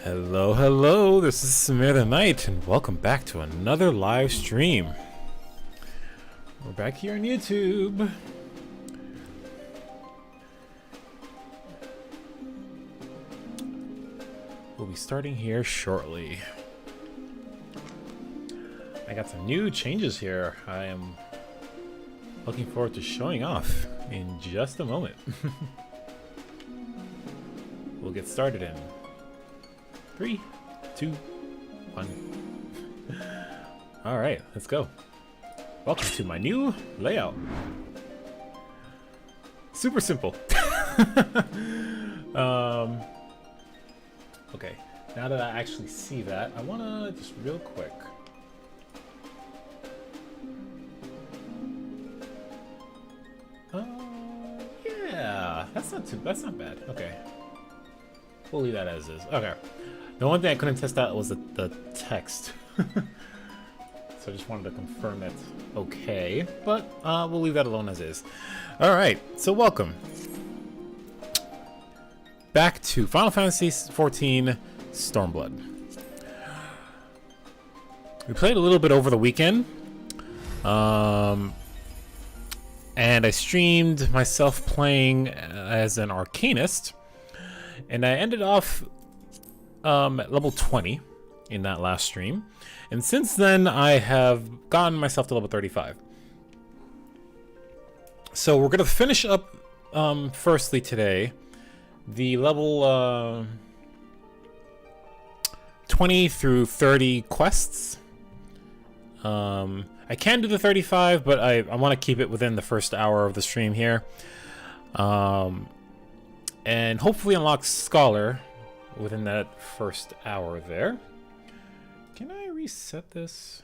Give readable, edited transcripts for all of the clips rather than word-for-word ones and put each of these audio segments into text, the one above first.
Hello, hello, this is Samir the Knight, and welcome back to another live stream. We're back here on YouTube. We'll be starting here shortly. I got some new changes here. I am looking forward to showing off in just a moment. We'll get started in 3, 2, 1. All right, let's go. Welcome to my new layout. Super simple. Okay, now that I actually see that, I wanna just real quick. Yeah, that's not bad. Okay. We'll leave that as is. Okay. The one thing I couldn't test out was the text. So I just wanted to confirm that's okay. But we'll leave that alone as is. Alright, so welcome. Back to Final Fantasy XIV Stormblood. We played a little bit over the weekend. And I streamed myself playing as an Arcanist. And I ended off at level 20 in that last stream. And since then, I have gotten myself to level 35. So we're going to finish up, firstly today, the level 20 through 30 quests. I can do the 35, but I want to keep it within the first hour of the stream here. And hopefully unlock Scholar within that first hour there. Can I reset this?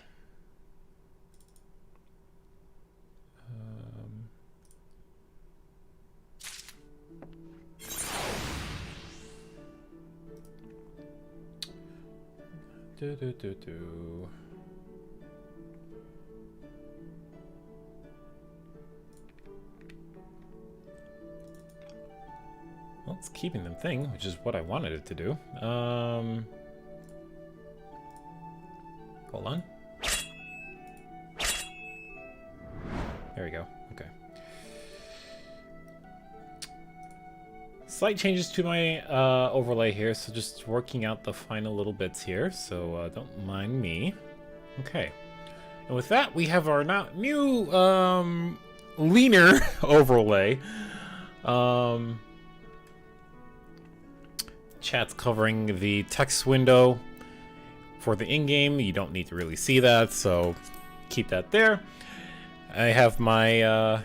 Well, it's keeping them thing, which is what I wanted it to do. Hold on. There we go. Okay. Slight changes to my overlay here, so just working out the final little bits here, so don't mind me. Okay. And with that, we have our new leaner overlay. Chat's covering the text window for the in-game. You don't need to really see that, so keep that there. I have my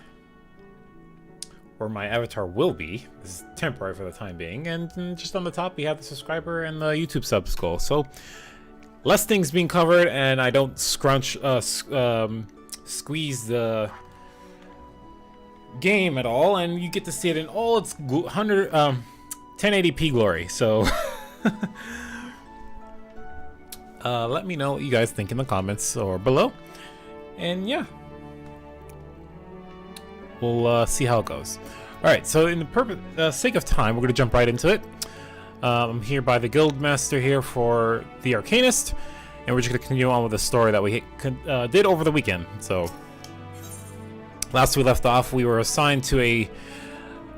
where my avatar will be. This is temporary for the time being, and just on the top we have the subscriber and the YouTube sub skull. So less things being covered, and I don't squeeze the game at all, and you get to see it in all its 1080p glory. So let me know what you guys think in the comments or below, and yeah, we'll see how it goes. Alright, so in the sake of time, we're going to jump right into it. I'm here by the guild master here for the Arcanist, and we're just going to continue on with the story that we did over the weekend. So last we left off, we were assigned to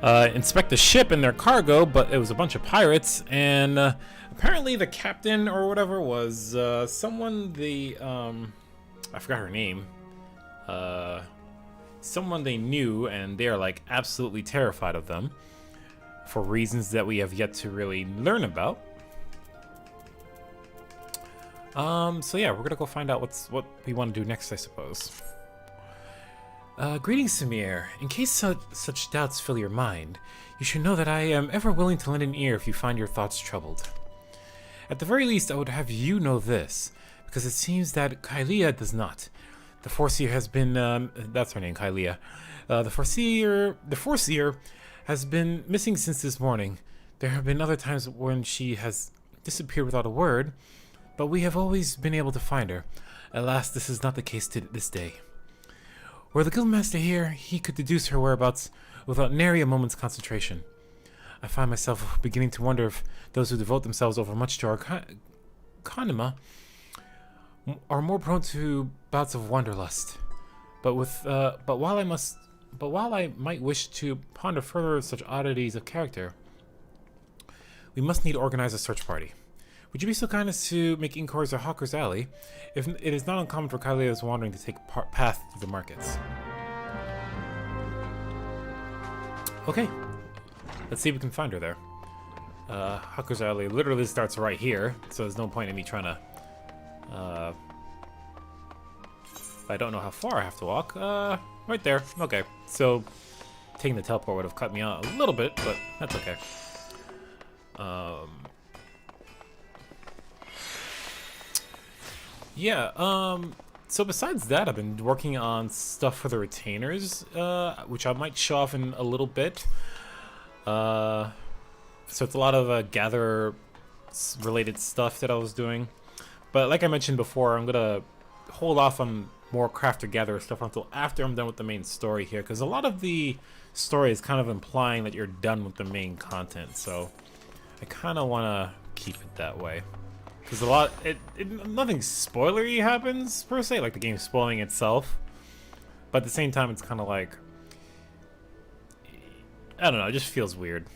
inspect the ship and their cargo, but it was a bunch of pirates, and apparently the captain or whatever was someone I forgot her name. Someone they knew, and they are like absolutely terrified of them for reasons that we have yet to really learn about. So yeah, we're gonna go find out what we want to do next, I suppose. Greetings, Samir. In case such doubts fill your mind, you should know that I am ever willing to lend an ear if you find your thoughts troubled. At the very least, I would have you know this, because it seems that Kylia does not. The Foreseer has been, that's her name, Kylia. The Foreseer has been missing since this morning. There have been other times when she has disappeared without a word, but we have always been able to find her. Alas, this is not the case to this day. Were the guildmaster here, he could deduce her whereabouts without nary a moment's concentration. I find myself beginning to wonder if those who devote themselves overmuch to our kanima are more prone to bouts of wanderlust. But while I might wish to ponder further such oddities of character, we must need to organize a search party. Would you be so kind as to make inquiries at Hawker's Alley? If it is not uncommon for Kylia's wandering to take path through the markets. Okay, let's see if we can find her there. Hawker's Alley literally starts right here, so there's no point in me trying to. I don't know how far I have to walk. Right there. Okay, so taking the teleport would have cut me out a little bit, but that's okay. Yeah, so besides that, I've been working on stuff for the retainers, which I might show off in a little bit. So it's a lot of gather-related stuff that I was doing. But like I mentioned before, I'm gonna hold off on more crafter-gatherer stuff until after I'm done with the main story here, because a lot of the story is kind of implying that you're done with the main content, so I kind of want to keep it that way. Because nothing spoilery happens, per se, like the game's spoiling itself. But at the same time, it's kind of like, I don't know, it just feels weird.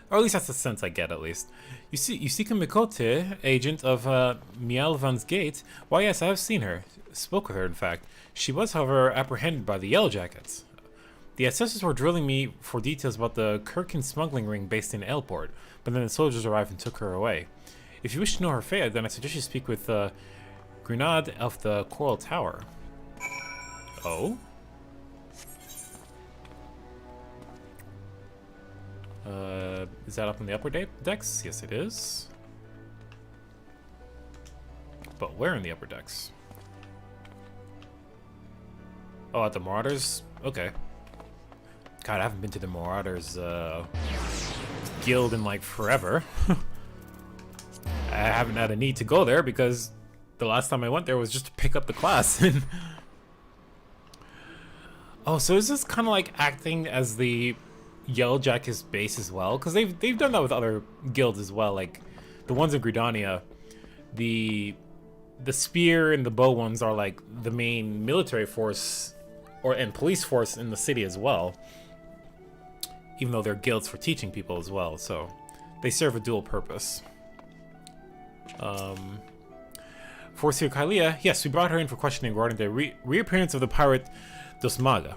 Or at least that's the sense I get, at least. You seek a Mikote, agent of Mialvan's Gate? Why, yes, I have seen her. Spoke with her, in fact. She was, however, apprehended by the Yellow Jackets. The assessors were drilling me for details about the Kirkin smuggling ring based in Ailport, but then the soldiers arrived and took her away. If you wish to know her fate, then I suggest you speak with Grenade of the Coral Tower. Oh? Is that up in the upper decks? Yes, it is. But where in the upper decks? Oh, at the Marauders? Okay. God, I haven't been to the Marauders guild in like forever. I haven't had a need to go there because the last time I went there was just to pick up the class. Oh, so is this kind of like acting as the Yellow Jacket's base as well? Because they've done that with other guilds as well. Like the ones in Gridania, the spear and the bow ones are like the main military force and police force in the city as well. Even though they're guilds for teaching people as well, so they serve a dual purpose. Forcier Kylia, yes, we brought her in for questioning regarding the reappearance of the pirate Dosmaga.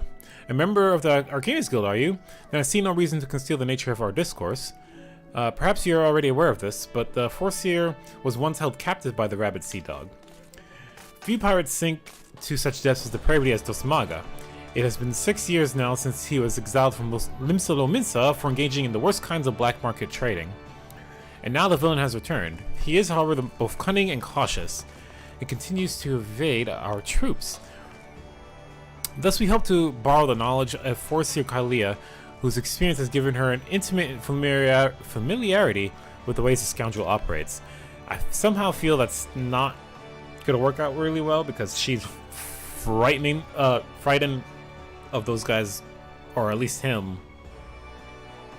A member of the Arcanist Guild, are you? Then I see no reason to conceal the nature of our discourse. Perhaps you're already aware of this, but the Forcier was once held captive by the rabid sea dog. Few pirates sink to such depths as depravity as Dosmaga. It has been 6 years now since he was exiled from Limsa Lominsa for engaging in the worst kinds of black market trading. And now the villain has returned. He is, however, both cunning and cautious, and continues to evade our troops. Thus we hope to borrow the knowledge of Forcier Kylia, whose experience has given her an intimate familiarity with the ways the scoundrel operates. I somehow feel that's not going to work out really well, because she's frightened of those guys, or at least him.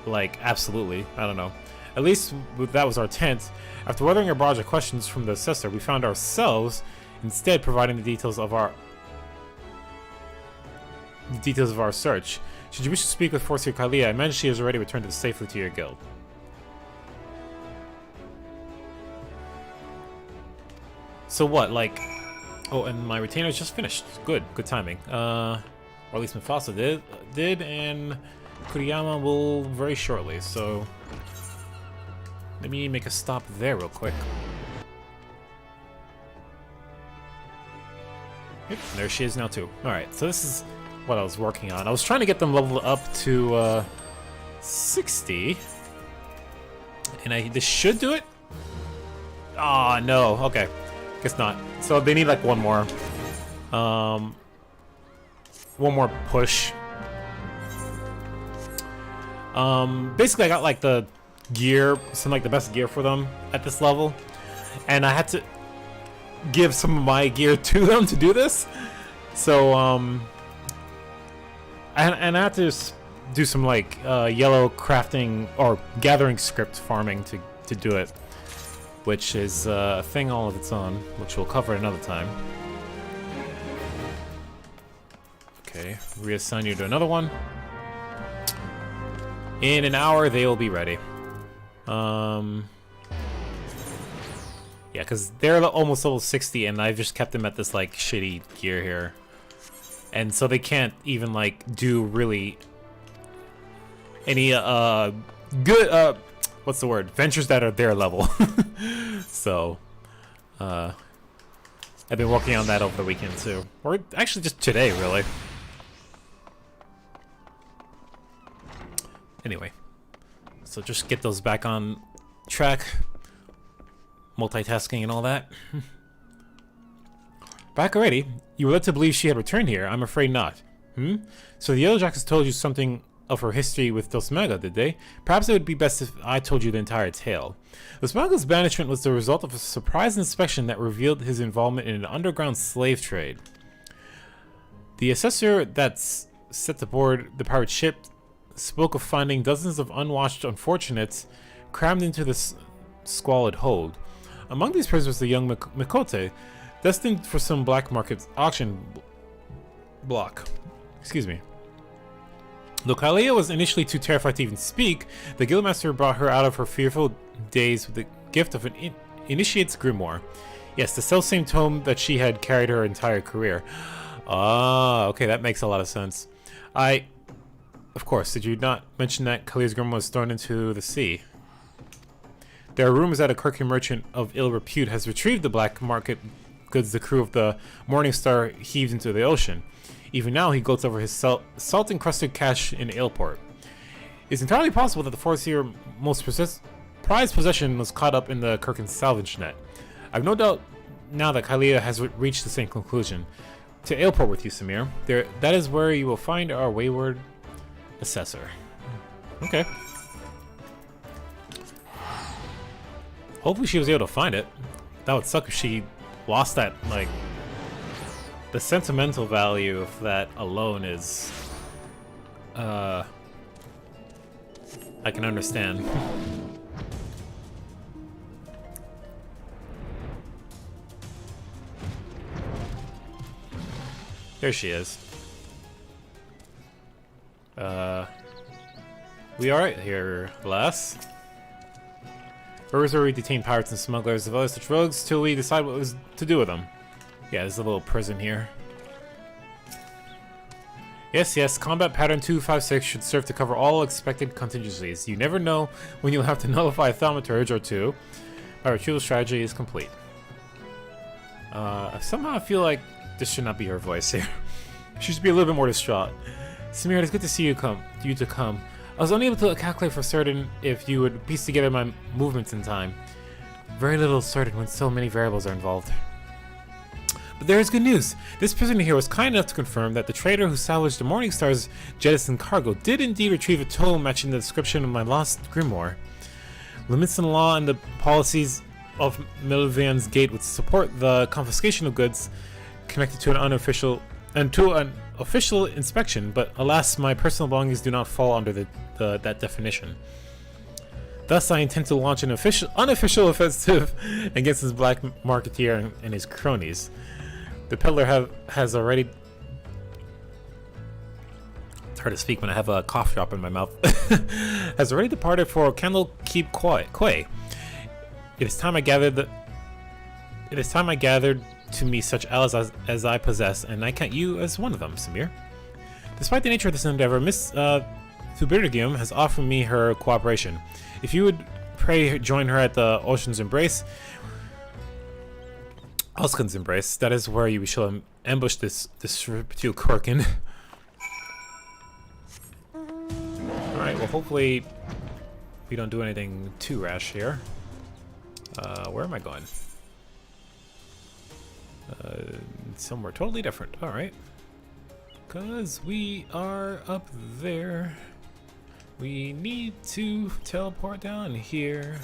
Like, absolutely. I don't know. At least that was our intent. After weathering a barrage of questions from the assessor, we found ourselves instead providing the details of our search. Should you wish to speak with Forcier Kylia, I imagine she has already returned safely to your guild. So what, like... Oh, and my retainer's just finished. Good timing. Or at least Mufasa did, and Kuriyama will very shortly, so... Let me make a stop there real quick. Yep, there she is now too. Alright, so this is what I was working on. I was trying to get them leveled up to 60. And this should do it? Ah, no. Okay. Guess not. So they need like one more push. Basically I got like the gear, the best gear for them at this level, and I had to give some of my gear to them to do this. So and I had to do some like yellow crafting or gathering script farming to do it, which is a thing all of its own, which we'll cover another time. Okay, reassign you to another one. In an hour, they will be ready. Yeah, because they're almost level 60, and I've just kept them at this, like, shitty gear here. And so they can't even, like, do really any, good, what's the word? Ventures that are their level. So, I've been working on that over the weekend, too. Or actually just today, really. Anyway. So just get those back on track. Multitasking and all that. Back already? You were led to believe she had returned here. I'm afraid not. So the Yellow Jackets told you something of her history with Dos Mega, did they? Perhaps it would be best if I told you the entire tale. Dos Mega's banishment was the result of a surprise inspection that revealed his involvement in an underground slave trade. The assessor that's set to board the pirate ship spoke of finding dozens of unwatched unfortunates crammed into this squalid hold. Among these prisoners was the young Mikote, destined for some black market auction block. Excuse me. Though Kalia was initially too terrified to even speak, the guildmaster brought her out of her fearful daze with the gift of an initiate's grimoire. Yes, the self-same tome that she had carried her entire career. Ah, okay, that makes a lot of sense. Of course, did you not mention that Kalia's grimoire was thrown into the sea? There are rumors that a quirky merchant of ill repute has retrieved the black market goods the crew of the Morning Star heaved into the ocean. Even now, he gloats over his salt-encrusted cache in Aleport. It's entirely possible that the Forestier's most prized possession was caught up in the Kirkin salvage net. I've no doubt now that Kalia has reached the same conclusion. To Aleport with you, Samir. That is where you will find our wayward assessor. Okay. Hopefully she was able to find it. That would suck if she lost that, like... The sentimental value of that alone is... I can understand. There she is. We alright here, lass? Where's where we detain pirates and smugglers of other such rogues till we decide what was to do with them. Yeah, there's a little prison here. Yes, combat pattern 256 should serve to cover all expected contingencies. You never know when you'll have to nullify a thaumaturge or two. Our retrieval strategy is complete. Somehow I feel like this should not be her voice here. She should be a little bit more distraught. Samir, it's good to see you come. I was unable to calculate for certain if you would piece together my movements in time. Very little is certain when so many variables are involved. But there is good news. This prisoner here was kind enough to confirm that the trader who salvaged the Morning Star's jettisoned cargo did indeed retrieve a tome matching the description of my lost grimoire. Limits in law and the policies of Melvian's Gate would support the confiscation of goods connected to an official inspection, but alas, my personal belongings do not fall under that definition. Thus, I intend to launch an unofficial offensive against this black marketeer and his cronies. The peddler has already... It's hard to speak when I have a cough drop in my mouth. Has already departed for Candlekeep Quay. It is time I gathered to me such allies as I possess, and I count you as one of them, Samir. Despite the nature of this endeavor, Miss Thubirgium has offered me her cooperation. If you would pray join her at the Ocean's Embrace, Alskin's Embrace, that is where you shall ambush this reptile Kirkin. Alright, well hopefully we don't do anything too rash here. Where am I going? Somewhere totally different. Alright. Because we are up there. We need to teleport down here.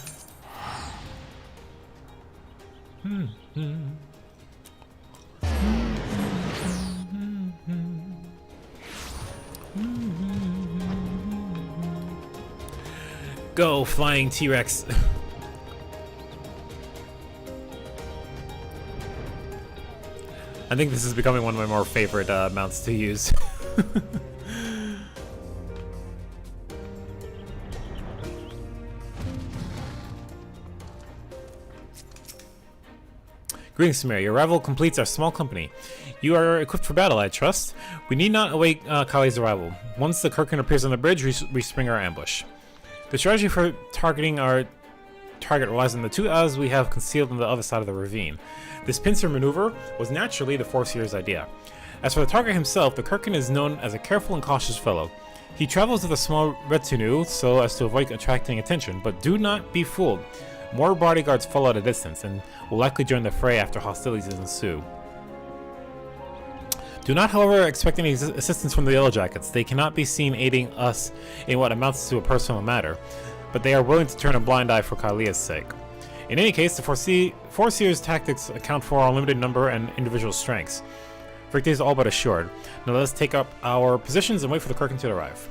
Go, flying T-Rex. I think this is becoming one of my more favorite mounts to use. Greetings, Samir. Your arrival completes our small company. You are equipped for battle, I trust. We need not await Kali's arrival. Once the Kirkin appears on the bridge, we spring our ambush. The strategy for targeting our target relies on the two eyes we have concealed on the other side of the ravine. This pincer maneuver was naturally the Foreseer's idea. As for the target himself, the Kirkin is known as a careful and cautious fellow. He travels with a small retinue so as to avoid attracting attention, but do not be fooled. More bodyguards follow at a distance and will likely join the fray after hostilities ensue. Do not, however, expect any assistance from the Yellowjackets. They cannot be seen aiding us in what amounts to a personal matter, but they are willing to turn a blind eye for Kalia's sake. In any case, the Foreseer's tactics account for our limited number and individual strengths. Victory is all but assured. Now let us take up our positions and wait for the Kirkin to arrive.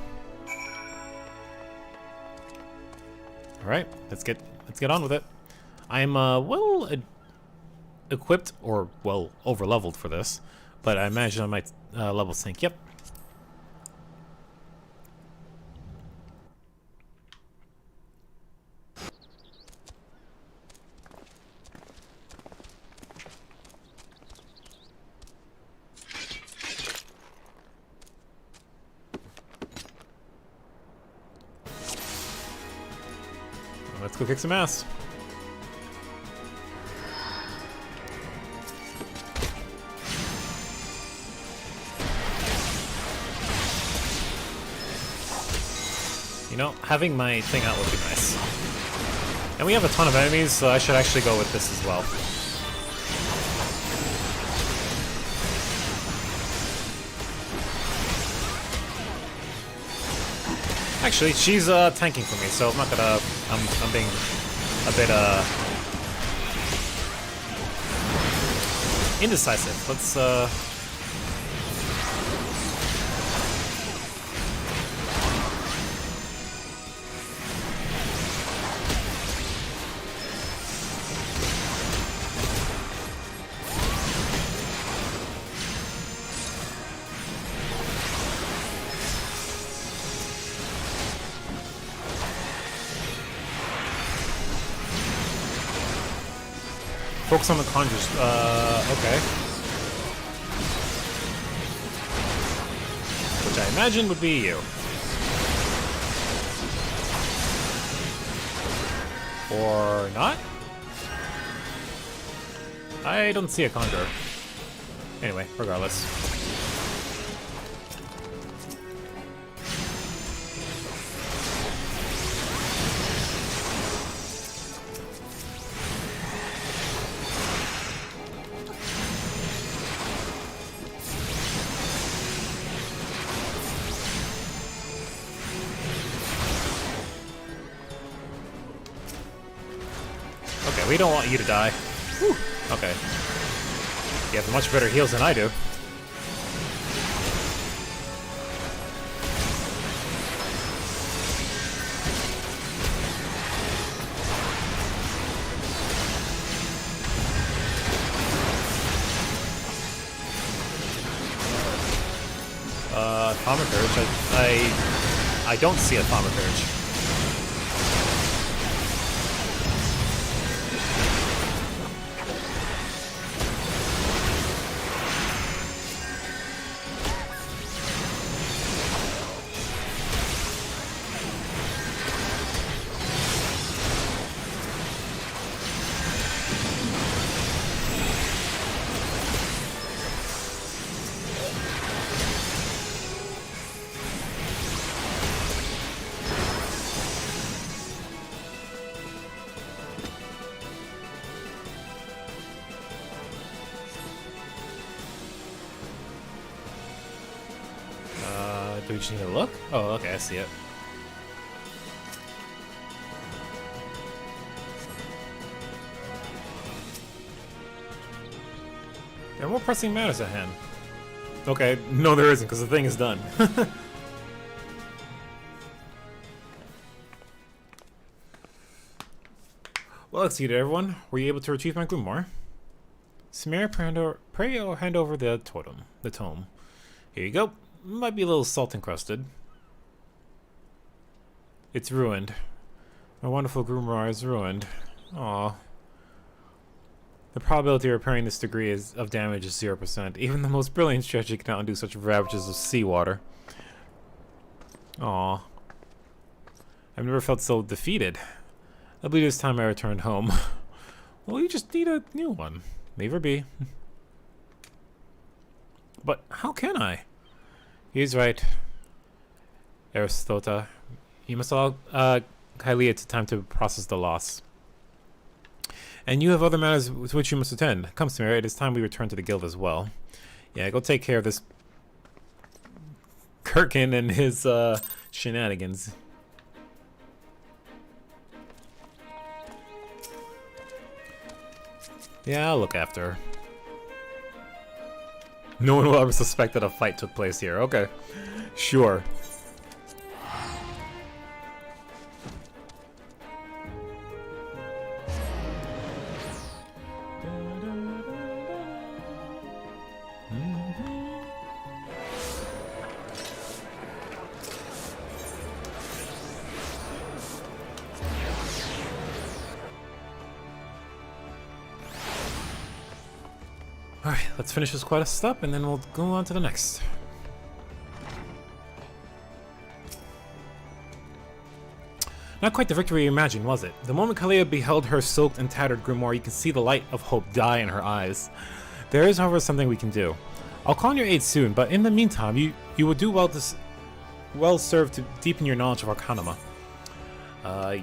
Alright, let's get on with it. I am well equipped, or well over-leveled for this, but I imagine I might level sync. Yep. Let's go kick some ass. You know, having my thing out would be nice. And we have a ton of enemies, so I should actually go with this as well. Actually, she's tanking for me, so I'm not gonna. I'm being a bit indecisive. Let's focus on the conjures. Okay. Which I imagine would be you. Or not? I don't see a conjure. Anyway, regardless. We don't want you to die. Whew. Okay. You have much better heals than I do. Thaumaturge. I don't see a Thaumaturge. Do we just need to look? Oh, okay, I see it. There are more pressing matters at hand. Okay, no there isn't, because the thing is done. Well executed, everyone. Were you able to retrieve my grimoire? Samir, pray hand over the tome. Here you go. Might be a little salt encrusted. It's ruined. My wonderful grimoire is ruined. Aww. The probability of repairing this degree of damage is 0%. Even the most brilliant strategy cannot undo such ravages of seawater. Aww. I've never felt so defeated. I believe it's time I returned home. Well, you just need a new one. Leave her be. But how can I? He's right. Aristota. You must allow Kylie time to process the loss. And you have other matters to which you must attend. Come, Samira, it is time we return to the guild as well. Yeah, go take care of this Kirkin and his shenanigans. Yeah, I'll look after her. No one will ever suspect that a fight took place here. Okay. Sure. Alright, let's finish this quest up and then we'll go on to the next. Not quite the victory you imagined, was it? The moment Kalia beheld her soaked and tattered grimoire, you can see the light of hope die in her eyes. There is, however, something we can do. I'll call on your aid soon, but in the meantime, you will do well served to deepen your knowledge of Arcanima.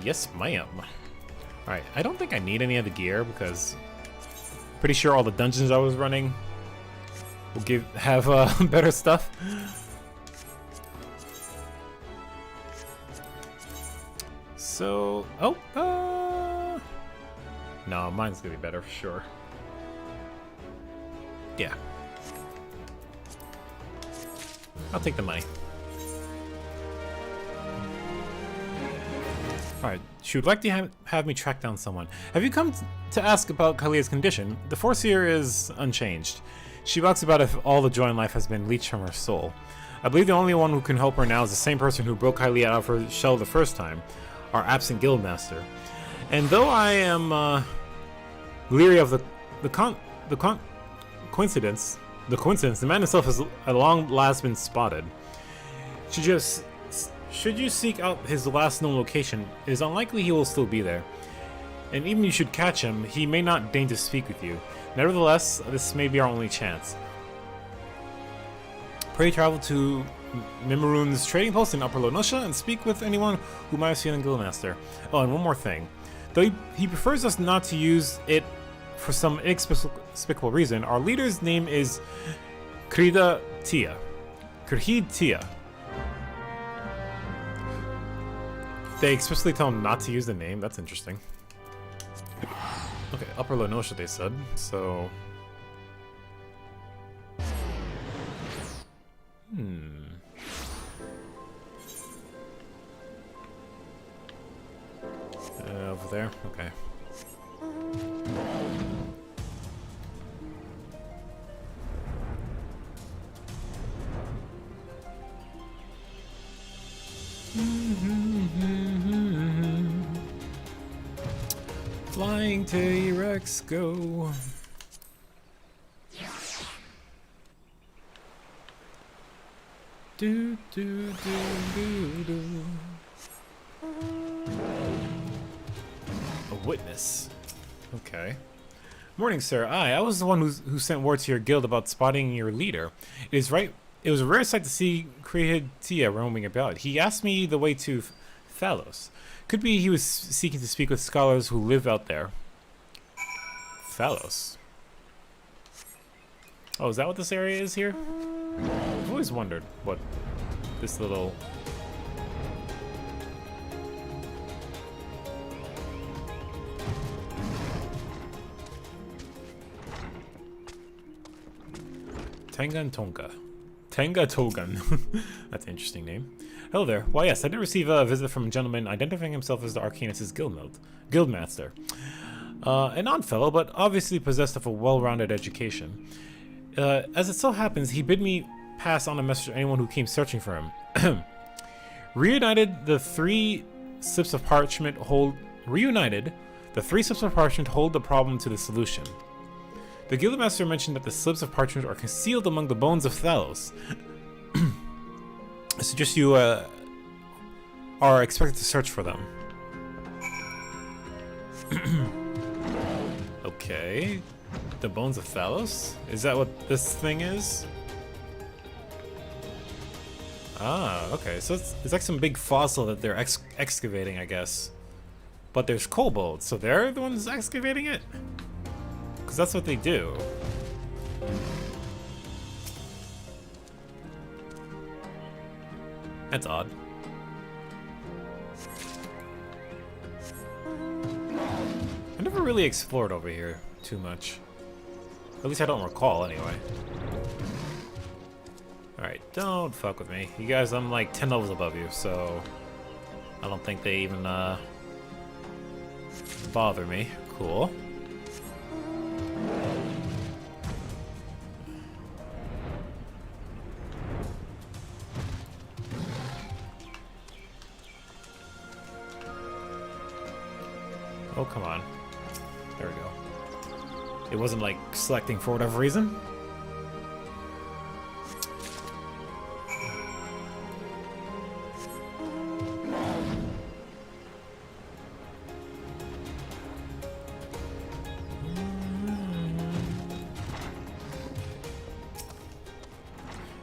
Yes, ma'am. Alright, I don't think I need any of the gear because pretty sure all the dungeons I was running will have better stuff. So, no, mine's gonna be better for sure. Yeah. I'll take the money. Alright, she would like to have me track down someone. Have you come to ask about Kalia's condition? The force here is unchanged. She walks about if all the joy in life has been leached from her soul. I believe the only one who can help her now is the same person who broke Kalia out of her shell the first time, our absent guildmaster. And though I am leery of the coincidence, the man himself has at long last been spotted. Should you seek out his last known location, it is unlikely he will still be there. And even if you should catch him, he may not deign to speak with you. Nevertheless, this may be our only chance. Pray travel to Mimurun's trading post in Upper Lonosha and speak with anyone who might have seen the Guildmaster. Oh, and one more thing. Though he prefers us not to use it for some inexplicable reason, our leader's name is Krida Tia. Krhid Tia. They explicitly tell him not to use the name. That's interesting. Okay, Upper Lonosha, they said. So... over there? Okay. Flying T-Rex, go! Do do do do do. A witness. Okay. Morning, sir. I was the one who sent word to your guild about spotting your leader. It is right. It was a rare sight to see Krhid Tia roaming about. He asked me the way to Phalos. Could be he was seeking to speak with scholars who live out there. Phalos. Oh, is that what this area is here? I've always wondered what this little... Tengan Tonka. Tenga Togan. That's an interesting name. Hello there. Why, yes, I did receive a visit from a gentleman identifying himself as the Arcanus' guildmaster. A non-fellow, but obviously possessed of a well-rounded education. As it so happens, he bid me pass on a message to anyone who came searching for him. Reunited, the three slips of parchment hold the problem to the solution. The guildmaster mentioned that the slips of parchment are concealed among the bones of Thalos. I suggest you are expected to search for them. Okay. The bones of Thalos? Is that what this thing is? Ah, okay. So it's like some big fossil that they're excavating, I guess. But there's kobolds, so they're the ones excavating it? Because that's what they do. That's odd. I never really explored over here too much. At least I don't recall, anyway. Alright, don't fuck with me. You guys, I'm like 10 levels above you, so I don't think they even bother me. Cool. Oh, come on. There we go. It wasn't like selecting for whatever reason.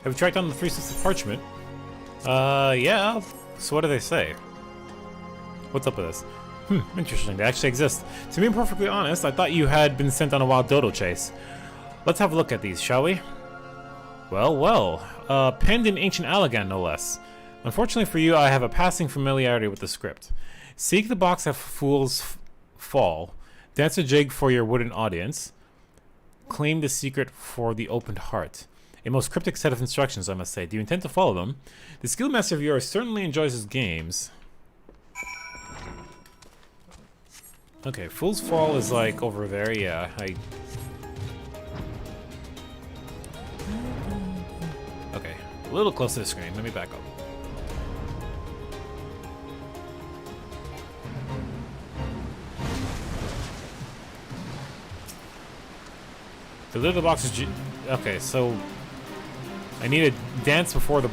Have you tracked down the 3 slips of parchment? Yeah. So what do they say? What's up with this? Interesting. They actually exist. To be perfectly honest, I thought you had been sent on a wild dodo chase. Let's have a look at these, shall we? Well. Penned in ancient Allagan, no less. Unfortunately for you, I have a passing familiarity with the script. Seek the box at Fool's Fall. Dance a jig for your wooden audience. Claim the secret for the opened heart. A most cryptic set of instructions, I must say. Do you intend to follow them? The skillmaster of yours certainly enjoys his games. Okay, Fool's Fall is like over there, yeah. Okay, a little close to the screen. Let me back up. Deliver the box is okay, so I need to dance before the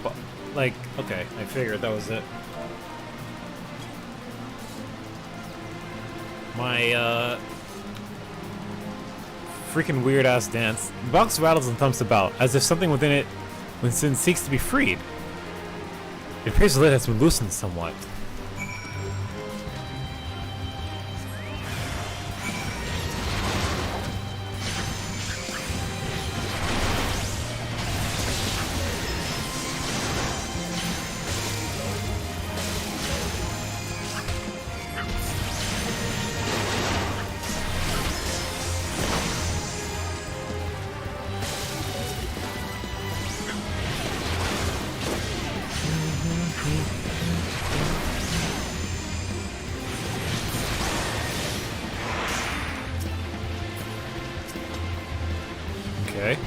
like, okay, I figured that was it. My freaking weird ass dance. The box rattles and thumps about, as if something within it seeks to be freed. It appears the lid has been loosened somewhat. Okay.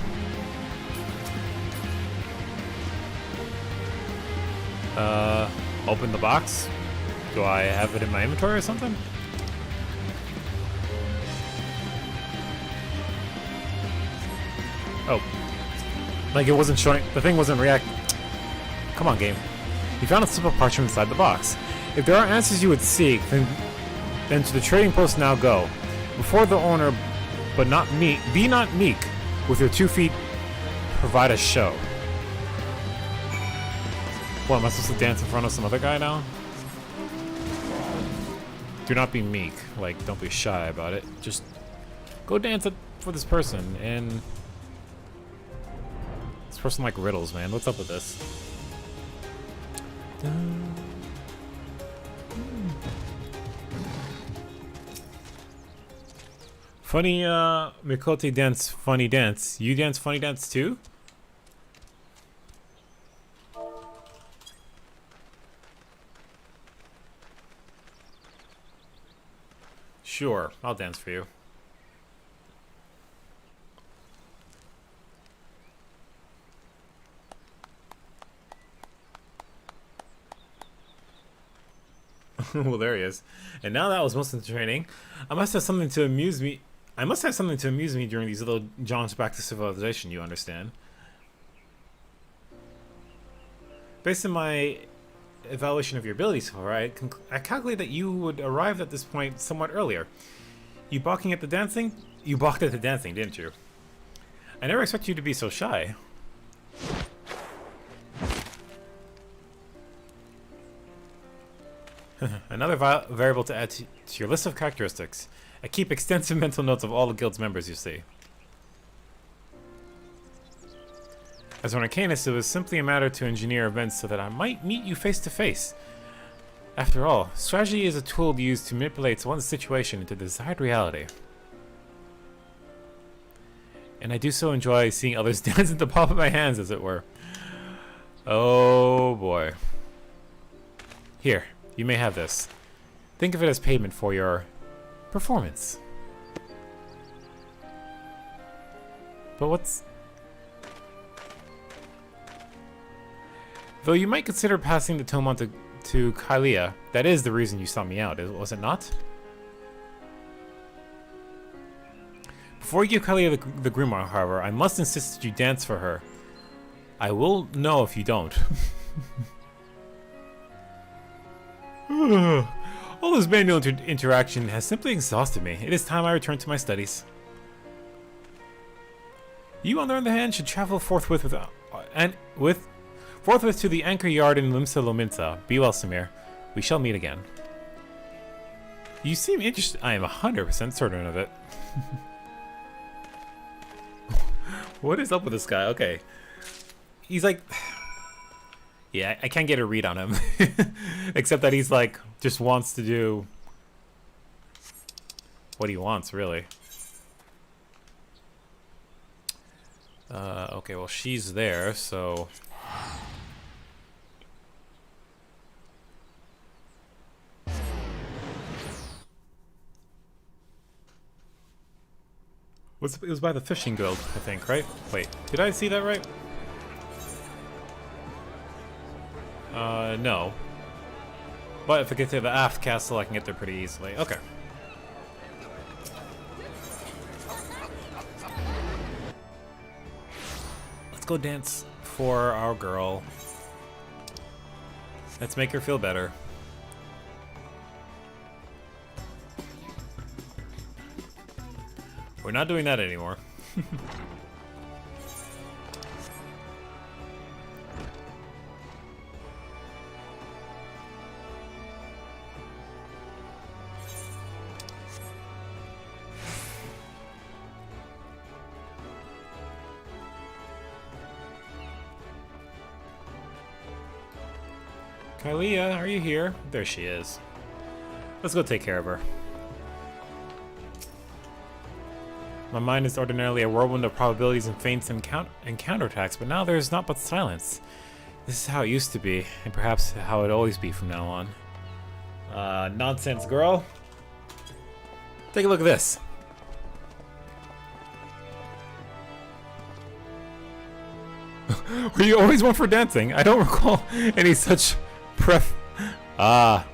Open the box. Do I have it in my inventory or something? Oh. Like it wasn't showing, the thing wasn't reacting. Come on, game. You found a slip of parchment inside the box. If there are answers you would seek, then to the trading post now go. Before the owner, but not meek, be not meek. With your 2 feet, provide a show. What, am I supposed to dance in front of some other guy now? Do not be meek. Like, don't be shy about it. Just go dance for this person. And this person like riddles, man. What's up with this? Funny, Mikote dance funny dance. You dance funny dance too? Sure, I'll dance for you. Well, there he is. And now that was most of the training, I must have something to amuse me. I must have something to amuse me during these little jaunts back to civilization, you understand? Based on my evaluation of your abilities so far, I calculate that you would arrive at this point somewhat earlier. You balking at the dancing? You balked at the dancing, didn't you? I never expected you to be so shy. Another variable to add to your list of characteristics. I keep extensive mental notes of all the guild's members you see. As an arcanist, it was simply a matter to engineer events so that I might meet you face to face. After all, strategy is a tool used to manipulate one's situation into the desired reality. And I do so enjoy seeing others dance at the palm of my hands, as it were. Oh boy. Here, you may have this. Think of it as payment for your performance. But what's... Though you might consider passing the tome on to Kalia, that is the reason you sought me out, was it not? Before you give Kalia the grimoire, however, I must insist that you dance for her. I will know if you don't. All this manual interaction has simply exhausted me. It is time I return to my studies. You, on the other hand, should travel forthwith forthwith to the anchor yard in Limsa Lominsa. Be well, Samir. We shall meet again. You seem interested. I am 100% certain of it. What is up with this guy? Okay. He's like... Yeah, I can't get a read on him. Except that he's like, just wants to do what he wants, really. Okay, well, she's there, so... It was by the fishing guild, I think, right? Wait, did I see that right? No. But if I get to the aft castle, I can get there pretty easily. Okay. Let's go dance for our girl. Let's make her feel better. We're not doing that anymore. Kalia, are you here? There she is. Let's go take care of her. My mind is ordinarily a whirlwind of probabilities and feints and counterattacks, but now there is naught but silence. This is how it used to be, and perhaps how it'll always be from now on. Nonsense, girl. Take a look at this. Were you always one for dancing? I don't recall any such Ah.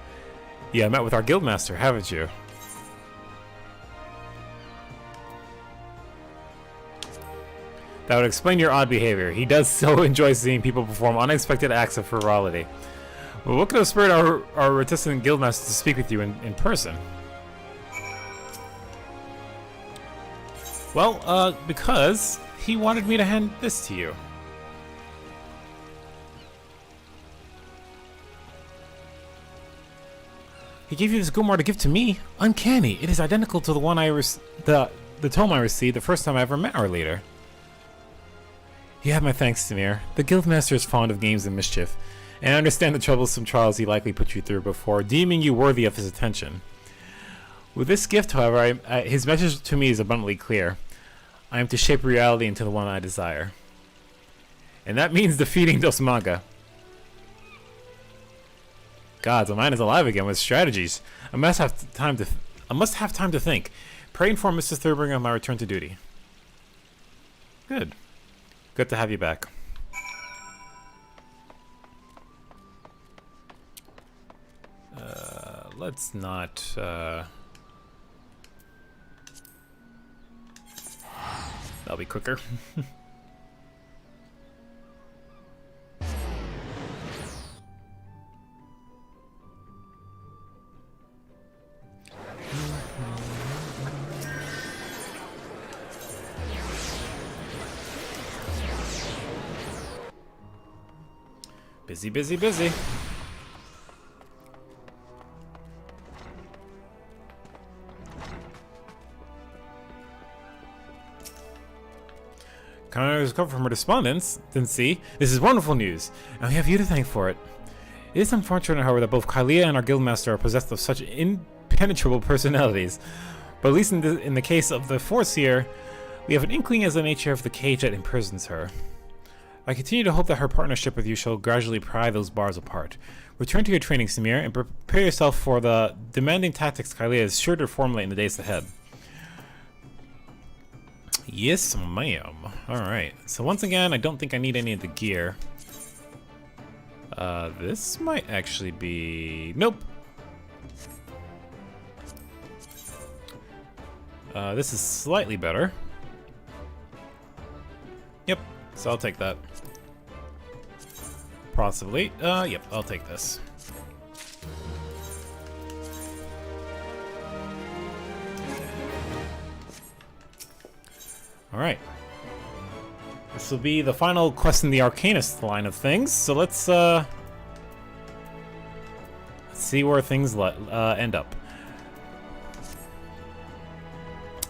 Yeah, met with our guildmaster, haven't you? That would explain your odd behavior. He does so enjoy seeing people perform unexpected acts of frivolity. Well, what could have spurred our reticent guildmaster to speak with you in person? Well, because he wanted me to hand this to you. He gave you this grimoire to give to me? Uncanny. It is identical to the one the tome I received the first time I ever met our leader. You have my thanks, Samir. The guildmaster is fond of games and mischief, and I understand the troublesome trials he likely put you through before deeming you worthy of his attention. With this gift, however, his message to me is abundantly clear. I am to shape reality into the one I desire. And that means defeating Dos Maga. God, the mind is alive again with strategies. I must have time to I must have time to think. Pray inform Mrs. Thurbringer of my return to duty. Good. Good to have you back. Let's not, that'll be quicker. Busy, busy, busy. Connor has come from her despondence. Didn't see. This is wonderful news, and we have you to thank for it. It is unfortunate, however, that both Kylia and our guildmaster are possessed of such impenetrable personalities. But at least in the case of the Force here, we have an inkling as the nature of the cage that imprisons her. I continue to hope that her partnership with you shall gradually pry those bars apart. Return to your training, Samir, and prepare yourself for the demanding tactics Kylia is sure to formulate in the days ahead. Yes, ma'am. Alright, so once again, I don't think I need any of the gear. This might actually be... Nope! This is slightly better. Yep, so I'll take that. Possibly. Yep, I'll take this. Alright. This will be the final quest in the Arcanist line of things, so let's see where things end up.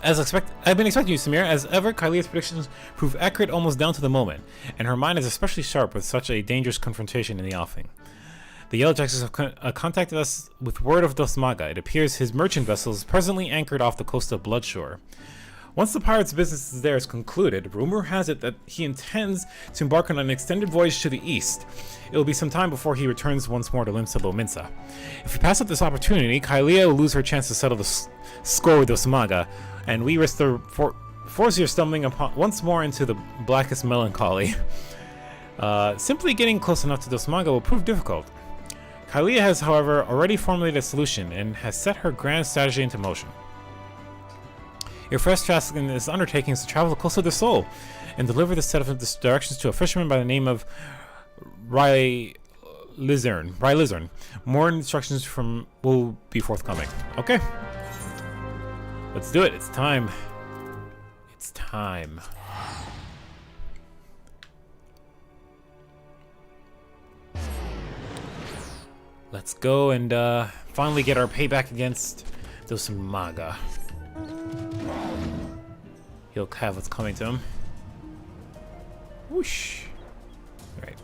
As expected, I've been expecting you, Samir. As ever, Kylia's predictions prove accurate almost down to the moment, and her mind is especially sharp with such a dangerous confrontation in the offing. The Yellow Jackets have contacted us with word of Dosmaga. It appears his merchant vessel is presently anchored off the coast of Bloodshore. Once the pirate's business there is concluded, rumor has it that he intends to embark on an extended voyage to the east. It will be some time before he returns once more to Limsa Lominsa. If we pass up this opportunity, Kylia will lose her chance to settle the score with Dosmaga, and we risk the Forzier stumbling upon once more into the blackest melancholy. Simply getting close enough to Dosmaga will prove difficult. Kylia has, however, already formulated a solution and has set her grand strategy into motion. Your first task in this undertaking is to travel closer to the Soul and deliver the set of directions to a fisherman by the name of Ry Lizern. More instructions will be forthcoming. Okay. Let's do it. It's time. It's time. Let's go and finally get our payback against Dosmaga. He'll have what's coming to him. Whoosh. Alright.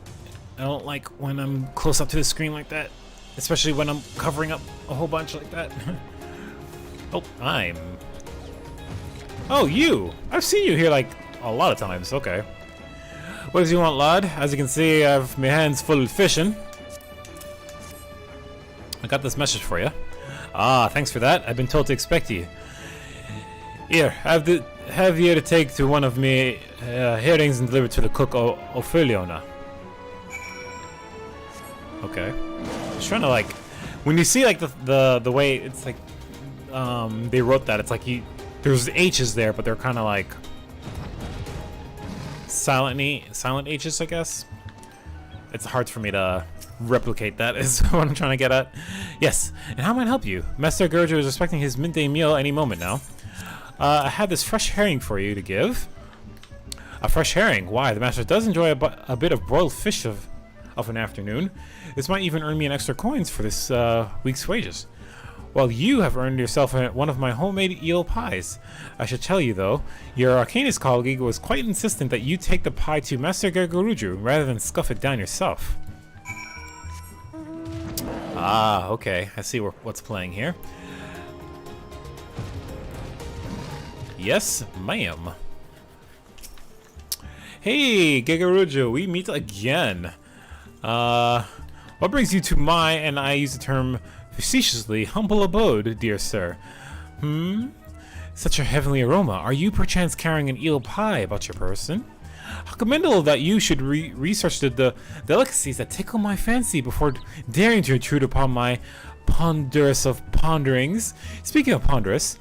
I don't like when I'm close up to the screen like that. Especially when I'm covering up a whole bunch like that. Oh, you! I've seen you here like a lot of times. Okay. What does you want, lad? As you can see, I have my hands full of fishing. I got this message for you. Ah, thanks for that. I've been told to expect you. Here, have you to take to one of me herrings and deliver to the cook Opheliona. Okay. Just trying to like, when you see like the way it's like they wrote that, it's like there's H's there, but they're kind of like silent H's, I guess. It's hard for me to replicate that, is what I'm trying to get at. Yes, and how might I help you? Master Gerjo is expecting his midday meal any moment now. I had this fresh herring for you to give. A fresh herring? Why? The master does enjoy a bit of broiled fish of an afternoon. This might even earn me an extra coins for this week's wages. Well, you have earned yourself one of my homemade eel pies. I should tell you, though, your Arcanist colleague was quite insistent that you take the pie to Master Gergoruju rather than scuff it down yourself. Ah, okay. I see what's playing here. Yes, ma'am. Hey, Gegarujo, we meet again. What brings you to my, and I use the term facetiously, humble abode, dear sir? Hmm? Such a heavenly aroma. Are you perchance carrying an eel pie about your person? How commendable that you should research the delicacies that tickle my fancy before daring to intrude upon my ponderous of ponderings. Speaking of ponderous,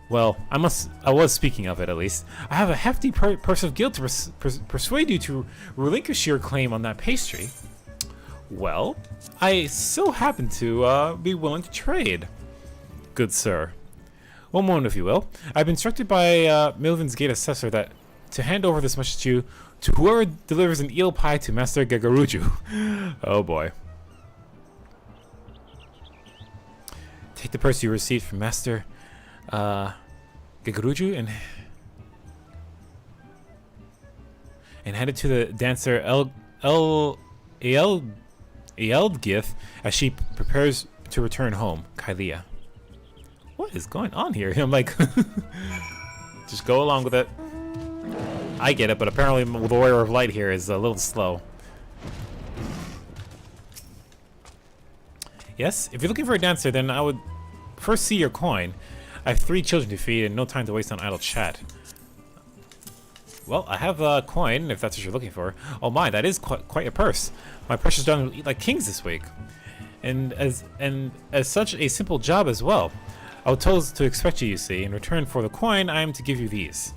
well, I was speaking of it at least. I have a hefty purse of guilt to persuade you to relinquish your claim on that pastry. Well, I so happen to be willing to trade. Good sir. One moment, if you will. I've been instructed by Milvin's Gate Assessor that to hand over this much to whoever delivers an eel pie to Master Gagaruju. Oh boy. Take the purse you received from Master Gagaruju and hand it to the dancer Ealdgith as she prepares to return home. Kylia. What is going on here? I'm like, just go along with it. I get it, but apparently the Warrior of Light here is a little slow. Yes? If you're looking for a dancer, then I would first see your coin. I have 3 children to feed and no time to waste on idle chat. Well, I have a coin, if that's what you're looking for. Oh my, that is quite a purse. My precious darling will eat like kings this week. And as such a simple job as well. I was told to expect you, you see. In return for the coin, I am to give you these.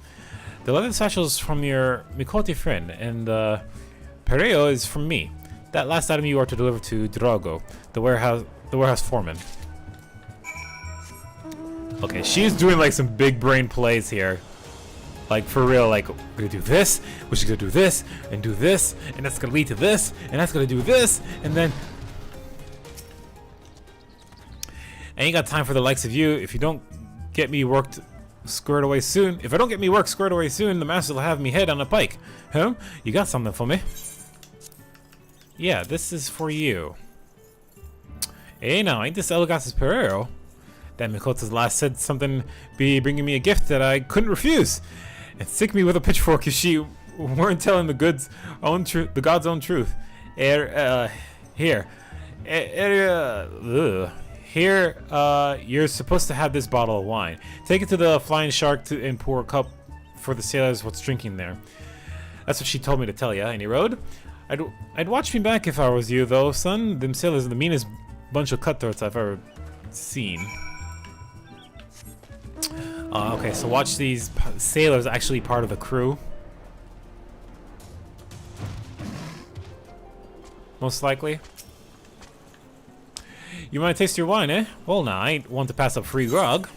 The leather satchels from your Mikote friend, and the Pereo is from me. That last item you are to deliver to Drago, the warehouse foreman. Okay, she's doing like some big brain plays here. Like for real, like we're gonna do this, we're just gonna do this, and that's gonna lead to this, and that's gonna do this, and then I ain't got time for the likes of you. If you don't get me squared away soon, the master will have me head on a pike. Huh? You got something for me? Yeah, this is for you. Hey now, ain't this Elgath's Perero? That Mikota's last said something be bringing me a gift that I couldn't refuse. And stick me with a pitchfork if she weren't telling the god's own truth. Here, you're supposed to have this bottle of wine. Take it to the Flying Shark and pour a cup for the sailors what's drinking there. That's what she told me to tell ya, and he rode. I'd watch me back if I was you, though, son. Them sailors are the meanest bunch of cutthroats I've ever seen. Okay, so watch these sailors actually part of the crew. Most likely. You might taste your wine, eh? Well, now, I ain't one to pass up free grog.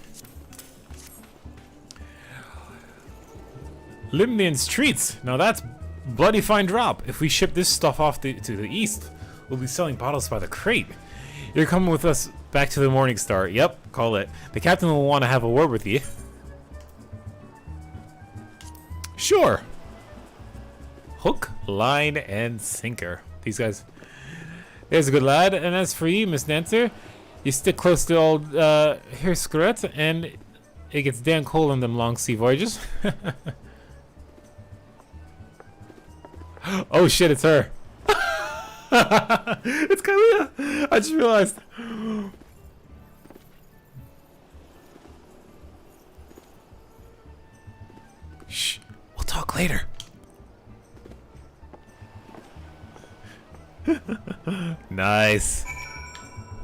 Limnian's treats. Now that's bloody fine drop. If we ship this stuff off to the east, we'll be selling bottles by the crate. You're coming with us back to the Morning Star. Yep, call it. The captain will want to have a word with you. Sure. Hook, line, and sinker. These guys. There's a good lad. And as for you, Miss Dancer, you stick close to old Herr Scrut, and it gets damn cold on them long sea voyages. Oh shit, it's her. It's Kalia. I just realized. Shh. We'll talk later. Nice.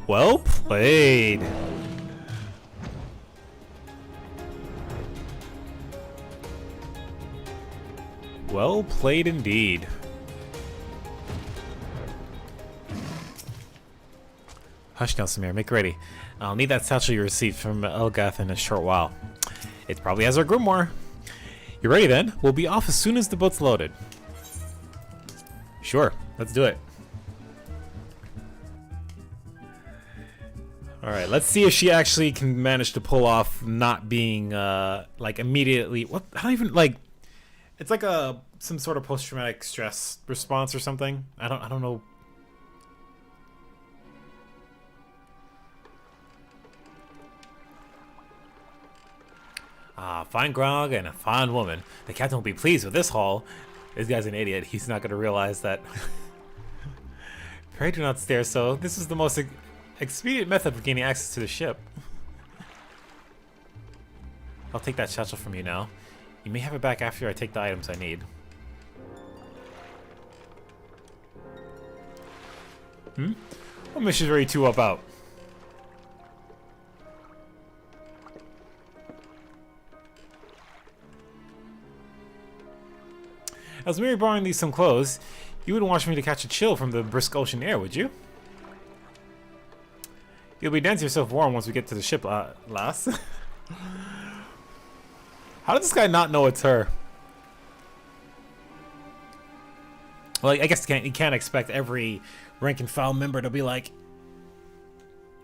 Well played. Well played indeed. Hush now, Samir. Make ready. I'll need that satchel you received from Elgath in a short while. It probably has our grimoire. You ready then? We'll be off as soon as the boat's loaded. Sure. Let's do it. Alright, let's see if she actually can manage to pull off not being, like, immediately... What? I don't even, like... It's like some sort of post-traumatic stress response or something. I don't know. Ah, fine grog and a fine woman. The captain will be pleased with this haul. This guy's an idiot. He's not going to realize that. Pray do not stare so. This is the most expedient method of gaining access to the ship. I'll take that satchel from you now. You may have it back after I take the items I need. What mission's ready to up out? I was merely borrowing these some clothes. You wouldn't want me to catch a chill from the brisk ocean air, would you? You'll be dancing yourself warm once we get to the ship, lass. How did this guy not know it's her? Well, I guess you can't expect every rank and file member to be like,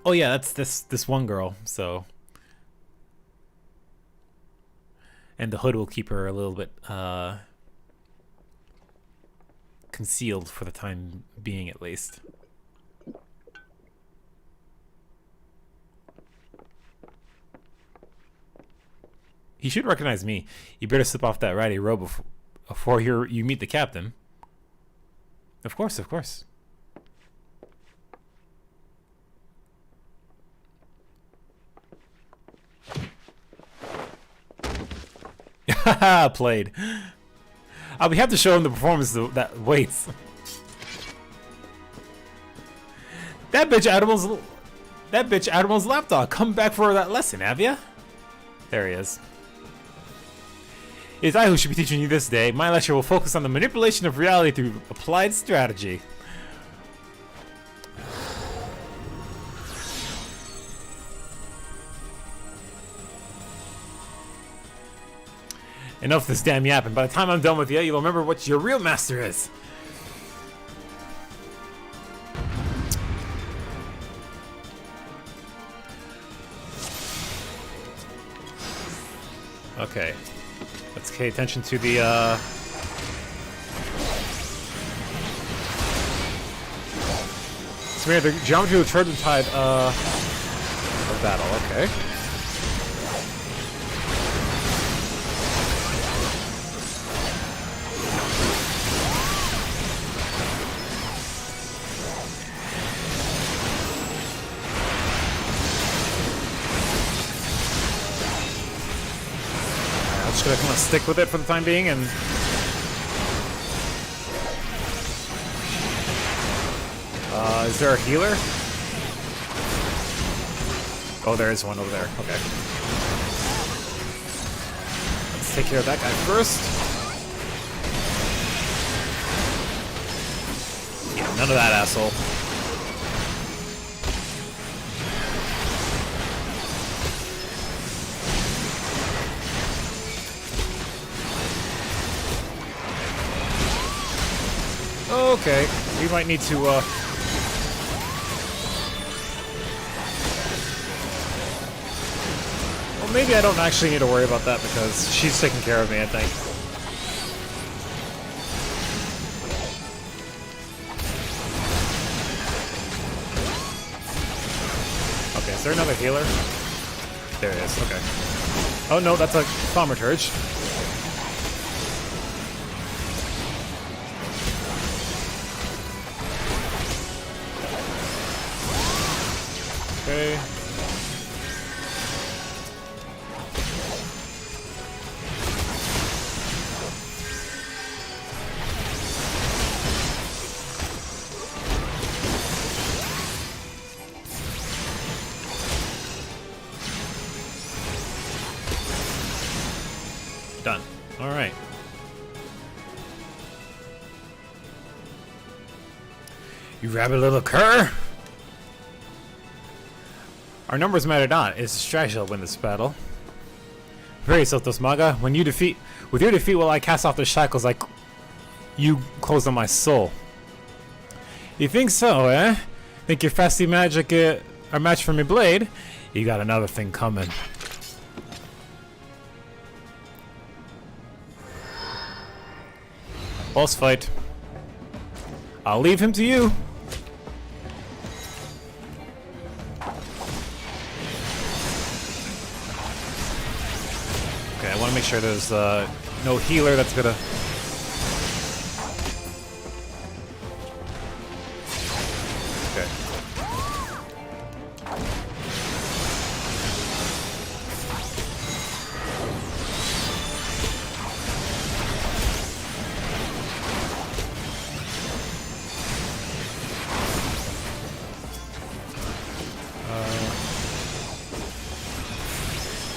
oh yeah, that's this one girl, so. And the hood will keep her a little bit concealed for the time being, at least. He should recognize me. You better slip off that ratty robe before you meet the captain. Of course, of course. Haha, played. We have to show him the performance that waits. That bitch Admiral's lapdog. Come back for that lesson, have ya? There he is. It is I who should be teaching you this day. My lecture will focus on the manipulation of reality through applied strategy. Enough of this damn yapping. By the time I'm done with you, you'll remember what your real master is. Okay. Let's pay attention to the, So we have the geometry of the turbine tide, of battle. Okay. Just gonna kind of stick with it for the time being, and is there a healer? Oh, there is one over there. Okay. Let's take care of that guy first. Yeah, none of that, asshole. Okay, we might need to, well, maybe I don't actually need to worry about that because she's taking care of me, I think. Okay, is there another healer? There it is, okay. Oh no, that's a thaumaturge. Okay. Done. All right. You rabbit little cur! Our numbers matter not. It's a strategy that'll win this battle. Very Sotos Maga. With your defeat will I cast off the shackles like you closed on my soul. You think so, eh? Think your fasty magic are match for me blade? You got another thing coming. Boss fight. I'll leave him to you. Okay, I want to make sure there's no healer that's gonna. Okay.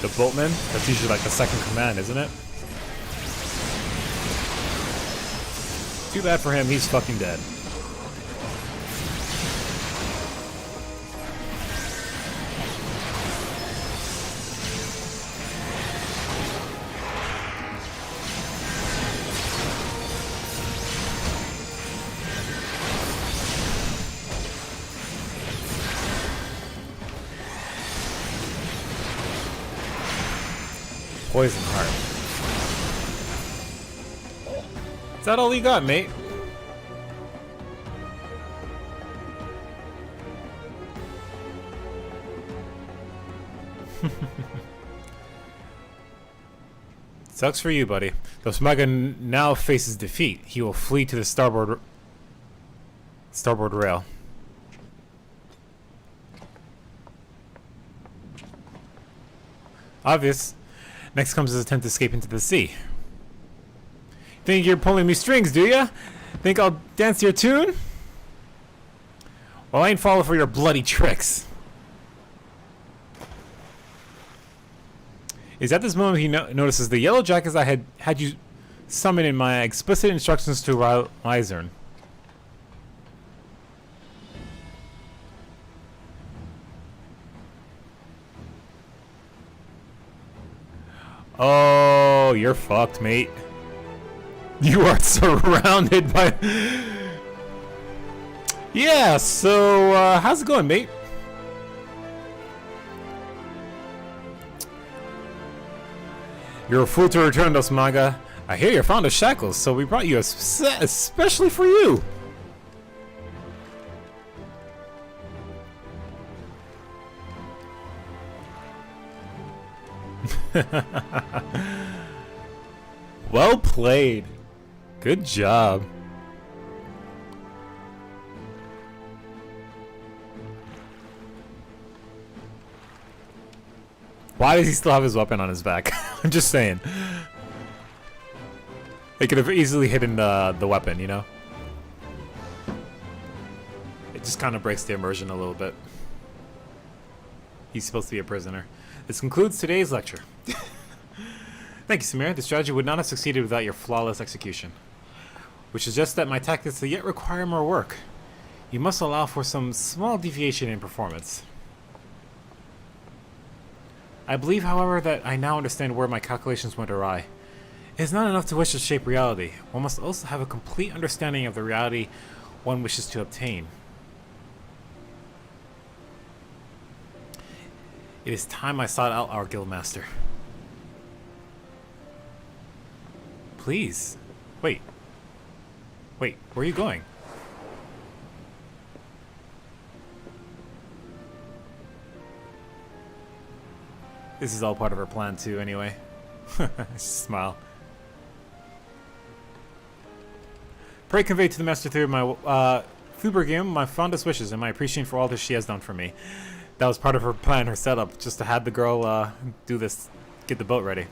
The boatman? That's usually like the second command, isn't it? Too bad for him, he's fucking dead. Poison heart. Is that all you got, mate? Sucks for you, buddy. Though Smaga now faces defeat, he will flee to the starboard rail. Obvious. Next comes his attempt to escape into the sea. Think you're pulling me strings, do ya? Think I'll dance your tune? Well, I ain't falling for your bloody tricks. Is at this moment he notices the yellow jackets I had you summon in my explicit instructions to Lizern. Oh, you're fucked, mate. You are surrounded by... Yeah, so, how's it going, mate? You're a fool to return, Dosmaga. I hear you're fond of shackles, so we brought you a set especially for you. Well played. Good job. Why does he still have his weapon on his back? I'm just saying. They could have easily hidden the weapon, you know? It just kind of breaks the immersion a little bit. He's supposed to be a prisoner. This concludes today's lecture. Thank you, Samir. The strategy would not have succeeded without your flawless execution. Which suggests that my tactics yet require more work. You must allow for some small deviation in performance. I believe, however, that I now understand where my calculations went awry. It is not enough to wish to shape reality. One must also have a complete understanding of the reality one wishes to obtain. It is time I sought out our guildmaster. Please. Wait. Wait, where are you going? This is all part of her plan too, anyway. Smile. Pray convey to the Master through my Fubergim my fondest wishes and my appreciation for all that she has done for me. That was part of her plan, her setup, just to have the girl do this, get the boat ready.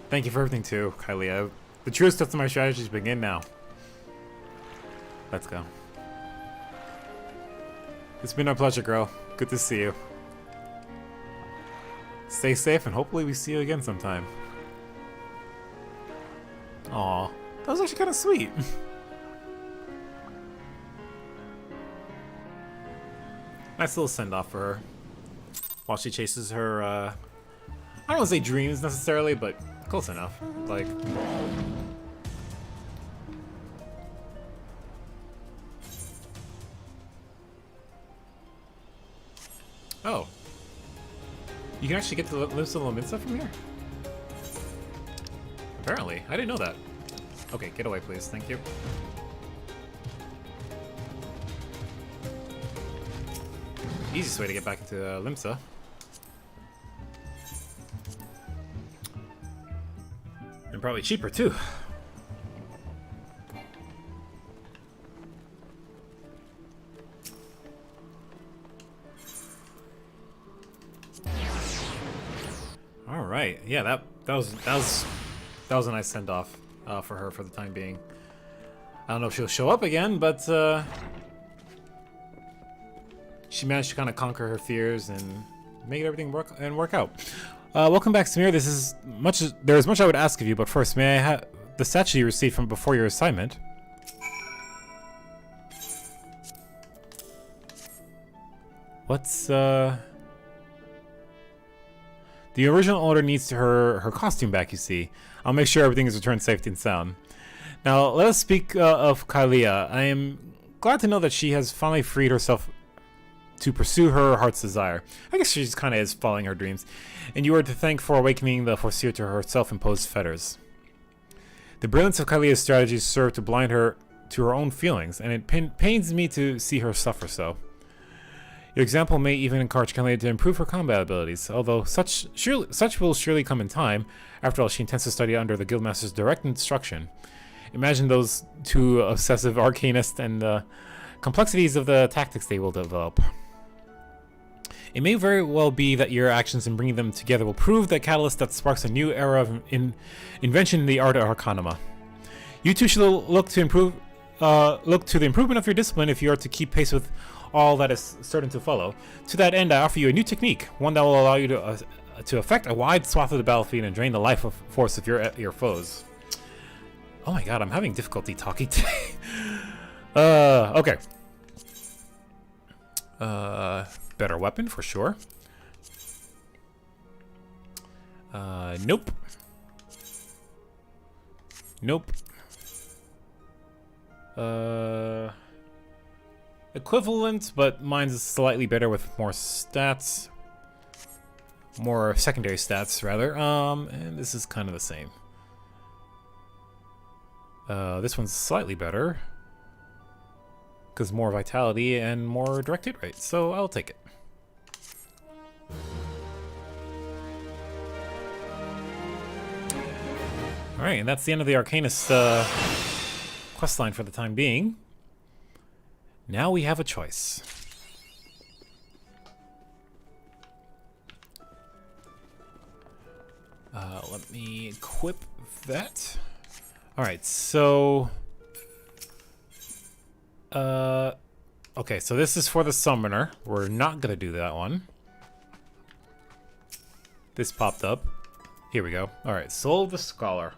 Thank you for everything too, Kylie. The truest steps of my strategies begin now. Let's go. It's been a pleasure, girl. Good to see you. Stay safe and hopefully we see you again sometime. Aw, that was actually kind of sweet. Nice little send-off for her. While she chases her, I don't want to say dreams necessarily, but close enough. Like... Oh. You can actually get to Lives of Lominsa from here? Apparently. I didn't know that. Okay, get away please. Thank you. Easiest way to get back into Limsa. And probably cheaper too. All right, yeah, that was a nice send off for her for the time being. I don't know if she'll show up again, but she managed to kind of conquer her fears and make everything work out. Welcome back, Samir. There is much I would ask of you, but first, may I have the statue you received from before your assignment? What's The original owner needs her costume back, you see. I'll make sure everything is returned safe and sound. Now, let us speak of Kalia. I am glad to know that she has finally freed herself to pursue her heart's desire. I guess she just kind of is following her dreams. And you are to thank for awakening the Foreseer to her self-imposed fetters. The brilliance of Kalia's strategies served to blind her to her own feelings, and it pains me to see her suffer so. Your example may even encourage Kalia to improve her combat abilities, although such will surely come in time. After all, she intends to study under the Guildmaster's direct instruction. Imagine those two obsessive arcanists and the complexities of the tactics they will develop. It may very well be that your actions in bringing them together will prove the catalyst that sparks a new era of invention in the art of Arcanuma. You two should look to the improvement of your discipline if you are to keep pace with all that is certain to follow. To that end, I offer you a new technique, one that will allow you to affect a wide swath of the battlefield and drain the life force of your foes. Oh my god, I'm having difficulty talking today. Okay. Better weapon for sure. Nope. Nope. Equivalent, but mine's is slightly better with more stats. More secondary stats, rather. And this is kind of the same. This one's slightly better. Because more vitality and more direct hit rate, so I'll take it. Alright, and that's the end of the Arcanist questline for the time being. Now we have a choice. Let me equip that. Alright, so... okay, so this is for the Summoner. We're not gonna do that one. This popped up. Here we go. Alright, Soul of the Scholar.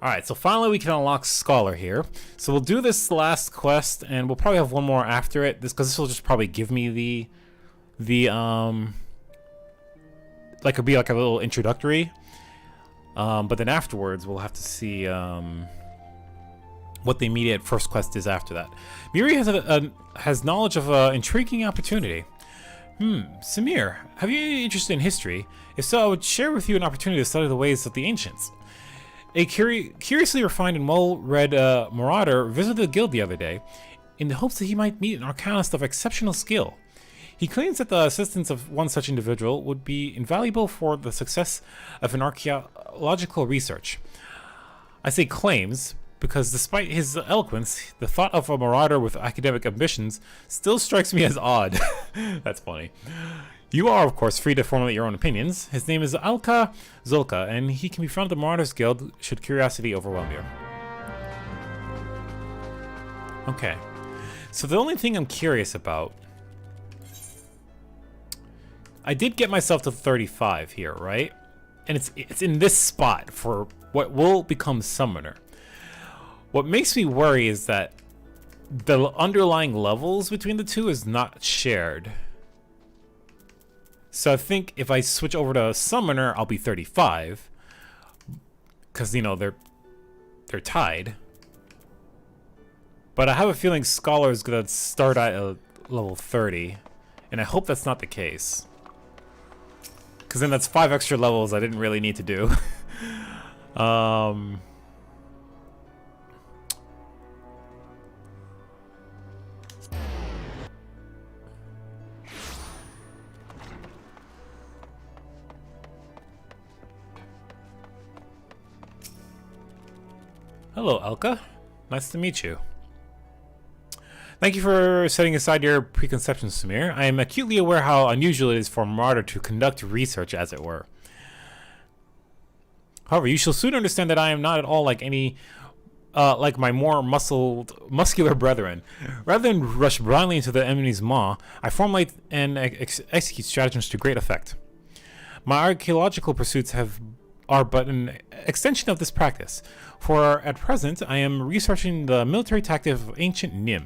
Alright, so finally we can unlock Scholar here. So we'll do this last quest, and we'll probably have one more after it, because this will just probably give me like it'll be like a little introductory. But then afterwards we'll have to see what the immediate first quest is after that. Miri has knowledge of an intriguing opportunity. Samir, have you any interest in history? If so, I would share with you an opportunity to study the ways of the ancients. A curiously refined and well-read marauder visited the guild the other day in the hopes that he might meet an arcanist of exceptional skill. He claims that the assistance of one such individual would be invaluable for the success of an archaeological research. I say claims because despite his eloquence, the thought of a marauder with academic ambitions still strikes me as odd. That's funny. You are, of course, free to formulate your own opinions. His name is Alka Zulka, and he can be found at the Marauders Guild should curiosity overwhelm you. Okay. So the only thing I'm curious about... I did get myself to 35 here, right? And it's in this spot for what will become Summoner. What makes me worry is that the underlying levels between the two is not shared. So I think if I switch over to Summoner, I'll be 35. Because, you know, they're tied. But I have a feeling Scholar is going to start at level 30. And I hope that's not the case. Because then that's 5 extra levels I didn't really need to do. Hello, Elka. Nice to meet you. Thank you for setting aside your preconceptions, Samir. I am acutely aware how unusual it is for a marauder to conduct research, as it were. However, you shall soon understand that I am not at all like like my more muscular brethren. Rather than rush blindly into the enemy's maw, I formulate and execute stratagems to great effect. My archaeological pursuits are but an extension of this practice, for at present I am researching the military tactics of ancient Nim.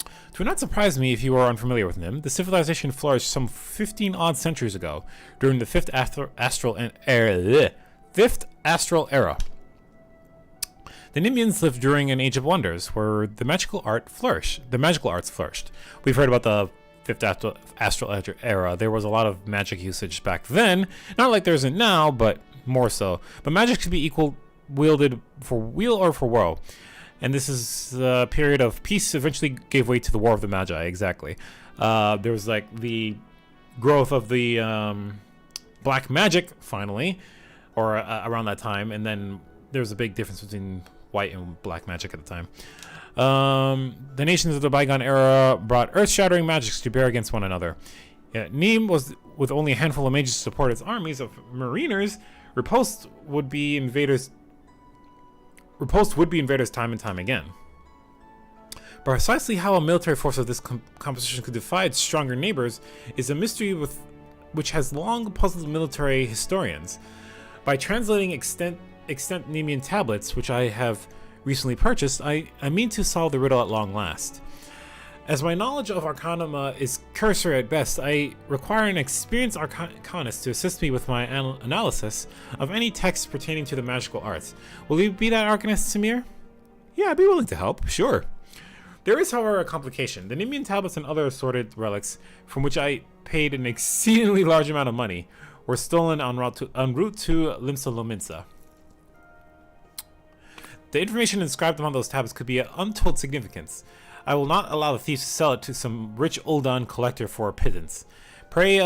It would not surprise me if you are unfamiliar with Nim. The civilization flourished some 15 odd centuries ago, during the fifth astral era. The Nimians lived during an age of wonders, where the magical arts flourished. We've heard about the fifth astral era. There was a lot of magic usage back then, not like there isn't now, but more so. But magic could be wielded for weal or for woe. And this is the period of peace eventually gave way to the War of the Magi, exactly. There was like the growth of the black magic, finally, or around that time. And then there was a big difference between white and black magic at the time. The nations of the bygone era brought earth-shattering magics to bear against one another. Yet Neem was, with only a handful of mages to support its armies of mariners, repulsed would be invaders time and time again. Precisely how a military force of this composition could defy its stronger neighbors is a mystery which has long puzzled military historians. By translating extant Nemean tablets, which I have recently purchased, I mean to solve the riddle at long last. As my knowledge of Arcanum is cursory at best, I require an experienced arcanist to assist me with my analysis of any text pertaining to the magical arts. Will you be that arcanist, Samir? Yeah, I'd be willing to help, sure. There is, however, a complication. The Nemean tablets and other assorted relics, from which I paid an exceedingly large amount of money, were stolen en route to Limsa Lominsa. The information inscribed on those tablets could be of untold significance. I will not allow the thieves to sell it to some rich Uldan collector for a pittance. Pray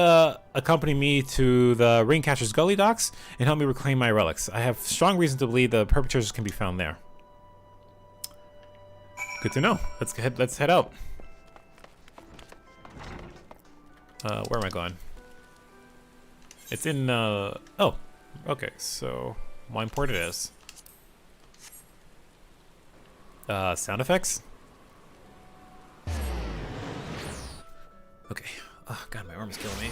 accompany me to the Raincatcher's Gully docks and help me reclaim my relics. I have strong reason to believe the perpetrators can be found there. Good to know. Let's head out. Where am I going? It's in oh, okay, so wine port it is. Sound effects? Okay. Oh god, my arm is killing me.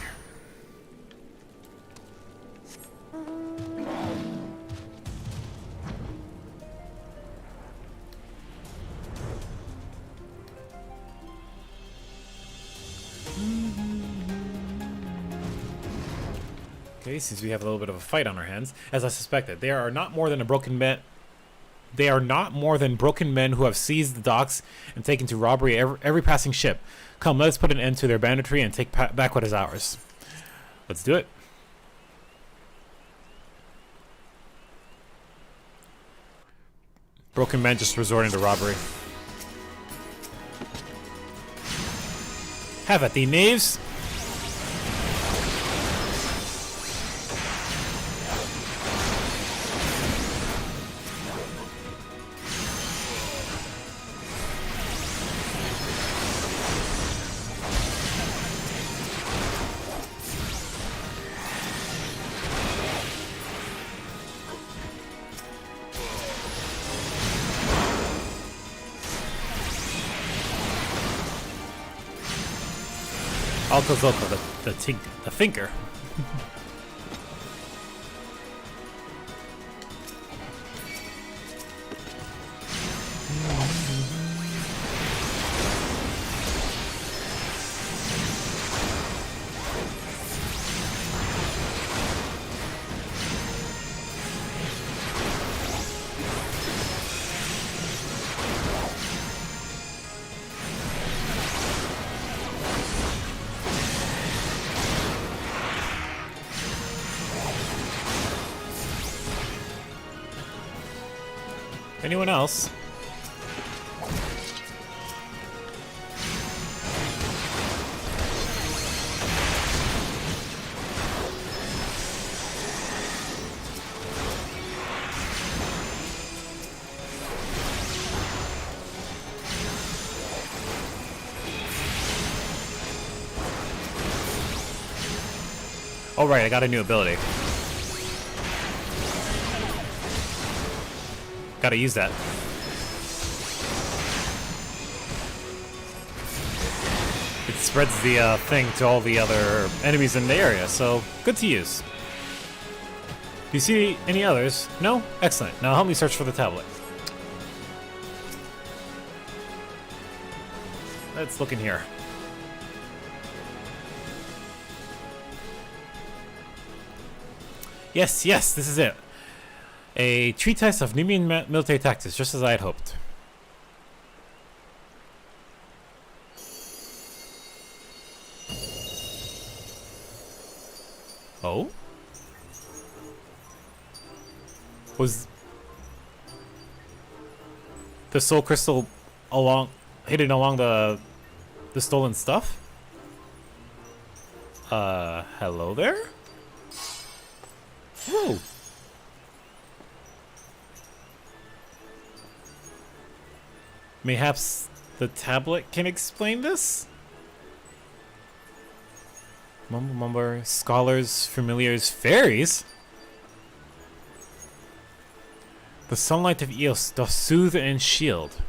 Okay, since we have a little bit of a fight on our hands, as I suspected, they are not more than broken men who have seized the docks and taken to robbery every passing ship. Come, let us put an end to their banditry and take back what is ours. Let's do it. Broken men just resorting to robbery. Have at thee, knaves! Alcazota, the thinker. Anyone else? Oh right, I got a new ability. Gotta use that. spreads the thing to all the other enemies in the area, so good to use. Do you see any others? No? Excellent. Now help me search for the tablet. Let's look in here. Yes, yes, this is it. A treatise of Numian military tactics, just as I had hoped. Oh? Was the soul crystal hidden along the stolen stuff? Hello there? Whoa. Mayhaps the tablet can explain this? Mumble mumble, scholars, familiars, fairies? The sunlight of Eos doth soothe and shield.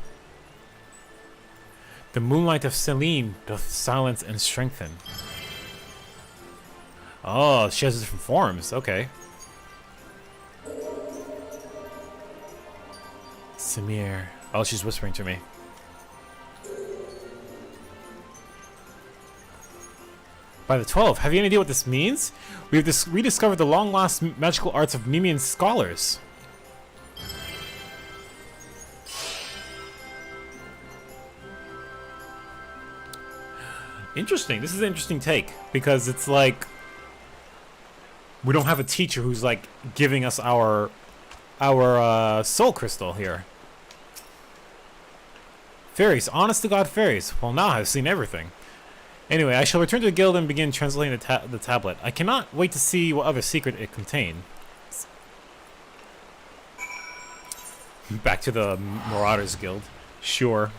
The moonlight of Selene doth silence and strengthen. Oh, she has different forms. Okay. Samir. Oh, she's whispering to me. By the 12, have you any idea what this means? We have rediscovered the long-lost magical arts of Nemean scholars. Interesting. This is an interesting take because it's like we don't have a teacher who's like giving us our soul crystal here. Fairies, honest to God, fairies. Well, now I've seen everything. Anyway, I shall return to the guild and begin translating the tablet. I cannot wait to see what other secret it contains. Back to the Marauders Guild. Sure.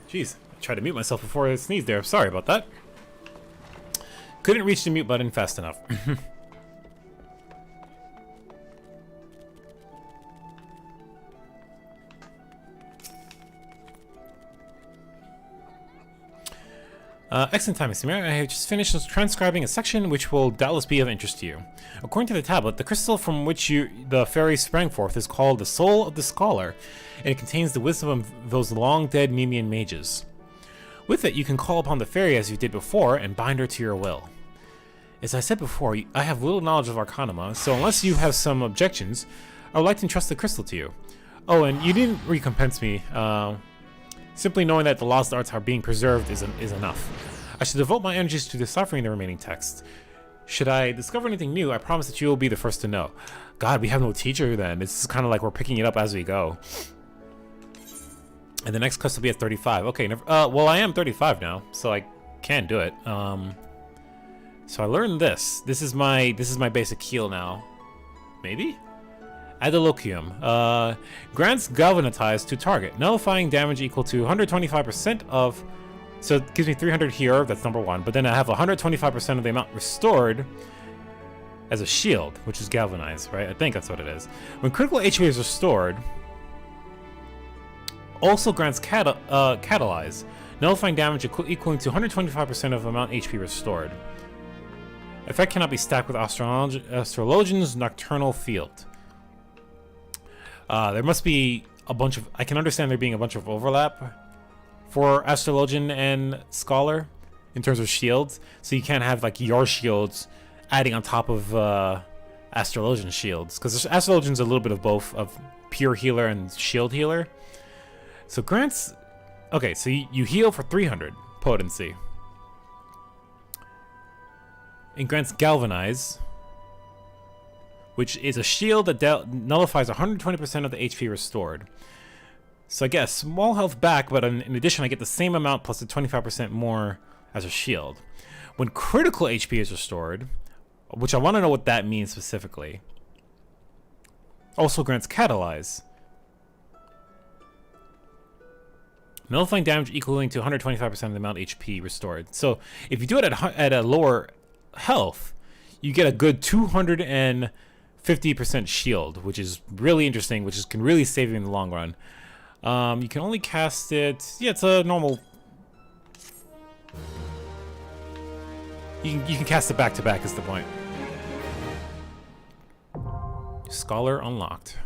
Jeez, I tried to mute myself before I sneezed there. Sorry about that. Couldn't reach the mute button fast enough. Excellent timing, Samir. I have just finished transcribing a section which will doubtless be of interest to you. According to the tablet, the crystal from which the fairy sprang forth is called the Soul of the Scholar, and it contains the wisdom of those long-dead Nemean mages. With it, you can call upon the fairy as you did before and bind her to your will. As I said before, I have little knowledge of Arcanima, so unless you have some objections, I would like to entrust the crystal to you. Oh, and you didn't recompense me. Simply knowing that the lost arts are being preserved is enough. I should devote my energies to deciphering the remaining text. Should I discover anything new, I promise that you will be the first to know. God, we have no teacher then. It's kind of like we're picking it up as we go. And the next quest will be at 35. Okay, well, I am 35 now, so I can do it. So I learned this. This is my basic heal now. Maybe? Adoloquium. Grants Galvanized to target, nullifying damage equal to 125% of... So it gives me 300 here, that's number one. But then I have 125% of the amount restored as a shield, which is Galvanized, right? I think that's what it is. When critical HP is restored, also grants Catalyze, nullifying damage equaling to 125% of the amount HP restored. Effect cannot be stacked with Astrologian's Nocturnal Field. There must be a bunch of... I can understand there being a bunch of overlap for Astrologian and Scholar in terms of shields. So you can't have like your shields adding on top of Astrologian shields. Because Astrologian's a little bit of both, of pure healer and shield healer. So grants... Okay, so you heal for 300 potency. And grants Galvanize, which is a shield that nullifies 120% of the HP restored. So I get a small health back, but in addition I get the same amount plus the 25% more as a shield. When critical HP is restored, which I want to know what that means specifically, also grants Catalyze, Nullifying damage equaling to 125% of the amount HP restored. So if you do it at a lower health, you get a good 250% shield, which is really interesting, which can really save you in the long run. You can only cast it... Yeah, it's a normal... You can cast it back-to-back is the point. Scholar unlocked.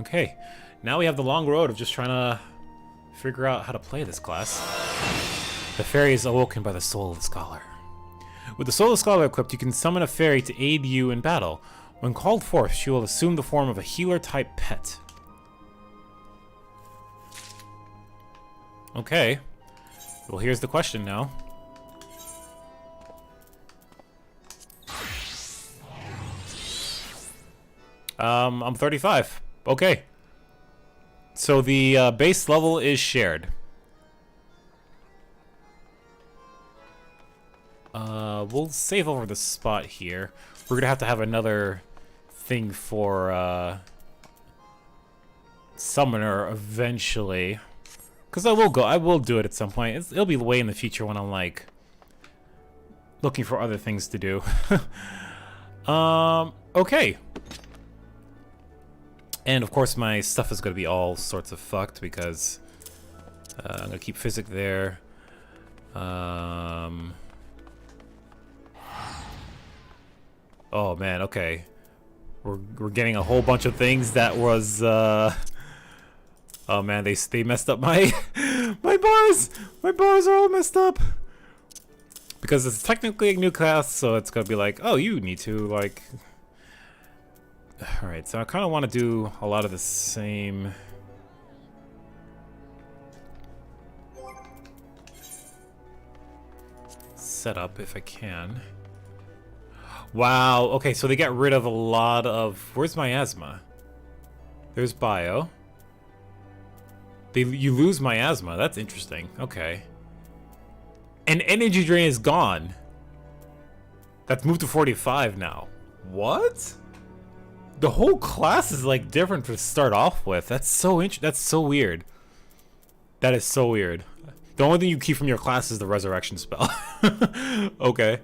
Okay, now we have the long road of just trying to figure out how to play this class. The fairy is awoken by the soul of the scholar. With the soul of the scholar equipped, you can summon a fairy to aid you in battle. When called forth, she will assume the form of a healer-type pet. Okay. Well, here's the question now. I'm 35. Okay. So the base level is shared. We'll save over the spot here. We're gonna have to have another thing for summoner eventually. Because I will do it at some point. It'll be way in the future when I'm like looking for other things to do. Okay. And of course my stuff is going to be all sorts of fucked because I'm going to keep physic there. Oh man, okay. We're getting a whole bunch of things that was oh man, they messed up my my bars. My bars are all messed up. Because it's technically a new class, so it's going to be like, "Oh, you need to like..." Alright, so I kind of want to do a lot of the same... setup if I can. Wow, okay, so they get rid of a lot of... Where's miasma? There's bio. You lose miasma, that's interesting. Okay. And energy drain is gone. That's moved to 45 now. What? The whole class is like different to start off with. That's so that's so weird. That is so weird. The only thing you keep from your class is the resurrection spell. Okay.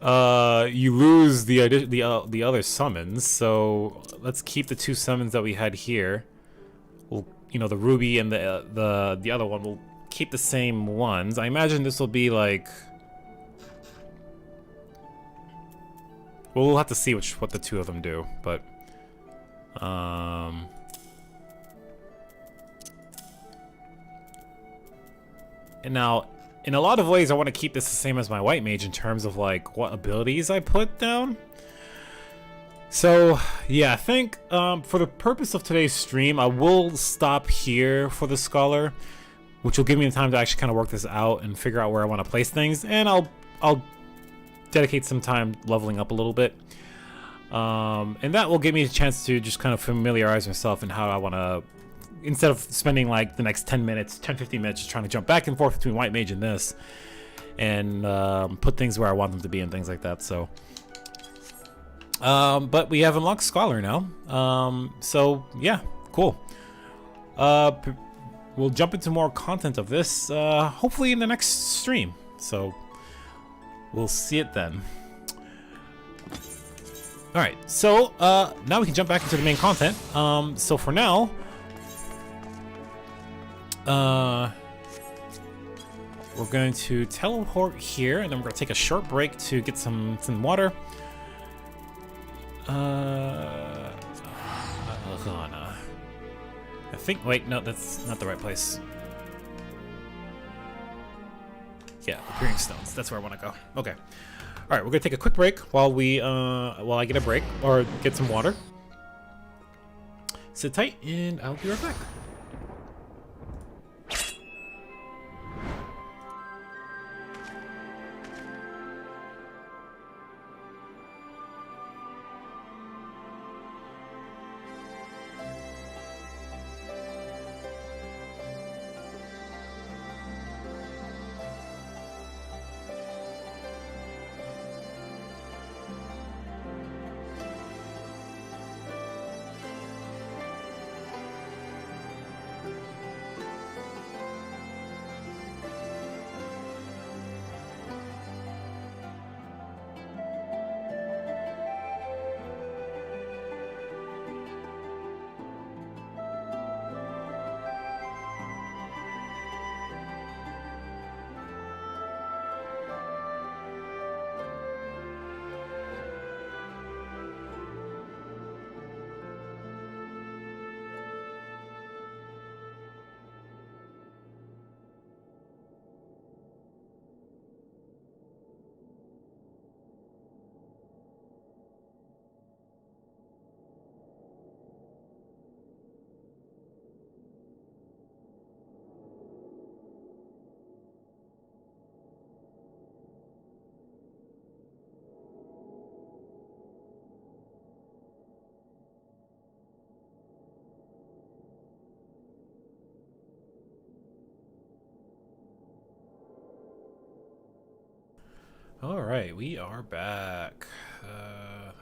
You lose the other summons, so let's keep the two summons that we had here. We'll, you know, the ruby and the other one. We'll keep the same ones. I imagine this will be like... Well, we'll have to see what the two of them do, but... And now, in a lot of ways, I want to keep this the same as my white mage in terms of, like, what abilities I put down. So, yeah, I think, for the purpose of today's stream, I will stop here for the Scholar, which will give me the time to actually kind of work this out and figure out where I want to place things, and I'll dedicate some time leveling up a little bit. And that will give me a chance to just kind of familiarize myself in how I want to, instead of spending like the next 10 minutes, 10-15 minutes just trying to jump back and forth between white mage and this, and put things where I want them to be and things like that. So, but we have unlocked Scholar now. So yeah, cool. We'll jump into more content of this, hopefully in the next stream. So we'll see it then. Alright, so now we can jump back into the main content. So for now, we're going to teleport here, and then we're going to take a short break to get some water. I think, wait, no, that's not the right place. Yeah, Appearing Stones, that's where I want to go. Okay. All right, we're gonna take a quick break while I get a break or get some water. Sit tight, and I'll be right back. Alright, we are back.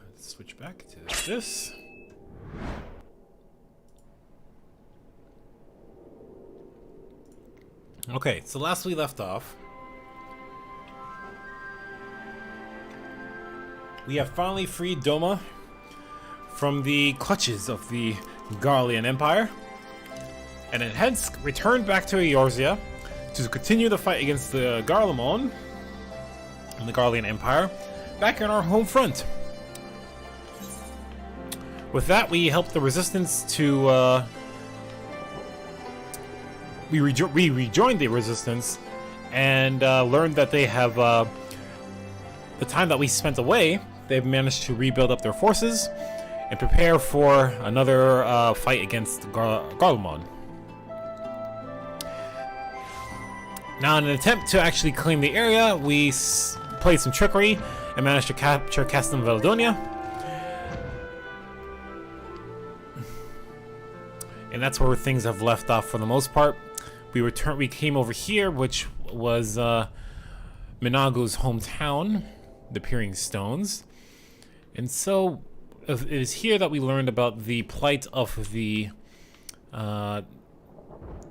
Let's switch back to this. Okay, so last we left off, we have finally freed Doma from the clutches of the Garlean Empire, and it hence returned back to Eorzea to continue the fight against the Garlemald and the Garlean Empire back in our home front. With that, we helped the resistance to we rejoined the resistance and learned that they have the time that we spent away, they've managed to rebuild up their forces and prepare for another fight against Garlemald. Now, in an attempt to actually claim the area, we played some trickery and managed to capture Castum Veladonia. And that's where things have left off for the most part. We came over here, which was Minago's hometown, the Peering Stones. And so it is here that we learned about the plight of the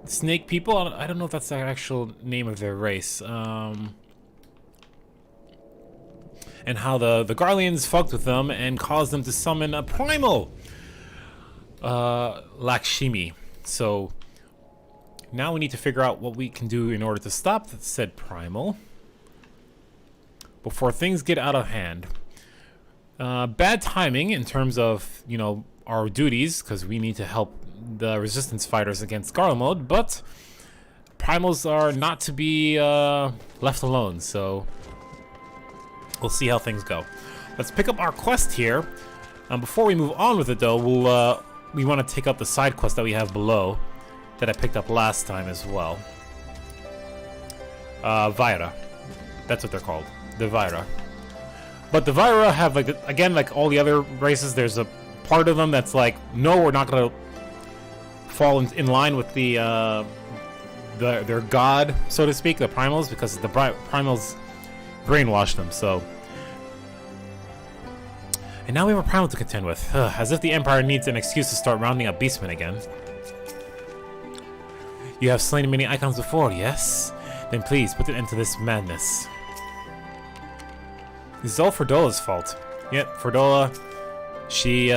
snake people. I don't know if that's the actual name of their race. And how the Garleans fucked with them and caused them to summon a Primal Lakshmi. So now we need to figure out what we can do in order to stop said Primal before things get out of hand. Bad timing in terms of, you know, our duties, because we need to help the resistance fighters against Garlemald, but Primals are not to be left alone, so we'll see how things go. Let's pick up our quest here. Before we move on with it, though, we want to take up the side quest that we have below that I picked up last time as well. Vaira. That's what they're called. The Vaira. But the Vaira have, like, again, like all the other races, there's a part of them that's like, no, we're not going to fall in line with their god, so to speak, the Primals, because the Primals brainwashed them, so. And now we have a Primal to contend with. As if the Empire needs an excuse to start rounding up beastmen again. You have slain many icons before, yes? Then please, put an end to this madness. This is all Ferdola's fault. Yep, Ferdola, she's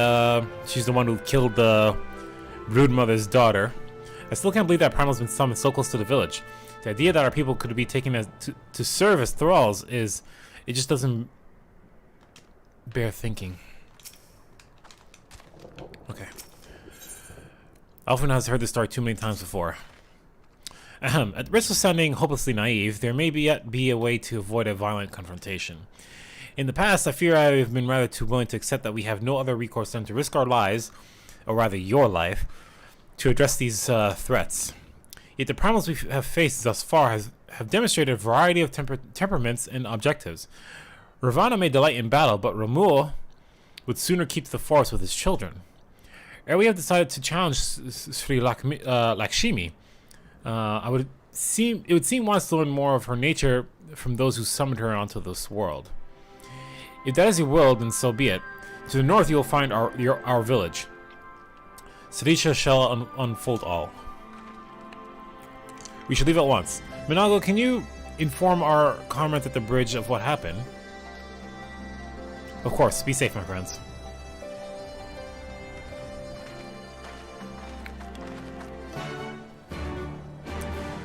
the one who killed the Broodmother's daughter. I still can't believe that Primal's been summoned so close to the village. The idea that our people could be taken to serve as thralls it just doesn't bear thinking. Okay. Alfred has heard this story too many times before. At risk of sounding hopelessly naive, there may yet be a way to avoid a violent confrontation. In the past, I fear I have been rather too willing to accept that we have no other recourse than to risk our lives, or rather your life, to address these threats. Yet the Primals we have faced thus far have demonstrated a variety of temperaments and objectives. Ravana may delight in battle, but Ramul would sooner keep the forest with his children. Ere we have decided to challenge Sri Lakshmi, it would seem wise to learn more of her nature from those who summoned her onto this world. If that is your will, then so be it. To the north you will find our village. Sirisha shall unfold all. We should leave at once. Minago, can you inform our comrades at the bridge of what happened? Of course, be safe, my friends.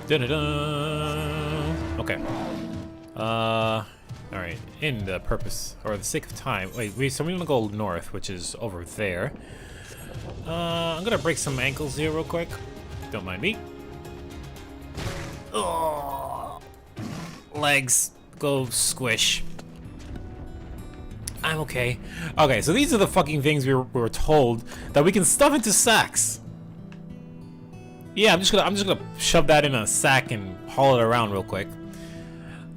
Da-da-da. Okay. Alright. In the purpose, or the sake of time. Wait, so we're gonna go north, which is over there. I'm gonna break some ankles here real quick. Don't mind me. Oh, legs. Go squish. I'm okay. Okay, so these are the fucking things we were told that we can stuff into sacks. Yeah, I'm just gonna shove that in a sack and haul it around real quick.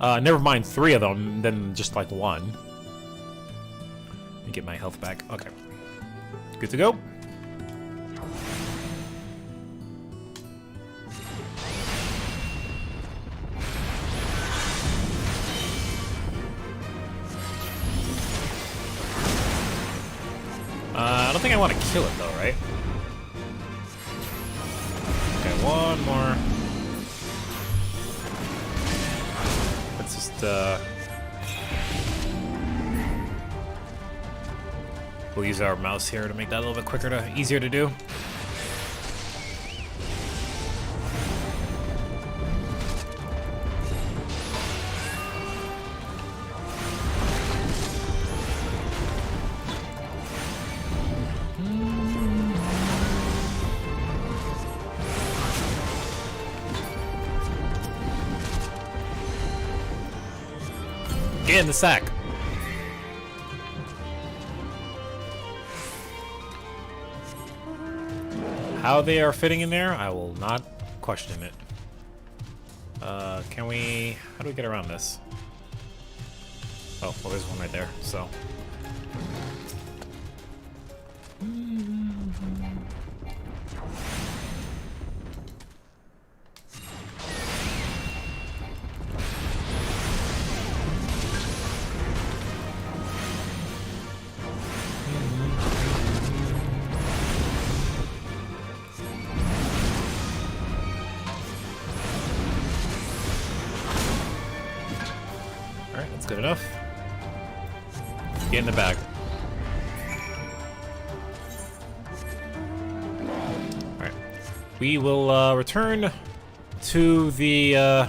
Never mind 3 of them, then just like 1. Let me get my health back. Okay. Good to go. think I want to kill it though, right? Okay, one more. Let's just we'll use our mouse here to make that a little bit quicker easier to do. Get in the sack. How they are fitting in there, I will not question it. Can we... How do we get around this? Oh, well, there's one right there, so... Alright, that's good enough. Get in the bag. Alright. We will return to the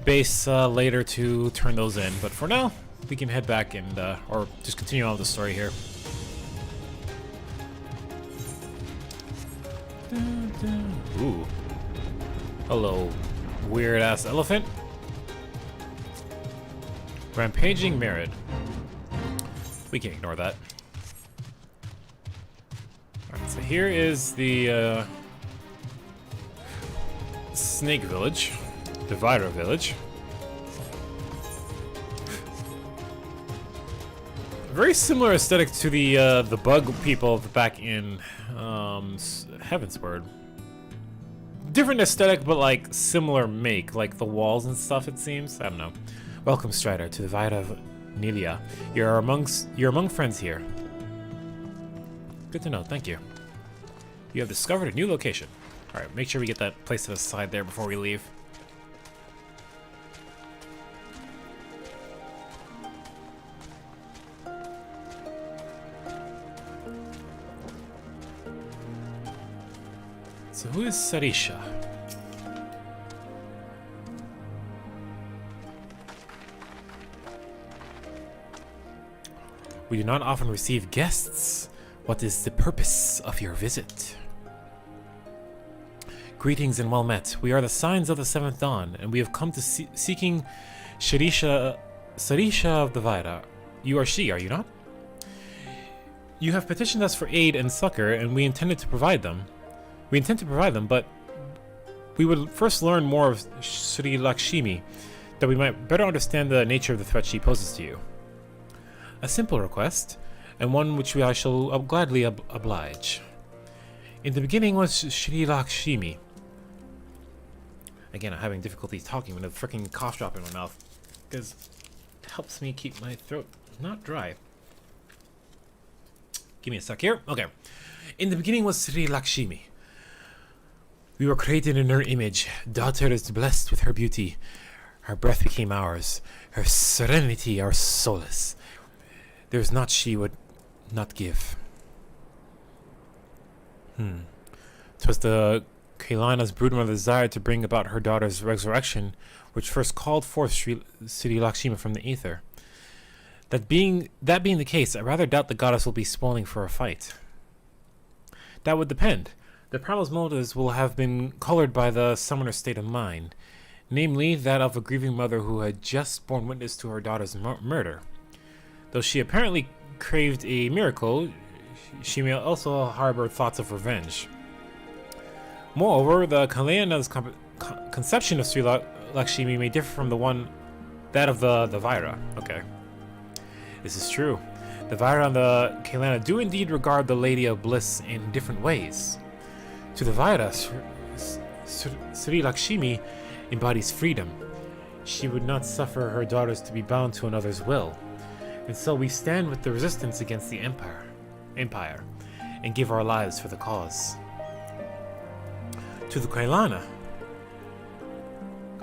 base later to turn those in, but for now, we can head back and, or just continue on with the story here. Ooh. Hello, weird-ass elephant. Rampaging Merid. We can ignore that. Alright, so here is the Snake Village. Divider Village. Very similar aesthetic to the bug people back in Heavensward. Different aesthetic, but like similar make, like the walls and stuff. It seems. I don't know. Welcome, Strider, to the Vita of Nelia. You're among friends here. Good to know. Thank you. You have discovered a new location. All right, make sure we get that place to the side there before we leave. So who is Sarisha? We do not often receive guests. What is the purpose of your visit? Greetings and well met. We are the Signs of the Seventh Dawn, and we have come to seeking Sarisha of the Vaira. You are she, are you not? You have petitioned us for aid and succor, and we intend to provide them, but we would first learn more of Sri Lakshmi, that we might better understand the nature of the threat she poses to you. A simple request, and one which I shall gladly oblige. In the beginning was Sri Lakshmi. Again, I'm having difficulty talking with a freaking cough drop in my mouth, because it helps me keep my throat not dry. Give me a sec here. Okay. In the beginning was Sri Lakshmi. We were created in her image. Daughter is blessed with her beauty. Her breath became ours. Her serenity our solace. There is naught she would not give. 'Twas the Kailana's broodmother's desire to bring about her daughter's resurrection, which first called forth Sri Lakshmi from the ether. That being the case, I rather doubt the goddess will be spoiling for a fight. That would depend. The Primal's motives will have been colored by the summoner's state of mind, namely that of a grieving mother who had just borne witness to her daughter's murder. Though she apparently craved a miracle, she may also harbor thoughts of revenge. Moreover, the Kalyana's conception of Sri Lakshmi may differ from that of the Vaira. Okay. This is true. The Vaira and the Kalyana do indeed regard the Lady of Bliss in different ways. To the Vaira, Sri Lakshmi embodies freedom. She would not suffer her daughters to be bound to another's will. And so we stand with the resistance against the Empire. empire and give our lives for the cause. To the Kailana,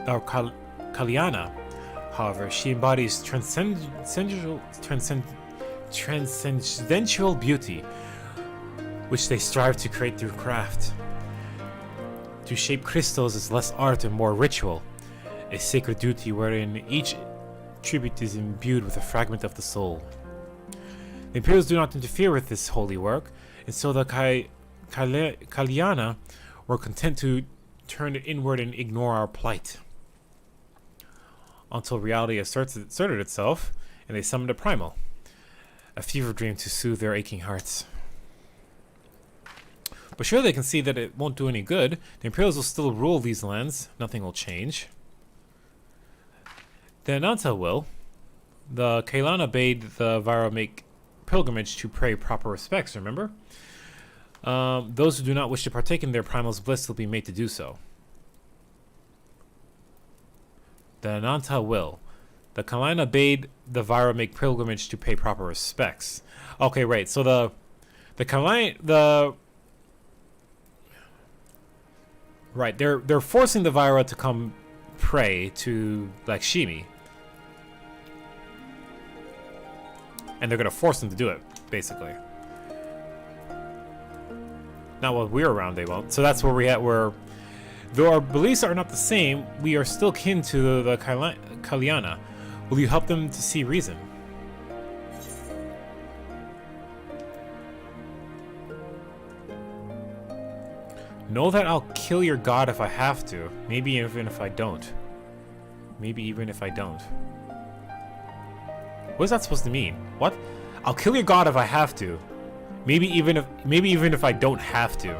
or Kaliana, however, she embodies transcendental beauty, which they strive to create through craft. To shape crystals is less art and more ritual, a sacred duty wherein each tribute is imbued with a fragment of the soul. The Imperials do not interfere with this holy work, and so the Kaliana were content to turn inward and ignore our plight. Until reality asserted itself, and they summoned a Primal, a fever dream to soothe their aching hearts. But sure, they can see that it won't do any good. The Imperials will still rule these lands. Nothing will change. The Ananta will. The Kailana bade the Vira make pilgrimage to pay proper respects, remember? Those who do not wish to partake in their Primal's bliss will be made to do so. The Ananta will. The Kailana bade the Vira make pilgrimage to pay proper respects. Okay, right. So the Kailana, right, they're forcing the Vira to come pray to Lakshmi. And they're gonna force them to do it, basically. Not while we're around, they won't. So that's where we're at, where though our beliefs are not the same, we are still kin to the Kalyana. Will you help them to see reason? Know that I'll kill your god if I have to. Maybe even if I don't. Maybe even if I don't. What is that supposed to mean? What? I'll kill your god if I have to. Maybe even if I don't have to.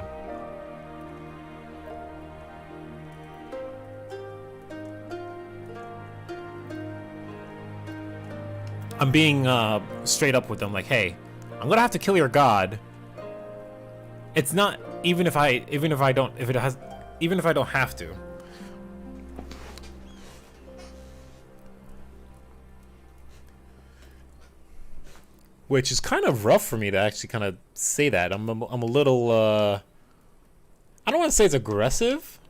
I'm being straight up with them, like, hey, I'm gonna have to kill your god. It's not even if I don't have to. Which is kind of rough for me to actually kind of say that. I'm a little I don't want to say it's aggressive.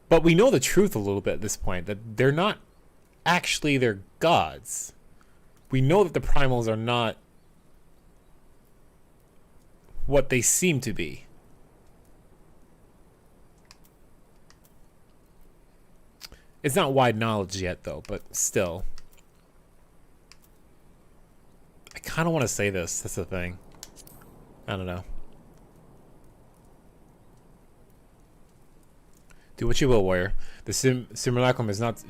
But we know the truth a little bit at this point, that they're not actually their gods. We know that the primals are not what they seem to be. It's not wide knowledge yet, though, but still. I kind of want to say this. That's the thing. I don't know. Do what you will, warrior. The simulacrum is not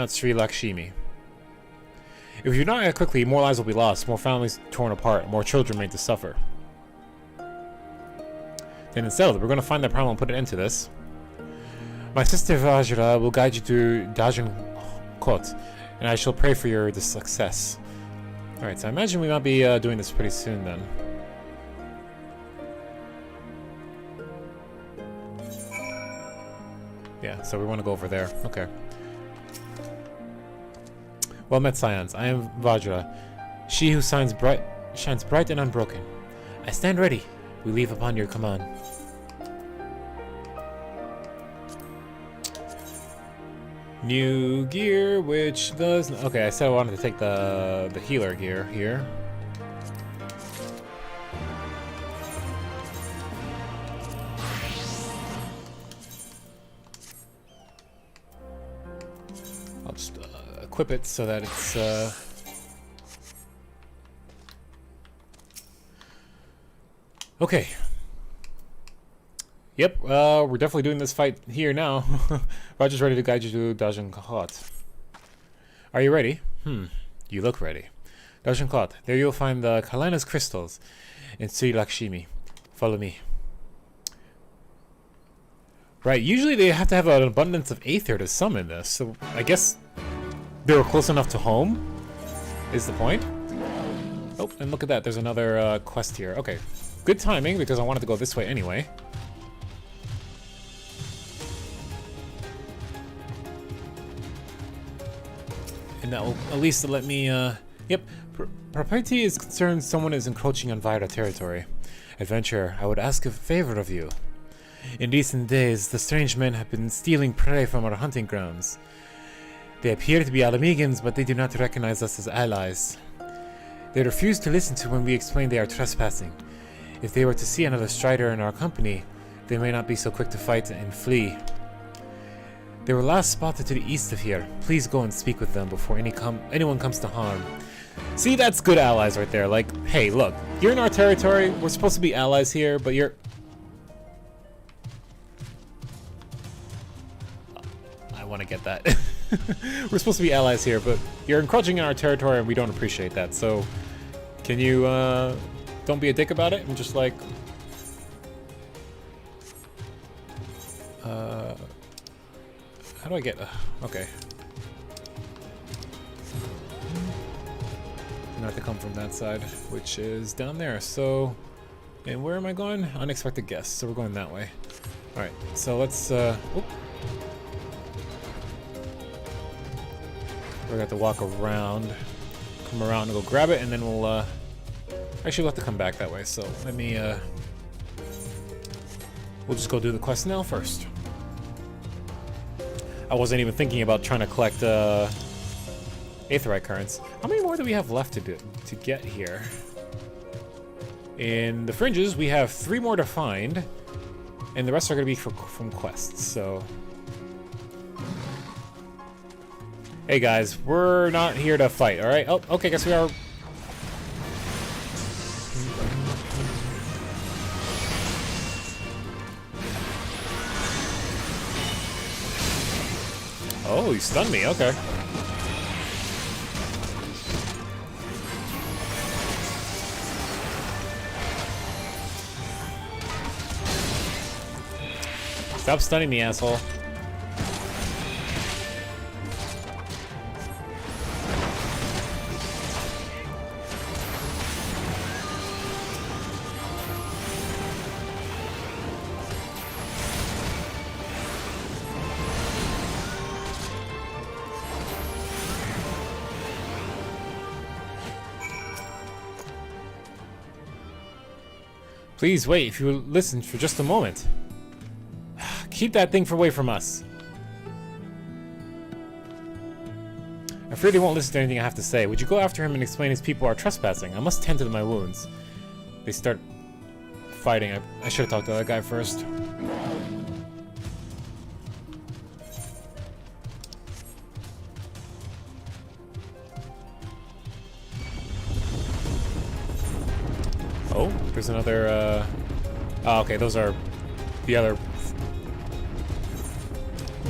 Sri Lakshmi. If you not act quickly, more lives will be lost, more families torn apart, more children made to suffer. Then instead, we're going to find that Primal and put an end to this. My sister Vajra will guide you to Dajan Kot, and I shall pray for your success. Alright, so I imagine we might be doing this pretty soon then. Yeah, so we want to go over there. Okay. Well met, Scions. I am Vajra, she who shines bright and unbroken. I stand ready. We leave upon your command. New gear, which does... Okay, I said I wanted to take the healer gear here. I'll just equip it so that it's... Okay. Yep, we're definitely doing this fight here now. Roger's ready to guide you to Dajan Kot. Are you ready? You look ready. Dajan Kot, there you'll find the Kalana's crystals in Sri Lakshmi. Follow me. Right, usually they have to have an abundance of Aether to summon this, so I guess they were close enough to home, is the point. Oh, and look at that, there's another quest here. Okay, good timing, because I wanted to go this way anyway. And that will at least let me, Yep. Propriety is concerned someone is encroaching on Vira territory. Adventurer, I would ask a favor of you. In recent days, the strange men have been stealing prey from our hunting grounds. They appear to be Alamegans, but they do not recognize us as allies. They refuse to listen to when we explain they are trespassing. If they were to see another strider in our company, they may not be so quick to fight and flee. They were last spotted to the east of here. Please go and speak with them before anyone comes to harm. See, that's good allies right there. Like, hey, look, you're in our territory. We're supposed to be allies here, but you're... I want to get that. We're supposed to be allies here, but you're encroaching in our territory and we don't appreciate that. So, can you, don't be a dick about it and just like... How do I get... okay. I'm gonna have to come from that side, which is down there. So, and where am I going? Unexpected guests. So we're going that way. All right. So let's. We're gonna have to walk around, come around and go grab it, and then we'll. Actually, we'll have to come back that way. So let me. We'll just go do the quest now first. I wasn't even thinking about trying to collect Aetheryte currents. How many more do we have left to get here? In the fringes, we have 3 more to find, and the rest are going to be from quests. So, hey guys, we're not here to fight. All right. Oh, okay. Guess we are. Oh, he stunned me. Okay. Stop stunning me, asshole. Please wait if you will listen for just a moment. Keep that thing away from us. I fear they won't listen to anything I have to say. Would you go after him and explain his people are trespassing? I must tend to my wounds. They start fighting. I should have talked to that guy first. Oh, there's another, oh, okay, those are the other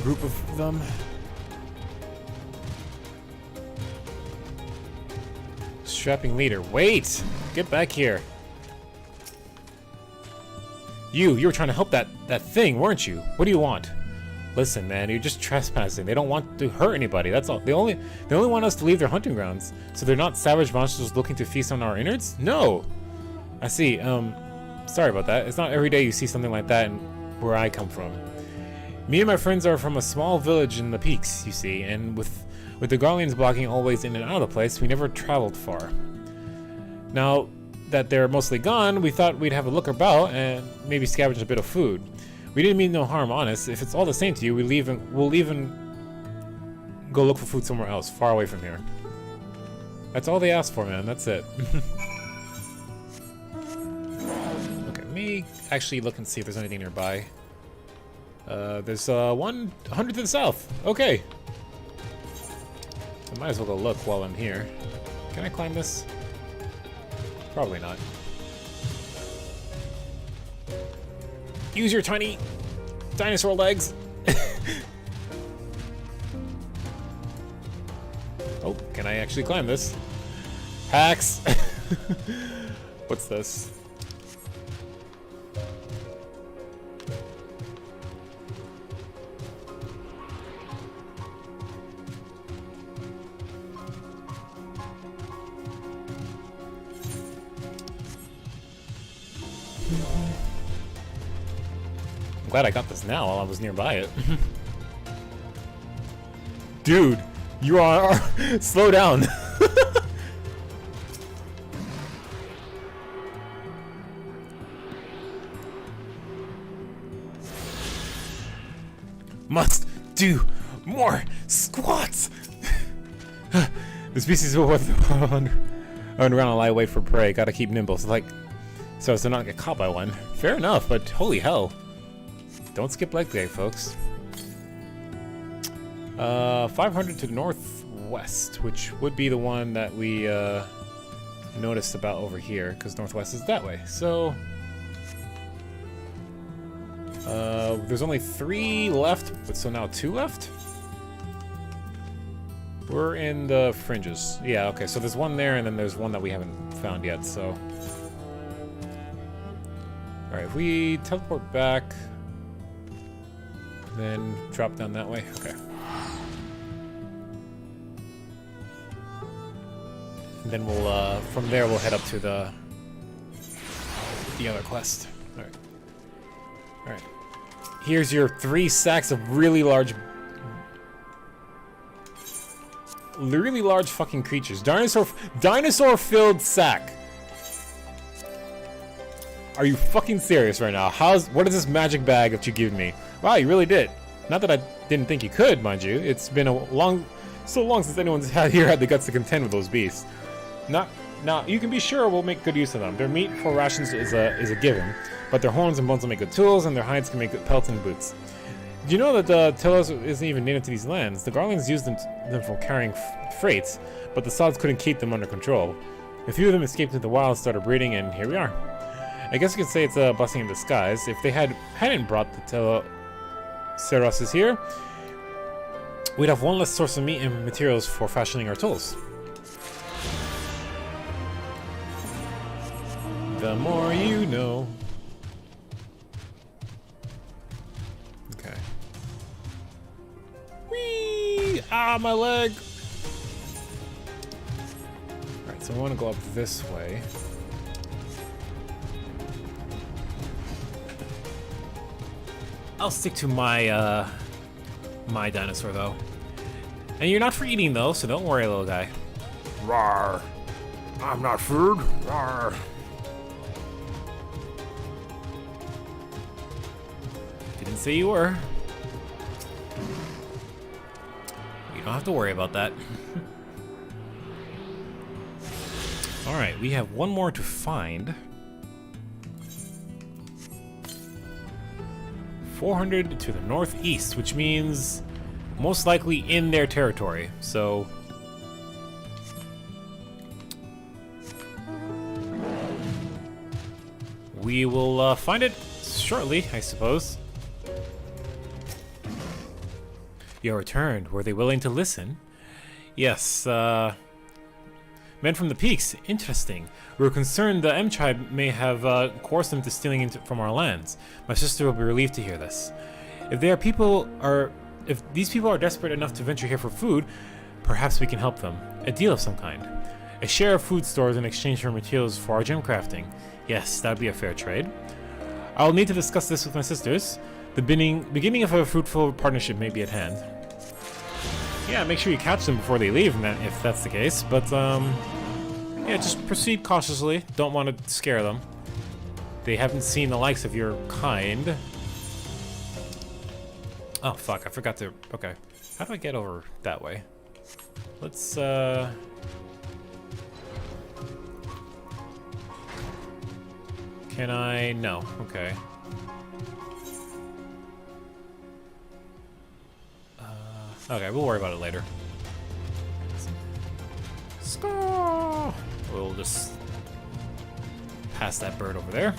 group of them. Strapping leader. Wait! Get back here. You were trying to help that thing, weren't you? What do you want? Listen, man, you're just trespassing. They don't want to hurt anybody. That's all. They only want us to leave their hunting grounds. So they're not savage monsters looking to feast on our innards? No. I see. Sorry about that. It's not every day you see something like that where I come from. Me and my friends are from a small village in the peaks, you see, and with the Garleans blocking always in and out of the place, we never traveled far. Now that they're mostly gone, we thought we'd have a look about and maybe scavenge a bit of food. We didn't mean no harm, honest. If it's all the same to you, we'll even go look for food somewhere else, far away from here. That's all they asked for, man. That's it. Okay, let me actually look and see if there's anything nearby. There's 100 to the south. Okay. I might as well go look while I'm here. Can I climb this? Probably not. Use your tiny dinosaur legs. Oh, can I actually climb this? Hacks. What's this? I'm glad I got this now while I was nearby it. Dude, You are slow down. Must do more squats. The species will run around and lie away for prey. Gotta keep nimble, so as to not get caught by one. Fair enough, but holy hell. Don't skip leg day, folks. 500 to the northwest, which would be the one that we noticed about over here, because northwest is that way. So there's only 3 left, but so now 2 left? We're in the fringes. Yeah, okay, so there's one there, and then there's one that we haven't found yet, so... Alright, if we teleport back, then drop down that way. Okay. And then we'll, from there, we'll head up to the other quest. Alright. Alright. Here's your 3 sacks of really large fucking creatures. Dinosaur-filled sack. Are you fucking serious right now? What is this magic bag that you give me? Wow, you really did. Not that I didn't think you could, mind you. It's been so long since anyone's had the guts to contend with those beasts. Now, you can be sure we'll make good use of them. Their meat for rations is a given, but their horns and bones will make good tools, and their hides can make good pelts and boots. Do you know that Telos isn't even native to these lands? The Garlands used them for carrying freights, but the Sods couldn't keep them under control. A few of them escaped into the wild, started breeding, and here we are. I guess you could say it's a blessing in disguise. If they hadn't brought the Terosses here, we'd have one less source of meat and materials for fashioning our tools. The more you know. Okay. Whee! Ah, my leg! Alright, so I want to go up this way. I'll stick to my, my dinosaur, though. And you're not for eating, though, so don't worry, little guy. Rawr! I'm not food. Rawr! Didn't say you were. You don't have to worry about that. Alright, we have one more to find. 400 to the northeast, which means most likely in their territory, so... we will find it shortly, I suppose. You returned. Were they willing to listen? Yes, men from the peaks. Interesting. We were concerned the M tribe may have coerced them to stealing from our lands. My sister will be relieved to hear this. If these people are desperate enough to venture here for food, perhaps we can help them. A deal of some kind. A share of food stores in exchange for materials for our gem crafting. Yes, that would be a fair trade. I'll need to discuss this with my sisters. The beginning of a fruitful partnership may be at hand. Yeah, make sure you catch them before they leave, man, if that's the case. But, yeah, just proceed cautiously. Don't want to scare them. They haven't seen the likes of your kind. Oh, fuck, I forgot to... Okay. How do I get over that way? Let's, Can I... No. Okay. Okay, we'll worry about it later. Score! We'll just pass that bird over there.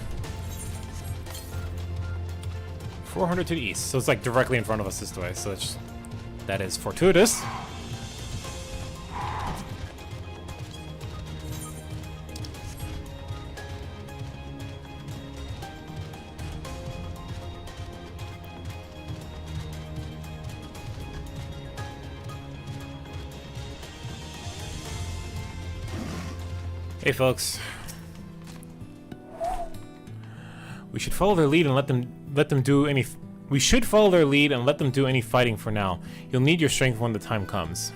400 to the east, so it's like directly in front of us this way, so that is fortuitous. Hey folks, we should follow their lead and let them do any. We should follow their lead and let them do any fighting for now. You'll need your strength when the time comes.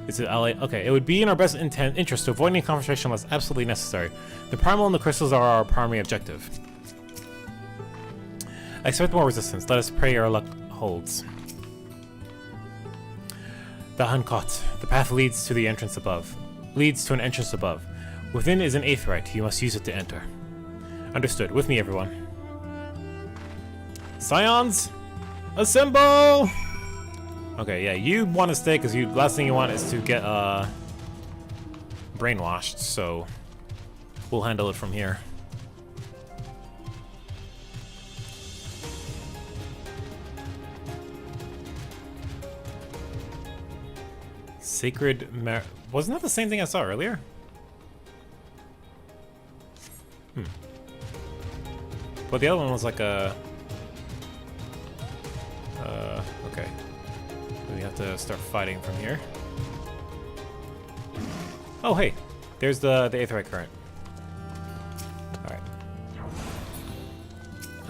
Is it LA? Okay, it would be in our best interest to avoid any confrontation unless absolutely necessary. The Primal and the crystals are our primary objective. I expect more resistance. Let us pray our luck holds. The Hankot. The path leads to the entrance above. Leads to an entrance above. Within is an aetheryte. You must use it to enter. Understood. With me, everyone. Scions! Assemble! Okay, yeah, you want to stay because last thing you want is to get brainwashed, so we'll handle it from here. Sacred wasn't that the same thing I saw earlier? But the other one was like a okay. We have to start fighting from here. Oh, hey, there's the aetheryte current. All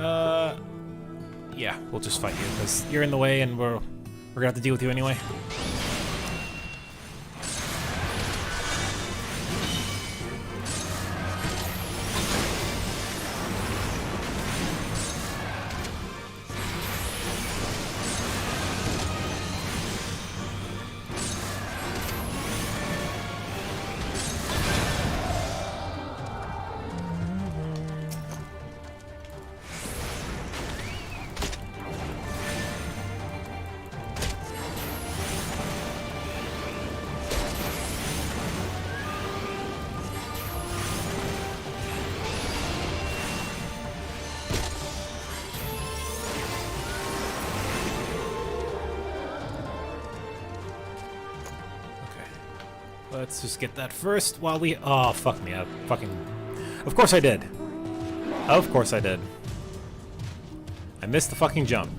right. Yeah, we'll just fight you because you're in the way, and we're gonna have to deal with you anyway. Let's just get that first while we... Oh, fuck me. I fucking... Of course I did. Of course I did. I missed the fucking jump.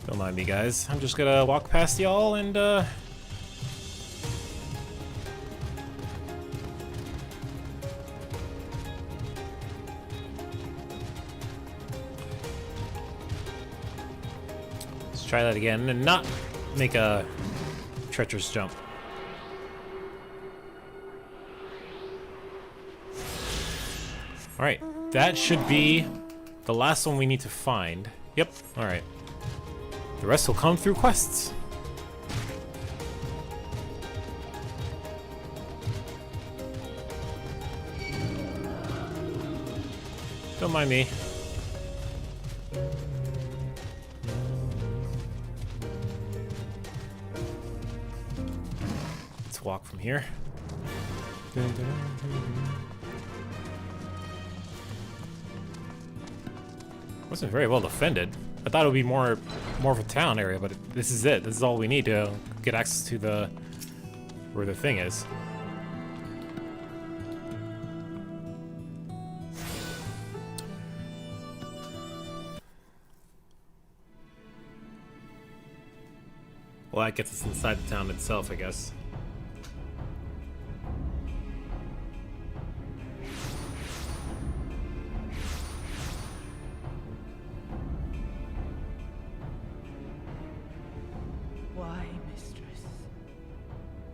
Don't mind me, guys. I'm just gonna walk past y'all and, let's try that again and not make a treacherous jump. Alright, that should be the last one we need to find. Yep, alright. The rest will come through quests. Don't mind me. Let's walk from here. Wasn't very well defended. I thought it would be more of a town area, but this is it. This is all we need to get access to where the thing is. Well, that gets us inside the town itself, I guess.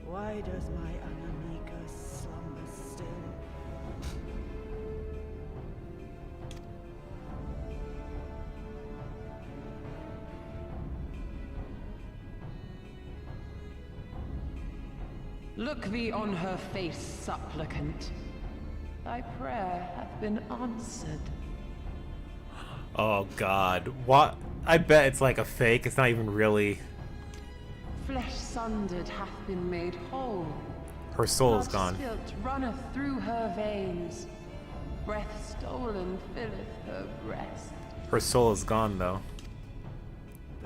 Why does my Anamika slumber still? Look thee on her face, supplicant. Thy prayer hath been answered. Oh god, what? I bet it's like a fake, it's not even really... Flesh sundered hath been made whole. Her soul is gone. Blood spilt runneth through her veins. Breath stolen filleth her breast. Her soul is gone, though.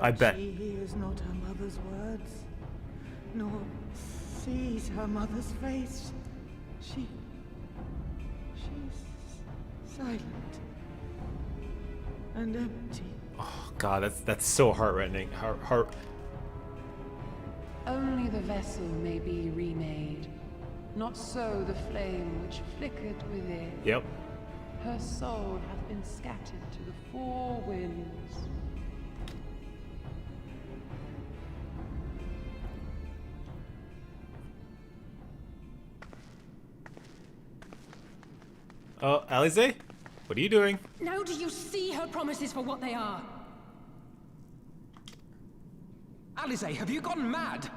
I bet. She hears not her mother's words, nor sees her mother's face. She's silent and empty. Oh god, that's so heart-rending. Heart. Only the vessel may be remade, not so the flame which flickered within. Yep. Her soul hath been scattered to the four winds. Oh, Alize? What are you doing? Now do you see her promises for what they are? Alize, have you gone mad?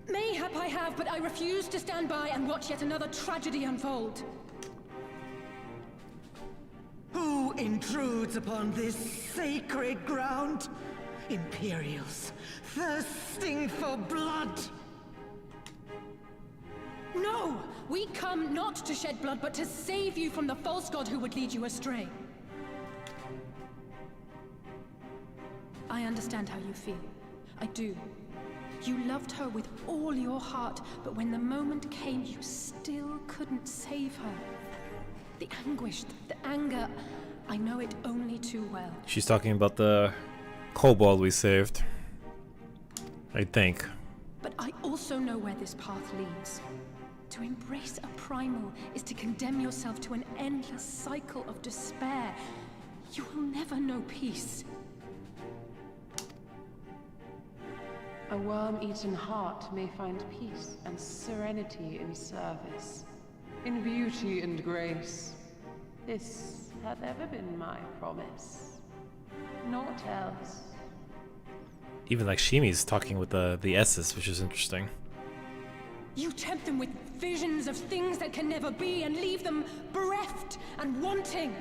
Mayhap I have, but I refuse to stand by and watch yet another tragedy unfold. Who intrudes upon this sacred ground? Imperials, thirsting for blood. No! We come not to shed blood, but to save you from the false god who would lead you astray. I understand how you feel. I do. You loved her with all your heart, but when the moment came, you still couldn't save her. The anguish, the anger, I know it only too well. She's talking about the kobold we saved. I think. But I also know where this path leads. To embrace a primal is to condemn yourself to an endless cycle of despair. You will never know peace. A worm-eaten heart may find peace and serenity in service, in beauty and grace. This hath ever been my promise. Naught else. Even like Shimi's talking with the S's, which is interesting. You tempt them with visions of things that can never be and leave them bereft and wanting.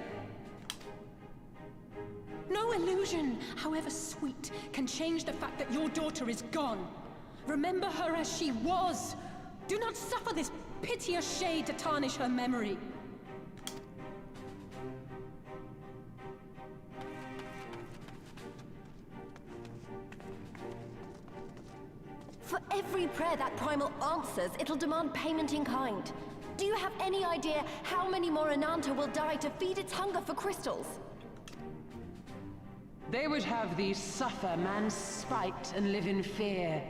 No illusion, however sweet, can change the fact that your daughter is gone. Remember her as she was. Do not suffer this piteous shade to tarnish her memory. For every prayer that Primal answers, it'll demand payment in kind. Do you have any idea how many more Ananta will die to feed its hunger for crystals? They would have thee suffer man's spite and live in fear.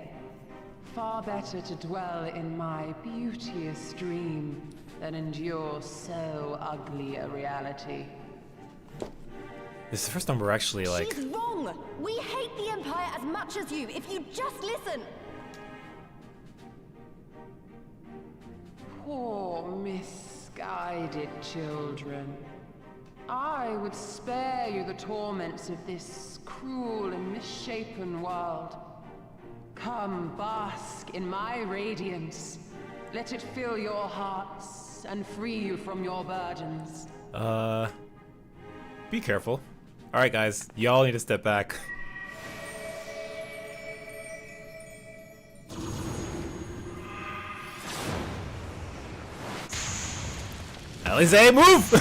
Far better to dwell in my beauteous dream than endure so ugly a reality. This is the first time we're actually like... She's wrong! We hate the Empire as much as you, if you just listen! Poor misguided children. I would spare you the torments of this cruel and misshapen world. Come, bask in my radiance. Let it fill your hearts and free you from your burdens. Be careful. Alright guys, y'all need to step back. Alize, move!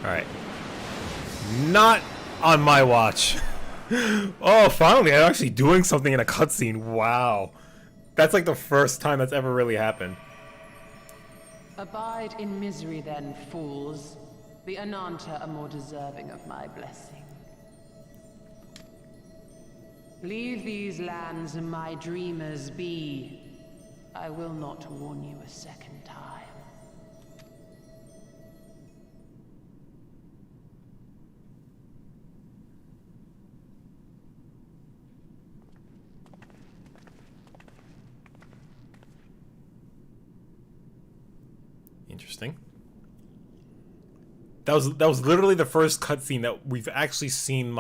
Alright. Not on my watch. Oh, finally, I'm actually doing something in a cutscene. Wow. That's like the first time that's ever really happened. Abide in misery then, fools. The Ananta are more deserving of my blessing. Leave these lands and my dreamers be. I will not warn you a second time. Interesting. That was literally the first cutscene that we've actually seen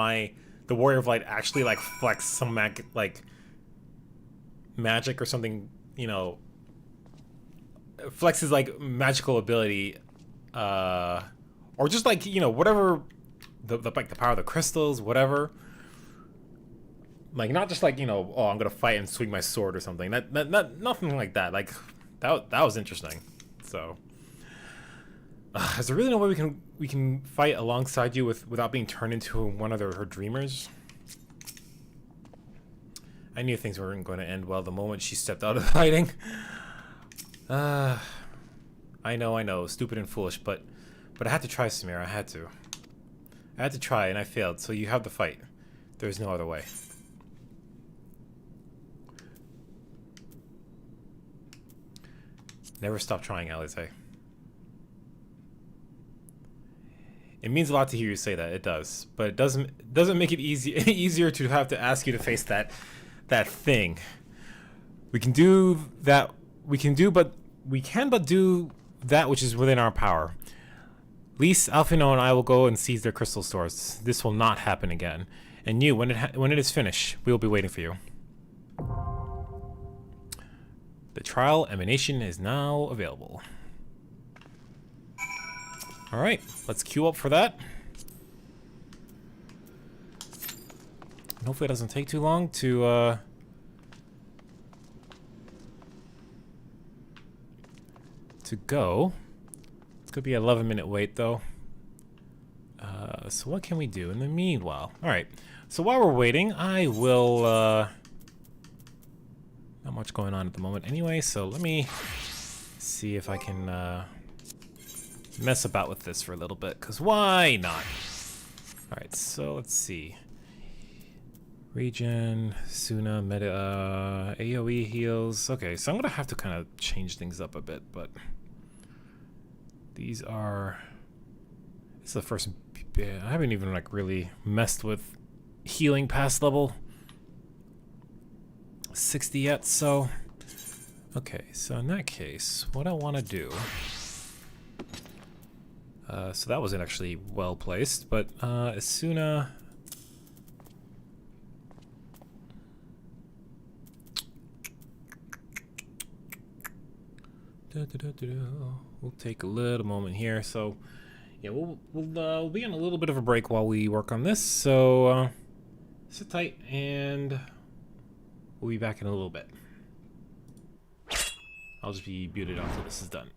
the Warrior of Light actually like flex some magic or something, you know, flex his like magical ability, or just like, you know, whatever the power of the crystals, whatever. Like not just like, you know, oh, I'm gonna fight and swing my sword or something. Nothing like that. Like that was interesting. So. Is there really no way we can fight alongside you without being turned into one of her dreamers? I knew things weren't going to end well the moment she stepped out of hiding. I know, stupid and foolish, but I had to try, Samira. I had to try, and I failed. So you have the fight. There's no other way. Never stop trying, Alize. It means a lot to hear you say that. It does, but it doesn't make it any easier to have to ask you to face that thing. We can do that. We can but do that which is within our power. Lise, Alfino, and I will go and seize their crystal stores. This will not happen again. And you, when it is finished, we will be waiting for you. The trial emanation is now available. All right, let's queue up for that. And hopefully it doesn't take too long to go. It's gonna be an 11-minute wait though. So what can we do in the meanwhile? All right. So while we're waiting, I will. Not much going on at the moment, anyway. So let me see if I can mess about with this for a little bit, cause why not? All right. So let's see. Regen, Suna, Meta, AoE heals. Okay, so I'm gonna have to kind of change things up a bit, but these are. It's the first. I haven't even like really messed with healing past level 60 yet, so okay. So in that case, what I want to do. So that wasn't actually well placed, but Asuna. We'll take a little moment here. So, yeah, we'll be on a little bit of a break while we work on this. So, sit tight, and we'll be back in a little bit. I'll just be muted until this is done.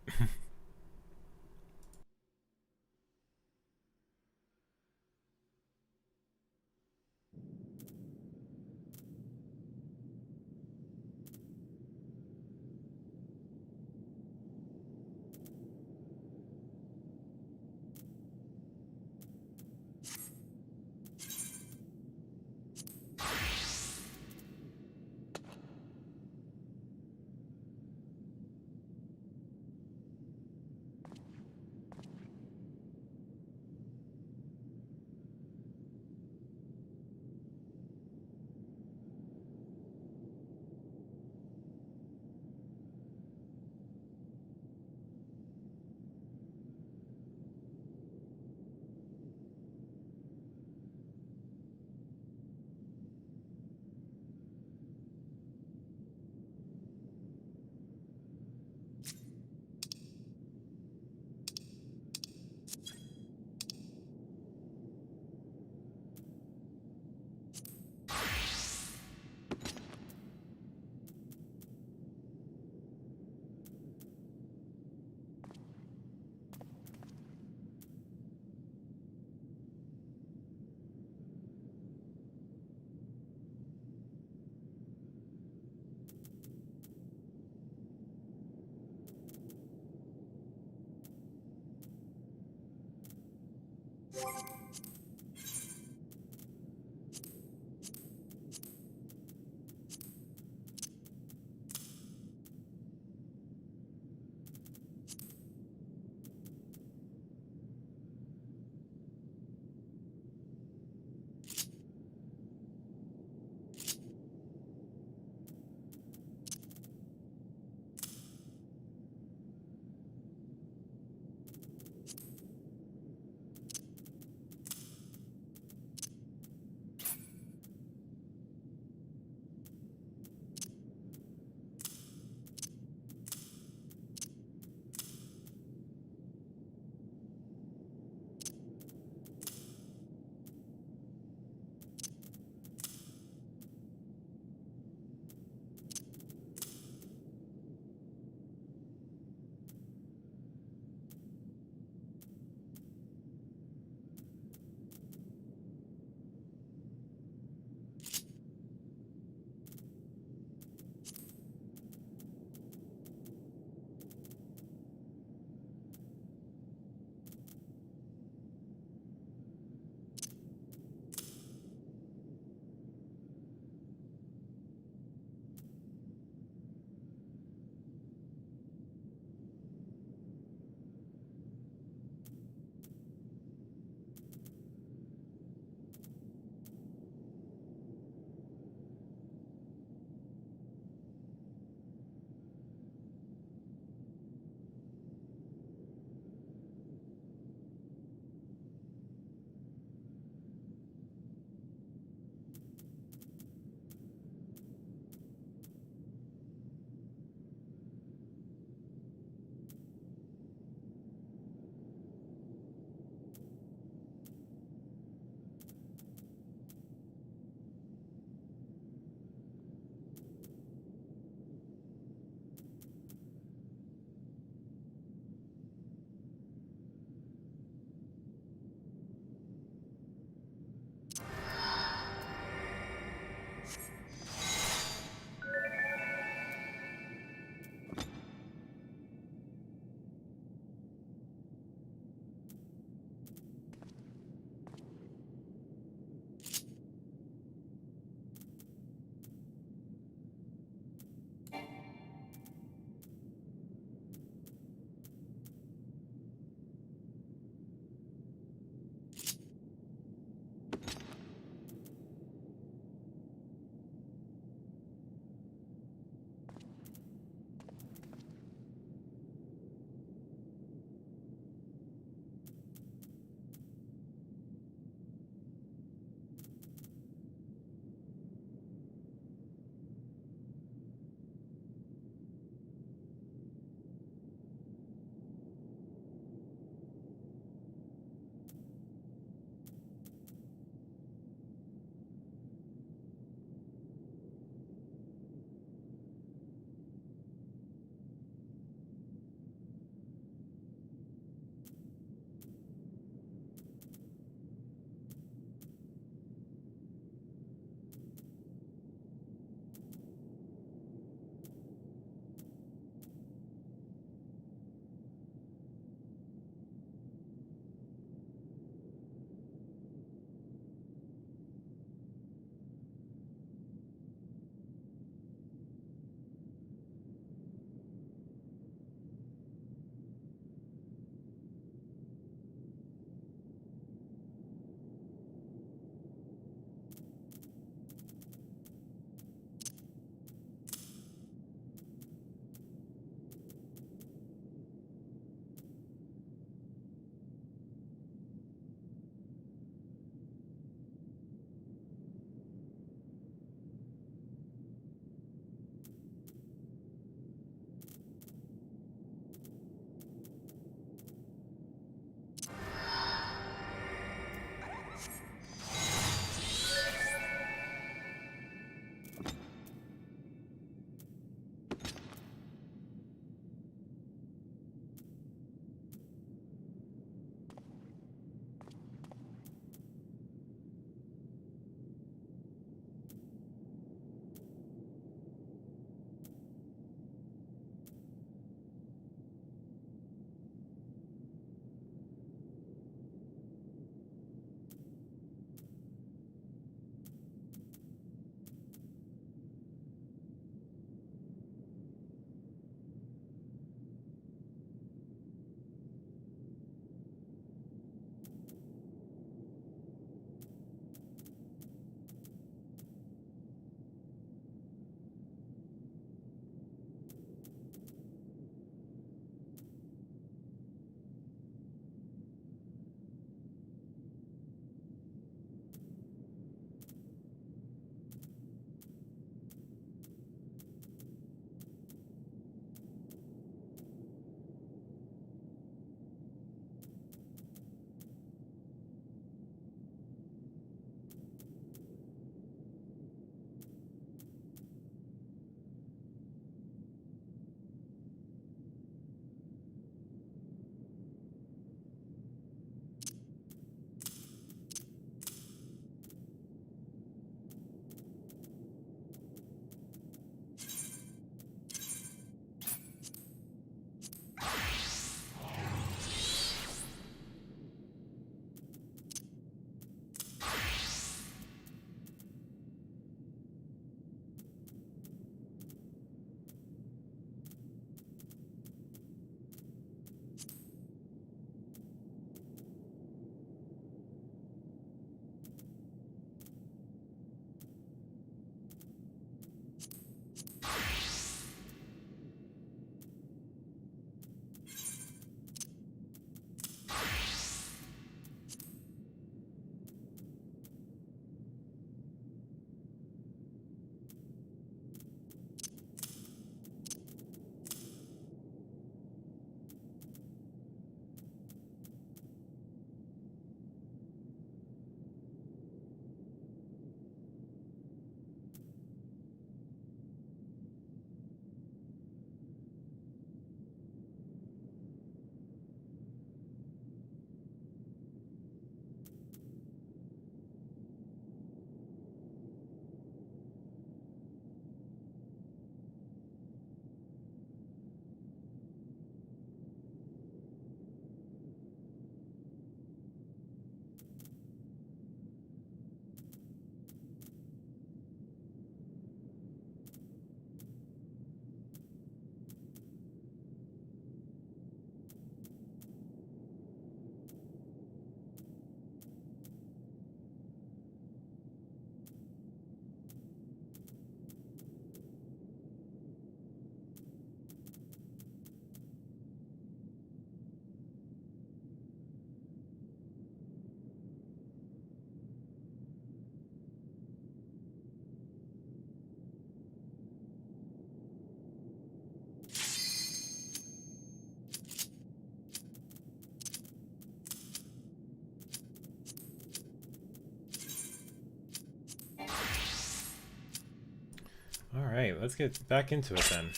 Alright, let's get back into it then.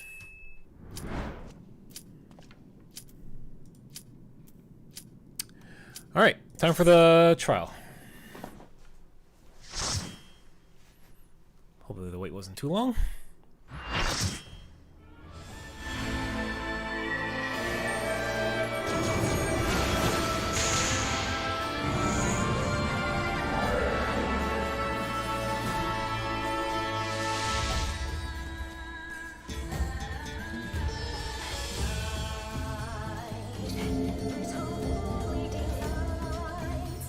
Alright, time for the trial. Hopefully the wait wasn't too long.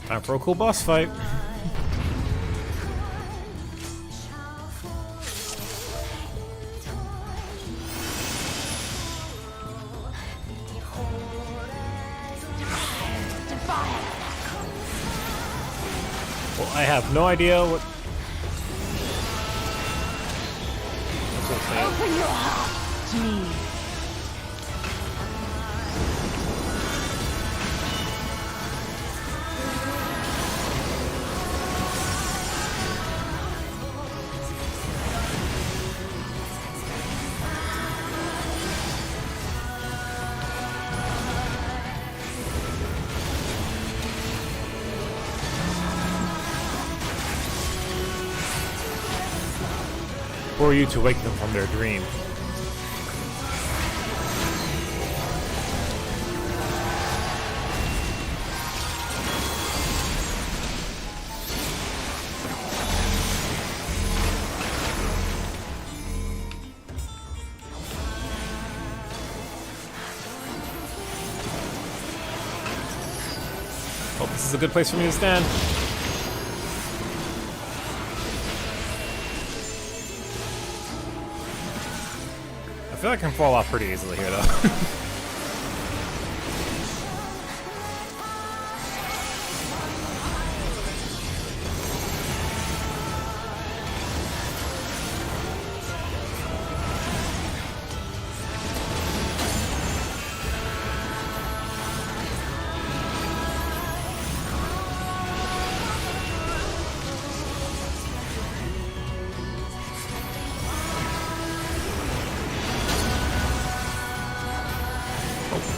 Time for a cool boss fight. Well, I have no idea what. Open your heart to me. For you to wake them from their dream. Hope this is a good place for me to stand. I feel like I can fall off pretty easily here, though.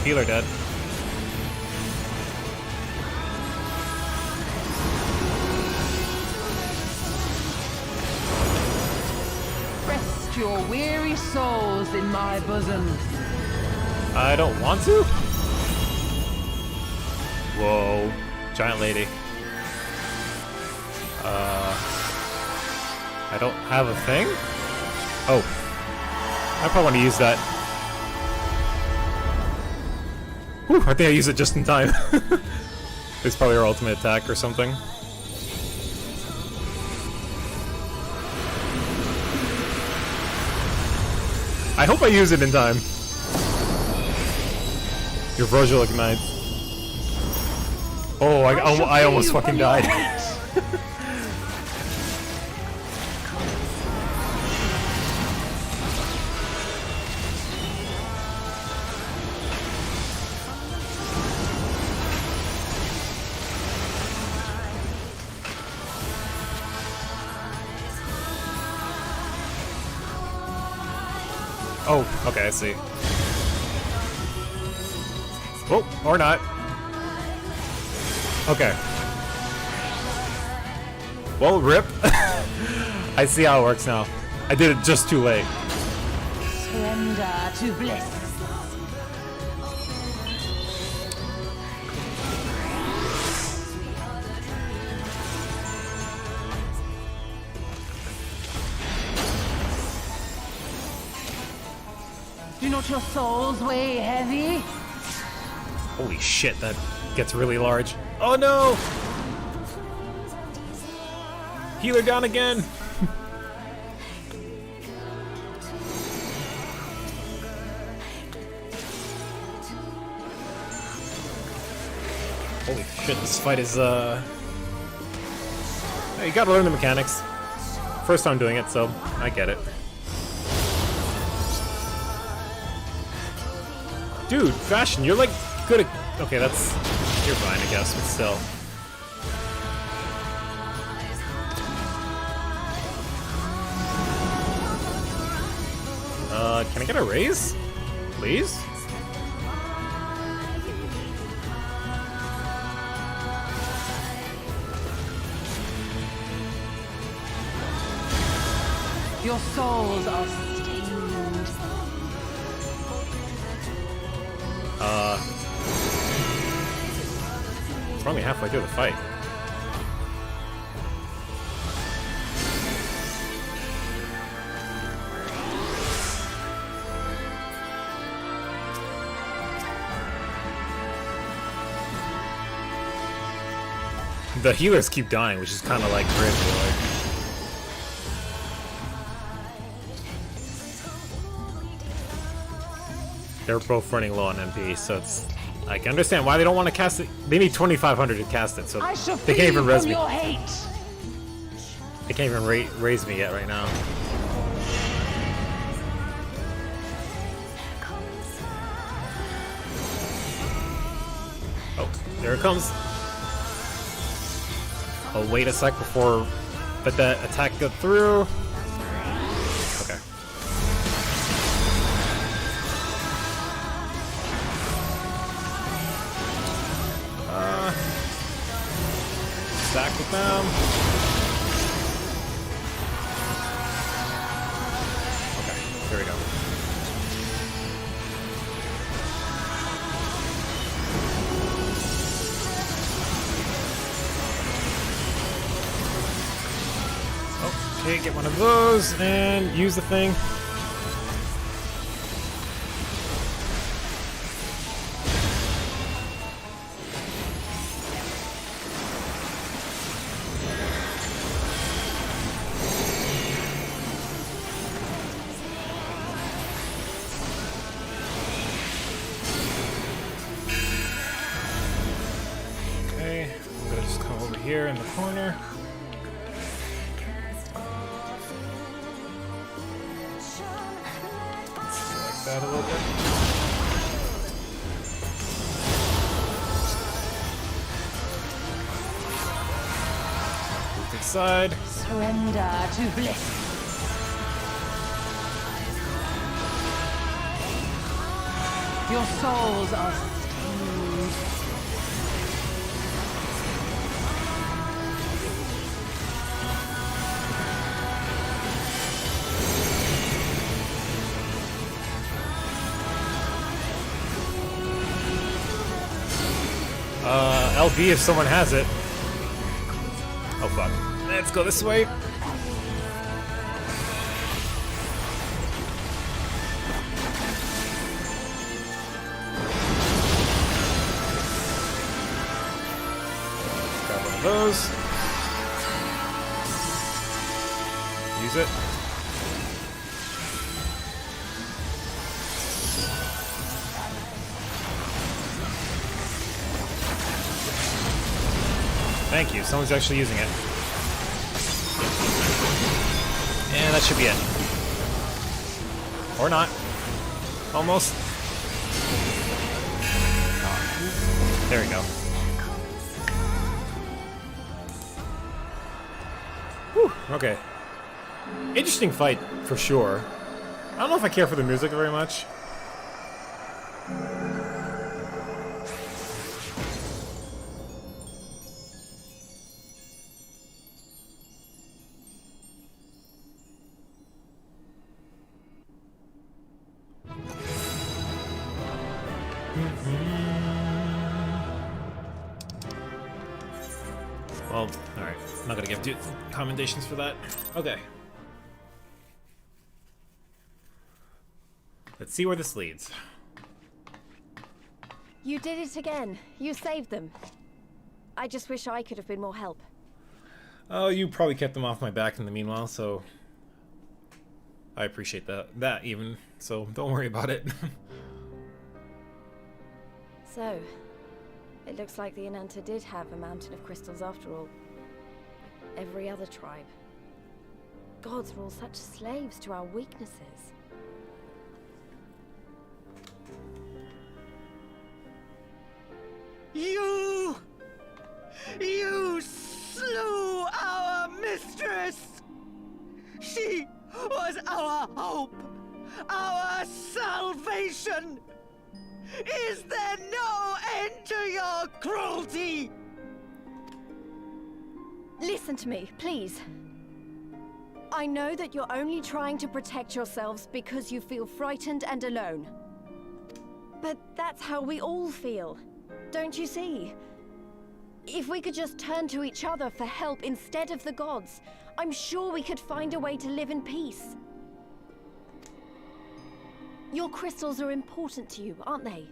Healer dead. Rest your weary souls in my bosom. I don't want to? Whoa. Giant lady. I don't have a thing? Oh. I probably want to use that. Whew, I think I used it just in time. It's probably our ultimate attack or something. I hope I use it in time. Your Virgil ignites. Oh, I almost fucking died. Oh, okay, I see. Oh, or not. Okay. Well, rip. I see how it works now. I did it just too late. Surrender to bliss. Do not your souls weigh heavy? Holy shit, that gets really large. Oh no! Healer down again! Holy shit, this fight is, you gotta learn the mechanics. First time doing it, so I get it. Dude, Fashion, you're like good at... Okay, that's... You're fine, I guess, but still. Can I get a raise? Please? Your souls are stained. We're only halfway through the fight. The healers keep dying, which is kind of like crazy. They're both running low on MP, so it's... I can understand why they don't want to cast it. They need 2,500 to cast it, so they can't even res me. They can't even raise me yet right now. Oh, there it comes. I'll wait a sec before let that attack go through. Okay. Stack with them. Okay, here we go. Okay, get one of those and use the thing. Okay, I'm gonna just come over here in the corner. That a little bit. Move to the side. Surrender to bliss. Your souls are stained. LB if someone has it. Oh fuck. Let's go this way. Grab one of those. Use it. Thank you. Someone's actually using it. And that should be it. Or not. Almost. Oh. There we go. Whew. Okay. Interesting fight, for sure. I don't know if I care for the music very much. Well, alright. I'm not gonna give commendations for that. Okay. Let's see where this leads. You did it again. You saved them. I just wish I could have been more help. Oh, you probably kept them off my back in the meanwhile, so I appreciate that even. So don't worry about it. So, it looks like the Ananta did have a mountain of crystals after all. Every other tribe. Gods were all such slaves to our weaknesses. You slew our mistress! She was our hope, our salvation! Is there no end to your cruelty? Listen to me, please. I know that you're only trying to protect yourselves because you feel frightened and alone. But that's how we all feel. Don't you see? If we could just turn to each other for help instead of the gods, I'm sure we could find a way to live in peace. Your crystals are important to you, aren't they?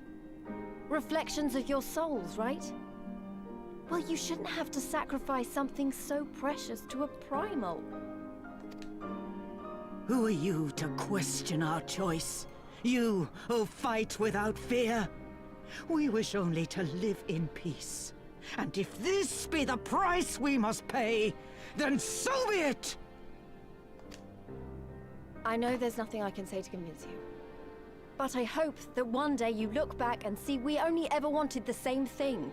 Reflections of your souls, right? Well, you shouldn't have to sacrifice something so precious to a primal. Who are you to question our choice? You who fight without fear? We wish only to live in peace. And if this be the price we must pay, then so be it! I know there's nothing I can say to convince you. But I hope that one day you look back and see we only ever wanted the same thing.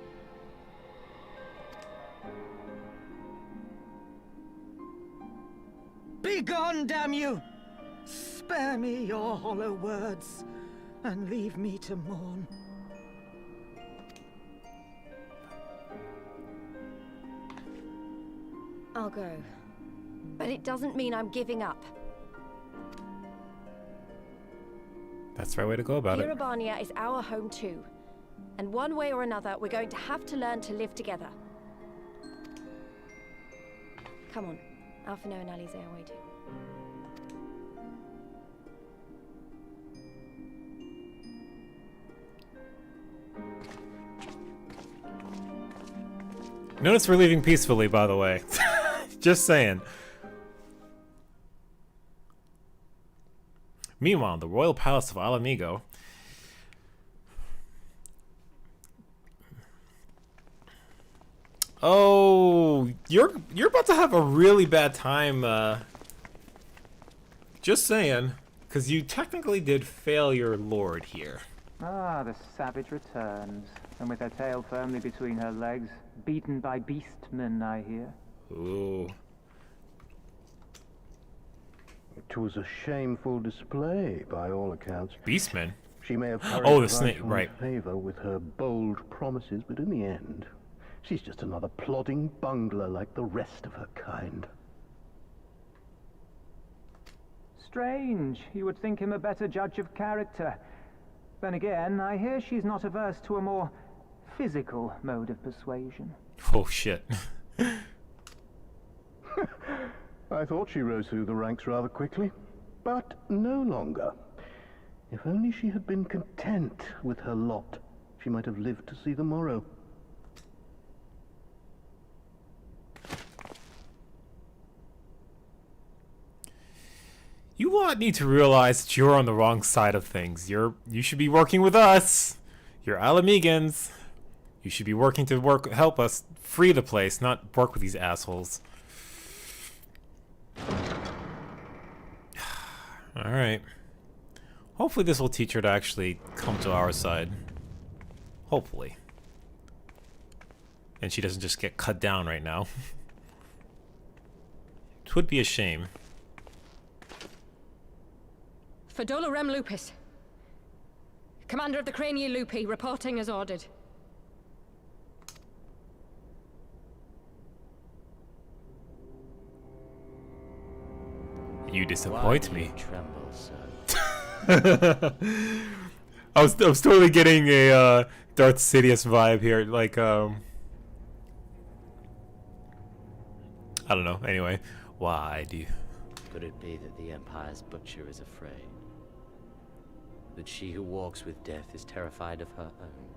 Begone, damn you! Spare me your hollow words, and leave me to mourn. I'll go. But it doesn't mean I'm giving up. That's the right way to go about it. Irabania is our home too. And one way or another, we're going to have to learn to live together. Come on. Alphino and Alize are waiting. Notice we're leaving peacefully, by the way. Just saying. Meanwhile, the royal palace of Alamigo. Oh, you're about to have a really bad time. Just saying, because you technically did fail your lord here. Ah, the savage returns, and with her tail firmly between her legs, beaten by beastmen, I hear. Ooh. It was a shameful display, by all accounts. Beastmen? She may have Oh, the snake, right. favor with her bold promises, but in the end, she's just another plodding bungler like the rest of her kind. Strange. You would think him a better judge of character. Then again, I hear she's not averse to a more physical mode of persuasion. Oh, shit. I thought she rose through the ranks rather quickly, but no longer. If only she had been content with her lot, she might have lived to see the morrow. You lot need to realize that you're on the wrong side of things. You should be working with us. You're Alamegans. You should be working to help us free the place, not work with these assholes. Alright. Hopefully this will teach her to actually come to our side. Hopefully. And she doesn't just get cut down right now. It would be a shame. Fedola Rem Lupus. Commander of the Crania Lupi, reporting as ordered. You disappoint me. Tremble so. I was totally getting a Darth Sidious vibe here, like I don't know. Anyway, why do you? Could it be that the Empire's butcher is afraid? That she who walks with death is terrified of her own?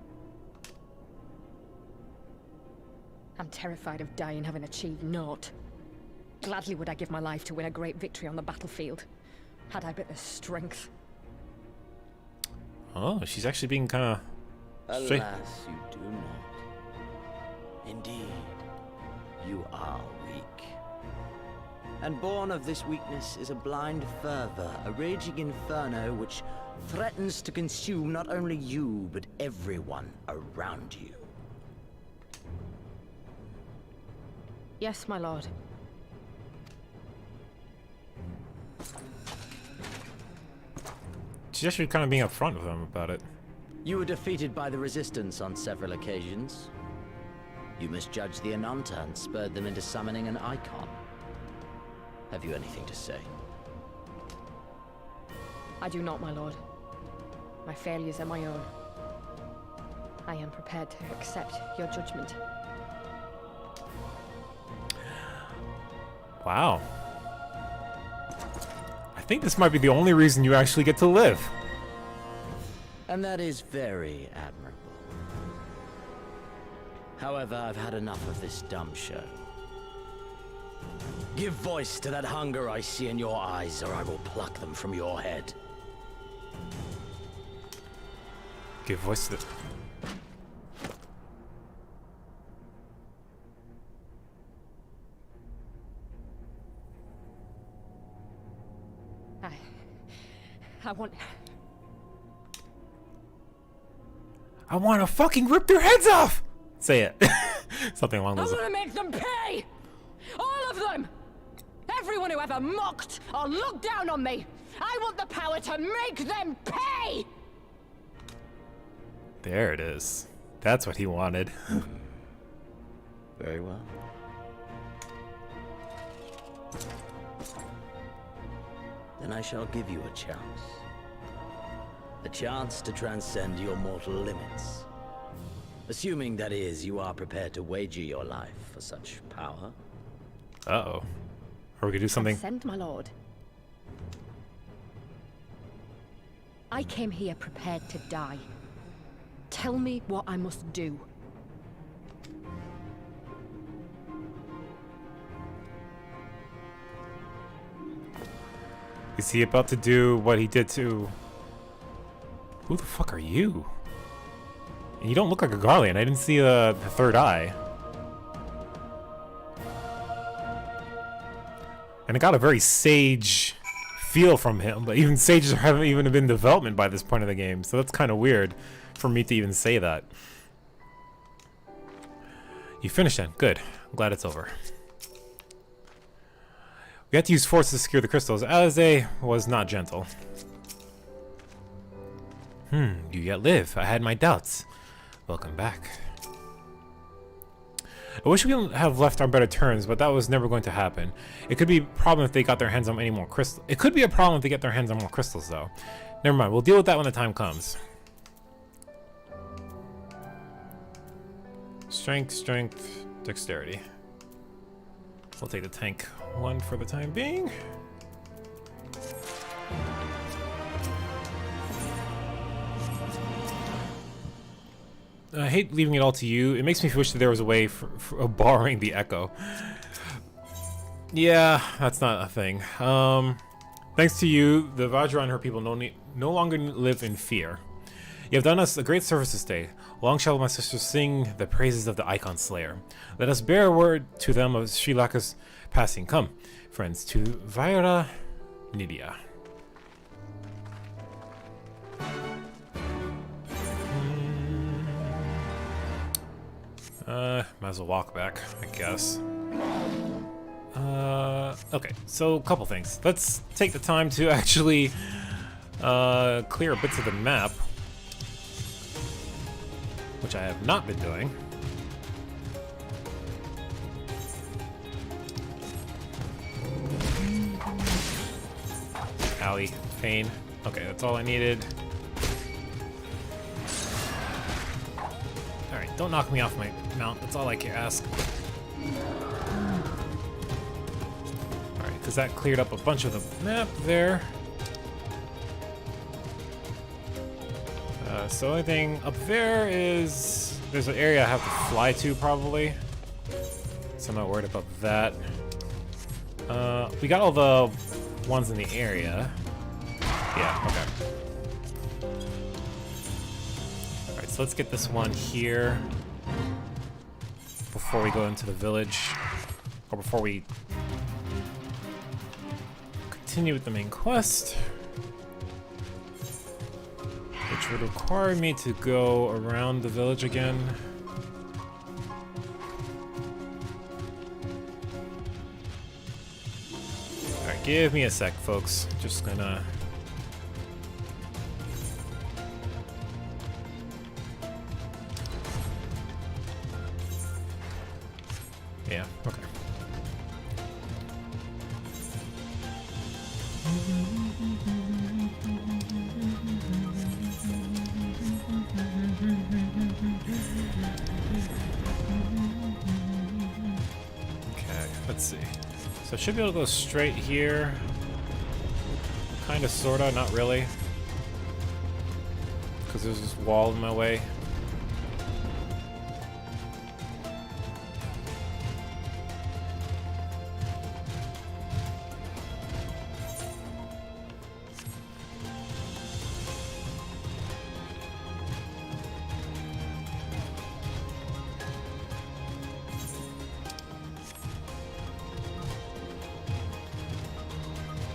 I'm terrified of dying having achieved naught. Gladly would I give my life to win a great victory on the battlefield, had I but the strength. Oh, she's actually being kind of straight. Alas, you do not. Indeed, you are weak. And born of this weakness is a blind fervor, a raging inferno which threatens to consume not only you, but everyone around you. Yes, my lord. She's actually kind of being upfront with him about it. You were defeated by the Resistance on several occasions. You misjudged the Ananta and spurred them into summoning an icon. Have you anything to say? I do not, my lord. My failures are my own. I am prepared to accept your judgment. Wow. I think this might be the only reason you actually get to live. And that is very admirable. However, I've had enough of this dumb show. Give voice to that hunger I see in your eyes, or I will pluck them from your head. Give voice to the... I want... I want to fucking rip their heads off! Say it. Something along I those lines. want to make them pay! All of them! Everyone who ever mocked or looked down on me! I want the power to make them pay! There it is. That's what he wanted. Very well. Then I shall give you a chance. A chance to transcend your mortal limits. Assuming, that is, you are prepared to wager your life for such power. Uh-oh. Or we could do something... Consent, my lord. I came here prepared to die. Tell me what I must do. Is he about to do what he did to... Who the fuck are you? And you don't look like a Garlean. I didn't see the third eye. And it got a very sage feel from him, but even sages haven't even been in development by this point of the game, so that's kind of weird for me to even say that. You finished then. Good. I'm glad it's over. We had to use force to secure the crystals. Alize was not gentle. You yet live. I had my doubts. Welcome back. I wish we didn't have left on better terms, but that was never going to happen. It could be a problem if they got their hands on any more crystals. It could be a problem if they get their hands on more crystals, though. Never mind. We'll deal with that when the time comes. Strength, strength, dexterity. We'll take the tank one for the time being. I hate leaving it all to you. It makes me wish that there was a way of borrowing the echo. Yeah, that's not a thing. Thanks to you, the Vajra and her people no longer live in fear. You have done us a great service this day. Long shall my sisters sing the praises of the Icon Slayer. Let us bear word to them of Srilaka's passing. Come, friends, to Vaira Nidia. Might as well walk back, I guess. Okay, so a couple things. Let's take the time to actually clear bits of the map, which I have not been doing. Owie, pain. Okay, that's all I needed. Alright, don't knock me off my mount. That's all I can ask. Alright, because that cleared up a bunch of the map there. So only thing up there is... there's an area I have to fly to, probably. So I'm not worried about that. We got all the ones in the area. Yeah, okay. Alright, so let's get this one here before we go into the village, or before we continue with the main quest, which would require me to go around the village again. Alright, give me a sec, folks. Just gonna... yeah, okay. Okay, let's see. So I should be able to go straight here. Kinda, sorta, not really. Because there's this wall in my way.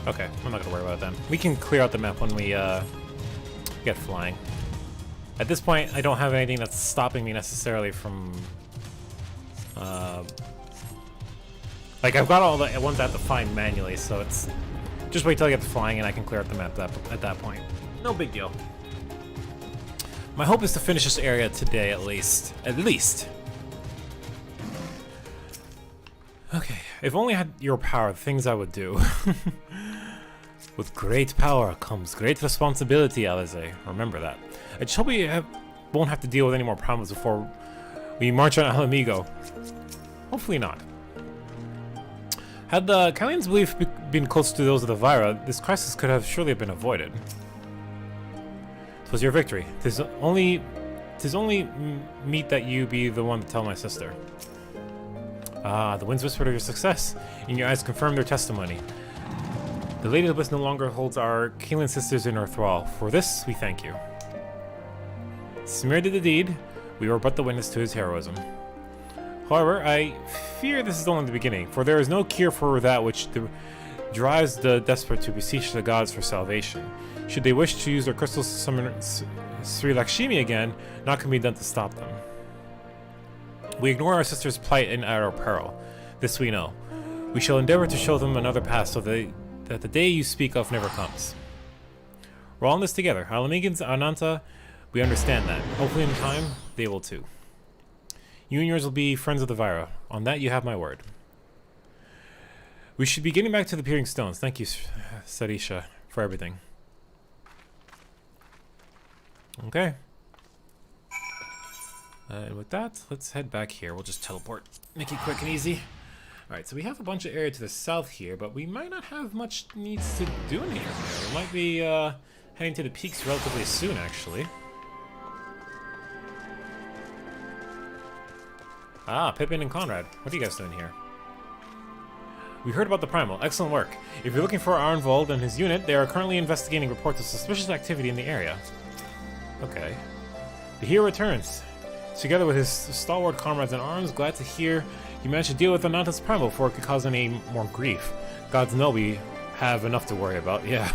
Okay, I'm not gonna worry about it then. We can clear out the map when we get flying. At this point, I don't have anything that's stopping me necessarily from... like, I've got all the ones I have to find manually, so it's... just wait till I get to flying and I can clear out the map at that point. No big deal. My hope is to finish this area today, at least. At least! Okay, if only I had your power, the things I would do. With great power comes great responsibility, Alize. Remember that. I just hope we won't have to deal with any more problems before we march on Alamigo. Hopefully not. Had the Kylian's belief been close to those of the Vaira, this crisis could have surely been avoided. 'Twas your victory. 'Tis only meet that you be the one to tell my sister. Ah, the winds whispered of your success, and your eyes confirmed their testimony. The Lady of Bliss no longer holds our Kylian sisters in her thrall. For this, we thank you. Smir did the deed. We were but the witness to his heroism. However, I fear this is only the beginning, for there is no cure for that which drives the desperate to beseech the gods for salvation. Should they wish to use their crystals to summon Sri Lakshmi again, naught can be done to stop them. We ignore our sister's plight and at our peril. This we know. We shall endeavor to show them another path so that the day you speak of never comes. We're all in this together. Alamigans, Ananta, we understand that. Hopefully in time, they will too. You and yours will be friends of the Vaira. On that you have my word. We should be getting back to the Peering Stones. Thank you, Sarisha, for everything. Okay. And with that, let's head back here. We'll just teleport. Make it quick and easy. Alright, so we have a bunch of area to the south here, but we might not have much needs to do in here. We might be heading to the peaks relatively soon, actually. Ah, Pippin and Conrad. What are you guys doing here? We heard about the Primal. Excellent work. If you're looking for Arnvold and his unit, they are currently investigating reports of suspicious activity in the area. Okay. The hero returns, together with his stalwart comrades in arms. Glad to hear you managed to deal with Ananta's Primal before it could cause any more grief. Gods know we have enough to worry about, yeah.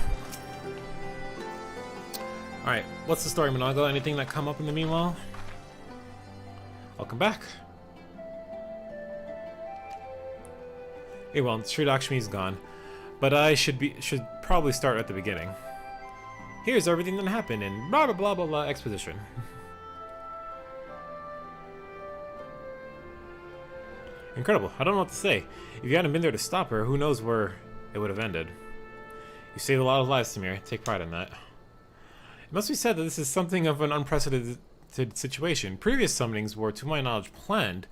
Alright, what's the story, Monago? Anything that come up in the meanwhile? Welcome back. Hey, well, Sri Lakshmi is gone, but I should probably start at the beginning. Here's everything that happened in blah blah blah blah blah exposition. Incredible. I don't know what to say. If you hadn't been there to stop her, who knows where it would have ended. You saved a lot of lives, Samir. Take pride in that. It must be said that this is something of an unprecedented situation. Previous summonings were, to my knowledge, planned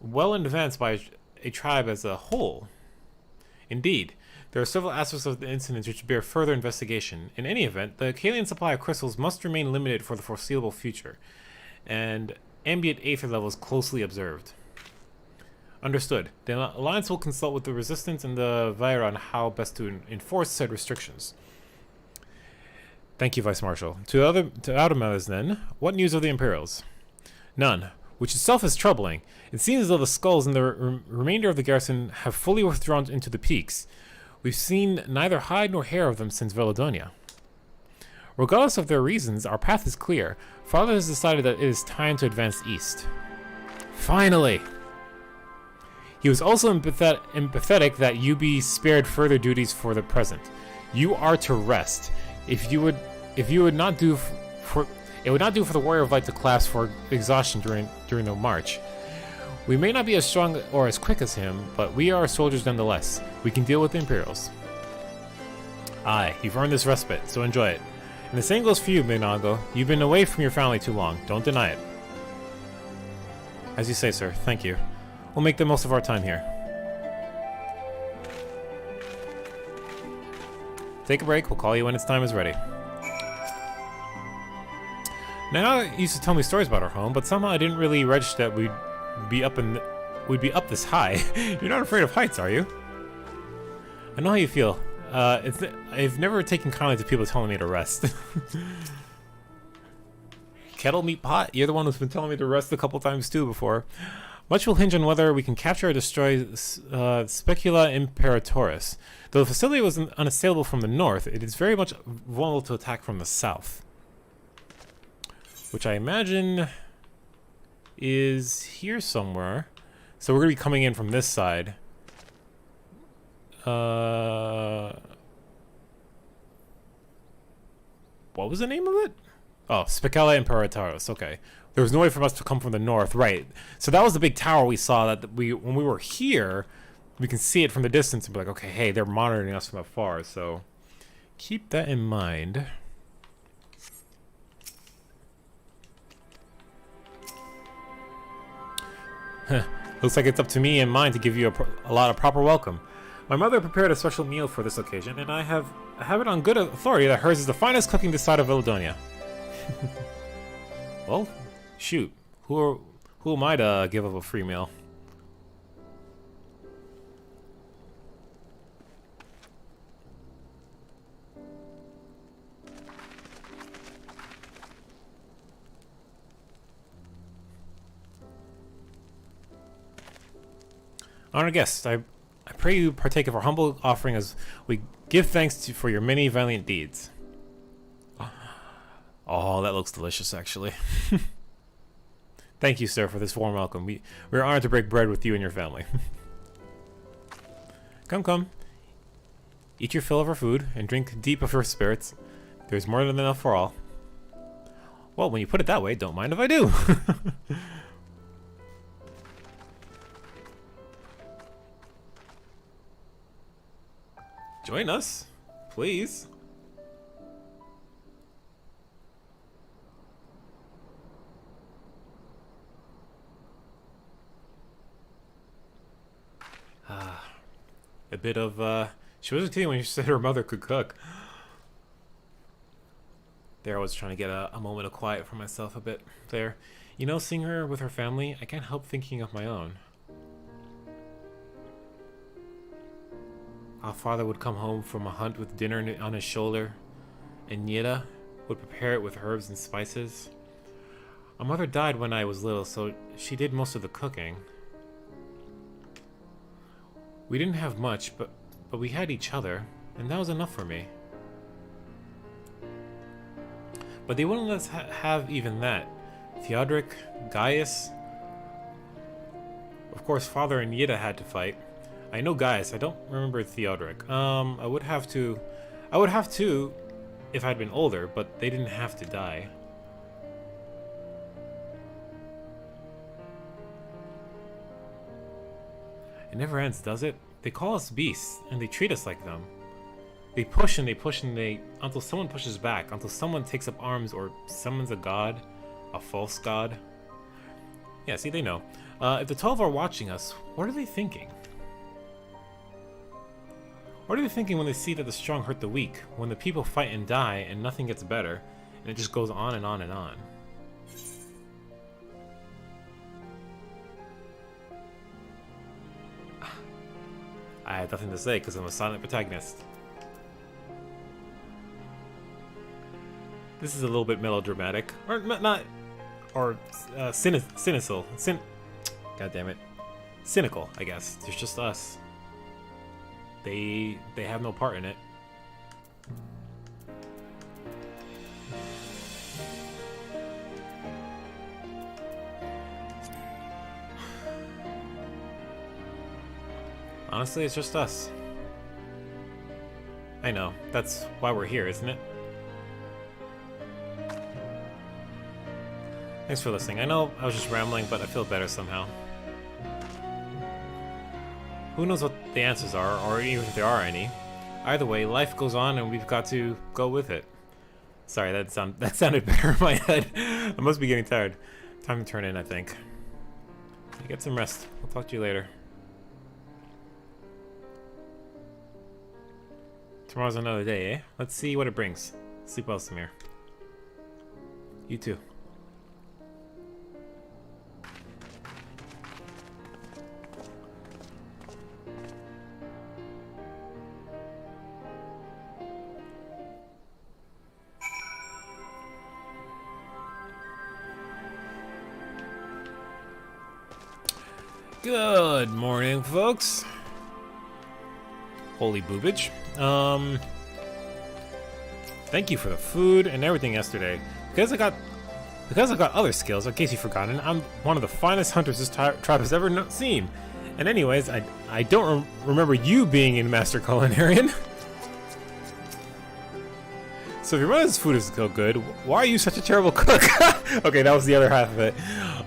well in advance by a tribe as a whole. Indeed, there are several aspects of the incident which bear further investigation. In any event, the Kalian supply of crystals must remain limited for the foreseeable future, and ambient aether levels closely observed. Understood. The Alliance will consult with the Resistance and the Vaira on how best to enforce said restrictions. Thank you, Vice Marshal. To outer matters, then, what news of the Imperials? None, which itself is troubling. It seems as though the skulls and the remainder of the garrison have fully withdrawn into the peaks. We've seen neither hide nor hair of them since Veladonia. Regardless of their reasons, our path is clear. Father has decided that it is time to advance east. Finally! He was also empathetic that you be spared further duties for the present. You are to rest. It would not do for the warrior of light to collapse for exhaustion during the march. We may not be as strong or as quick as him, but we are soldiers nonetheless. We can deal with the Imperials. Aye, you've earned this respite, so enjoy it. And the same goes for you, Minago. You've been away from your family too long. Don't deny it. As you say, sir. Thank you. We'll make the most of our time here. Take a break. We'll call you when its time is ready. Now, you used to tell me stories about our home, but somehow I didn't really register that we'd be up this high. You're not afraid of heights, are you? I know how you feel. I've never taken kindly to people telling me to rest. Kettle meat pot? You're the one who's been telling me to rest a couple times too before. Much will hinge on whether we can capture or destroy Specula Imperatoris. Though the facility was unassailable from the north, it is very much vulnerable to attack from the south. Which I imagine is here somewhere. So we're going to be coming in from this side. What was the name of it? Oh, Specula Imperatoris. Okay. There was no way for us to come from the north. Right. So that was the big tower we saw that when we were here, we can see it from the distance and be like, okay, hey, they're monitoring us from afar. So keep that in mind. Looks like it's up to me and mine to give you a lot of proper welcome. My mother prepared a special meal for this occasion, and I have it on good authority that hers is the finest cooking this side of Veladonia. Well, shoot. Who am I to give up a free meal? Honored guests, I pray you partake of our humble offering as we give thanks for your many valiant deeds. Oh, that looks delicious, actually. Thank you, sir, for this warm welcome. We're honored to break bread with you and your family. Come. Eat your fill of our food and drink deep of our spirits. There's more than enough for all. Well, when you put it that way, don't mind if I do. Join us, please. A bit of, she wasn't kidding when she said her mother could cook. There, I was trying to get a moment of quiet for myself a bit there. You know, seeing her with her family, I can't help thinking of my own. Our father would come home from a hunt with dinner on his shoulder, and Yida, would prepare it with herbs and spices. My mother died when I was little, so she did most of the cooking. We didn't have much, but we had each other, and that was enough for me. But they wouldn't let us have even that. Theodoric, Gaius... Of course, Father and Yida had to fight. I know Gaius, I don't remember Theodoric. I would have to if I'd been older, but they didn't have to die. It never ends, does it? They call us beasts, and they treat us like them. They push and they push and they... until someone pushes back, until someone takes up arms or summons a god. A false god. Yeah, see, they know. If the 12 are watching us, what are they thinking? What are they thinking when they see that the strong hurt the weak? When the people fight and die and nothing gets better, and it just goes on and on and on? I had nothing to say because I'm a silent protagonist. This is a little bit melodramatic, or not, or cynical. God damn it, cynical. I guess there's just us. They have no part in it. Honestly, it's just us. I know, that's why we're here, isn't it? Thanks for listening. I know I was just rambling, but I feel better somehow. Who knows what the answers are, or even if there are any. Either way, life goes on and we've got to go with it. Sorry, that sounded better in my head. I must be getting tired. Time to turn in, I think. Get some rest. I'll talk to you later. Tomorrow's another day, eh? Let's see what it brings. Sleep well, Samir. You too. Good morning, folks. Holy boobage. Thank you for the food and everything yesterday. Because I got other skills, in case you've forgotten, I'm one of the finest hunters this tribe has ever seen. And anyways, I don't remember you being a master culinarian. So if your mother's food is so good, why are you such a terrible cook? Okay, that was the other half of it.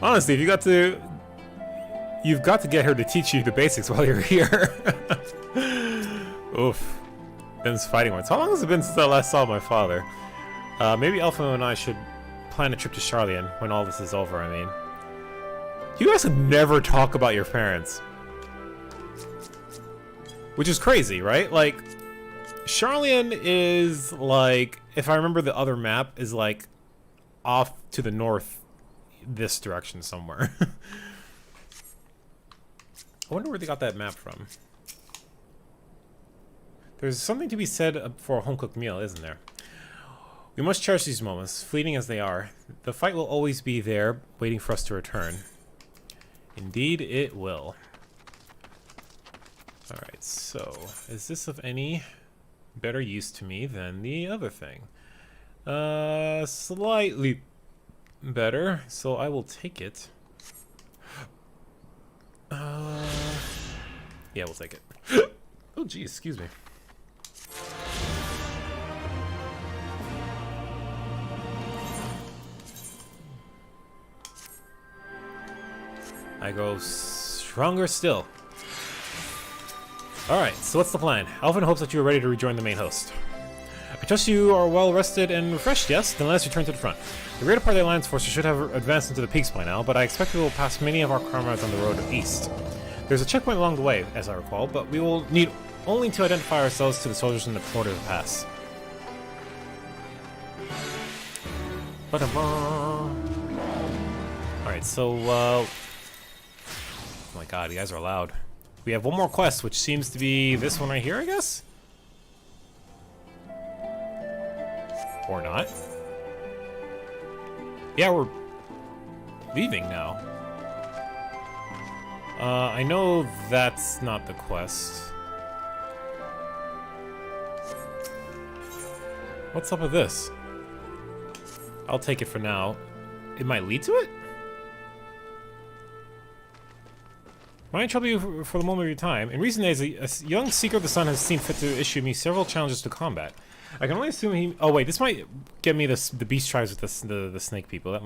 Honestly, if you've got to get her to teach you the basics while you're here. Oof. Ben's fighting words. How long has it been since I last saw my father? Maybe Alpha and I should plan a trip to Charlian when all this is over, I mean. You guys would never talk about your parents. Which is crazy, right? Like, Charlian is like, if I remember the other map, is like off to the north this direction somewhere. I wonder where they got that map from. There's something to be said for a home-cooked meal, isn't there? We must cherish these moments, fleeting as they are. The fight will always be there, waiting for us to return. Indeed, it will. Alright, so, is this of any better use to me than the other thing? Slightly better, so I will take it. Yeah, we'll take it. Oh, geez, excuse me. I go stronger still. Alright, so what's the plan? Alvin hopes that you are ready to rejoin the main host. I trust you are well rested and refreshed, yes? Then let us return to the front. The greater part of the Alliance forces should have advanced into the peaks by now, but I expect we will pass many of our comrades on the road east. There's a checkpoint along the way, as I recall, but we will need only to identify ourselves to the soldiers in the border of the pass. Alright, so, oh my god, you guys are loud. We have one more quest, which seems to be this one right here, I guess? Or not. Yeah, we're leaving now. I know that's not the quest. What's up with this? I'll take it for now. It might lead to it? Might trouble you for the moment of your time. In recent days, a young Seeker of the Sun has seen fit to issue me several challenges to combat. I can only assume he... Oh wait, this might get me the beast tribes with the snake people.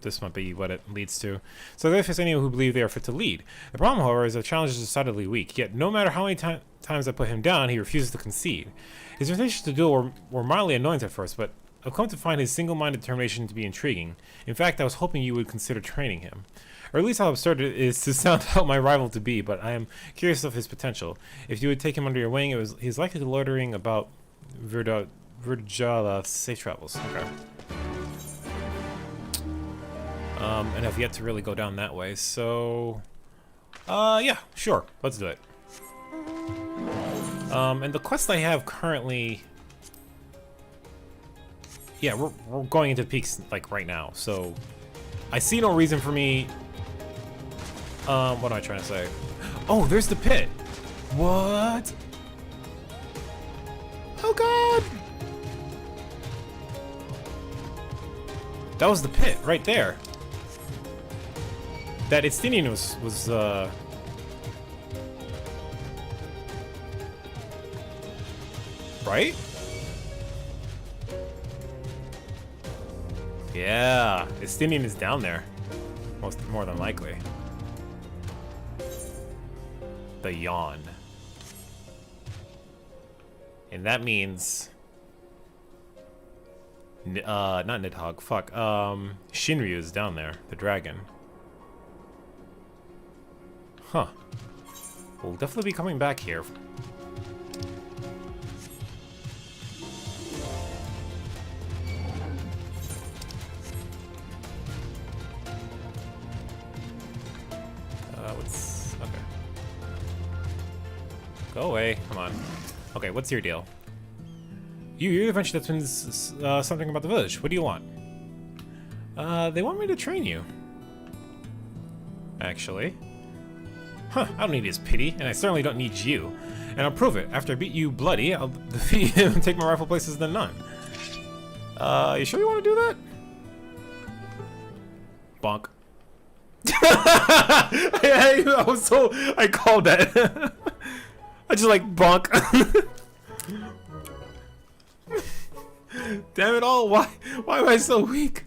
This might be what it leads to. So there is anyone who believe they are fit to lead. The problem, however, is the challenge is decidedly weak. Yet no matter how many times I put him down, he refuses to concede. His invitations to duel were mildly annoying at first, but I've come to find his single-minded determination to be intriguing. In fact, I was hoping you would consider training him. Or at least how absurd it is to sound out my rival to be, but I am curious of his potential. If you would take him under your wing, he's likely loitering about Virgala safe travels. Okay. And have yet to really go down that way, so... yeah, sure. Let's do it. And the quest I have currently... Yeah, we're going into peaks, like, right now, so... I see no reason for me... what am I trying to say? Oh, there's the pit! What? Oh god! That was the pit, right there. That Istinian was right? Yeah, Istinian is down there. More than likely. The yawn. And that means not Nidhogg, fuck. Shinryu is down there, the dragon. Huh. We'll definitely be coming back here. Okay. Go away, come on. Okay, what's your deal? You eventually that's been something about the village. What do you want? They want me to train you. Actually. Huh, I don't need his pity, and I certainly don't need you. And I'll prove it. After I beat you bloody, I'll defeat him and take my rightful place as the nun. You sure you want to do that? Bonk. I called that. I just like bonk. Damn it all, why am I so weak?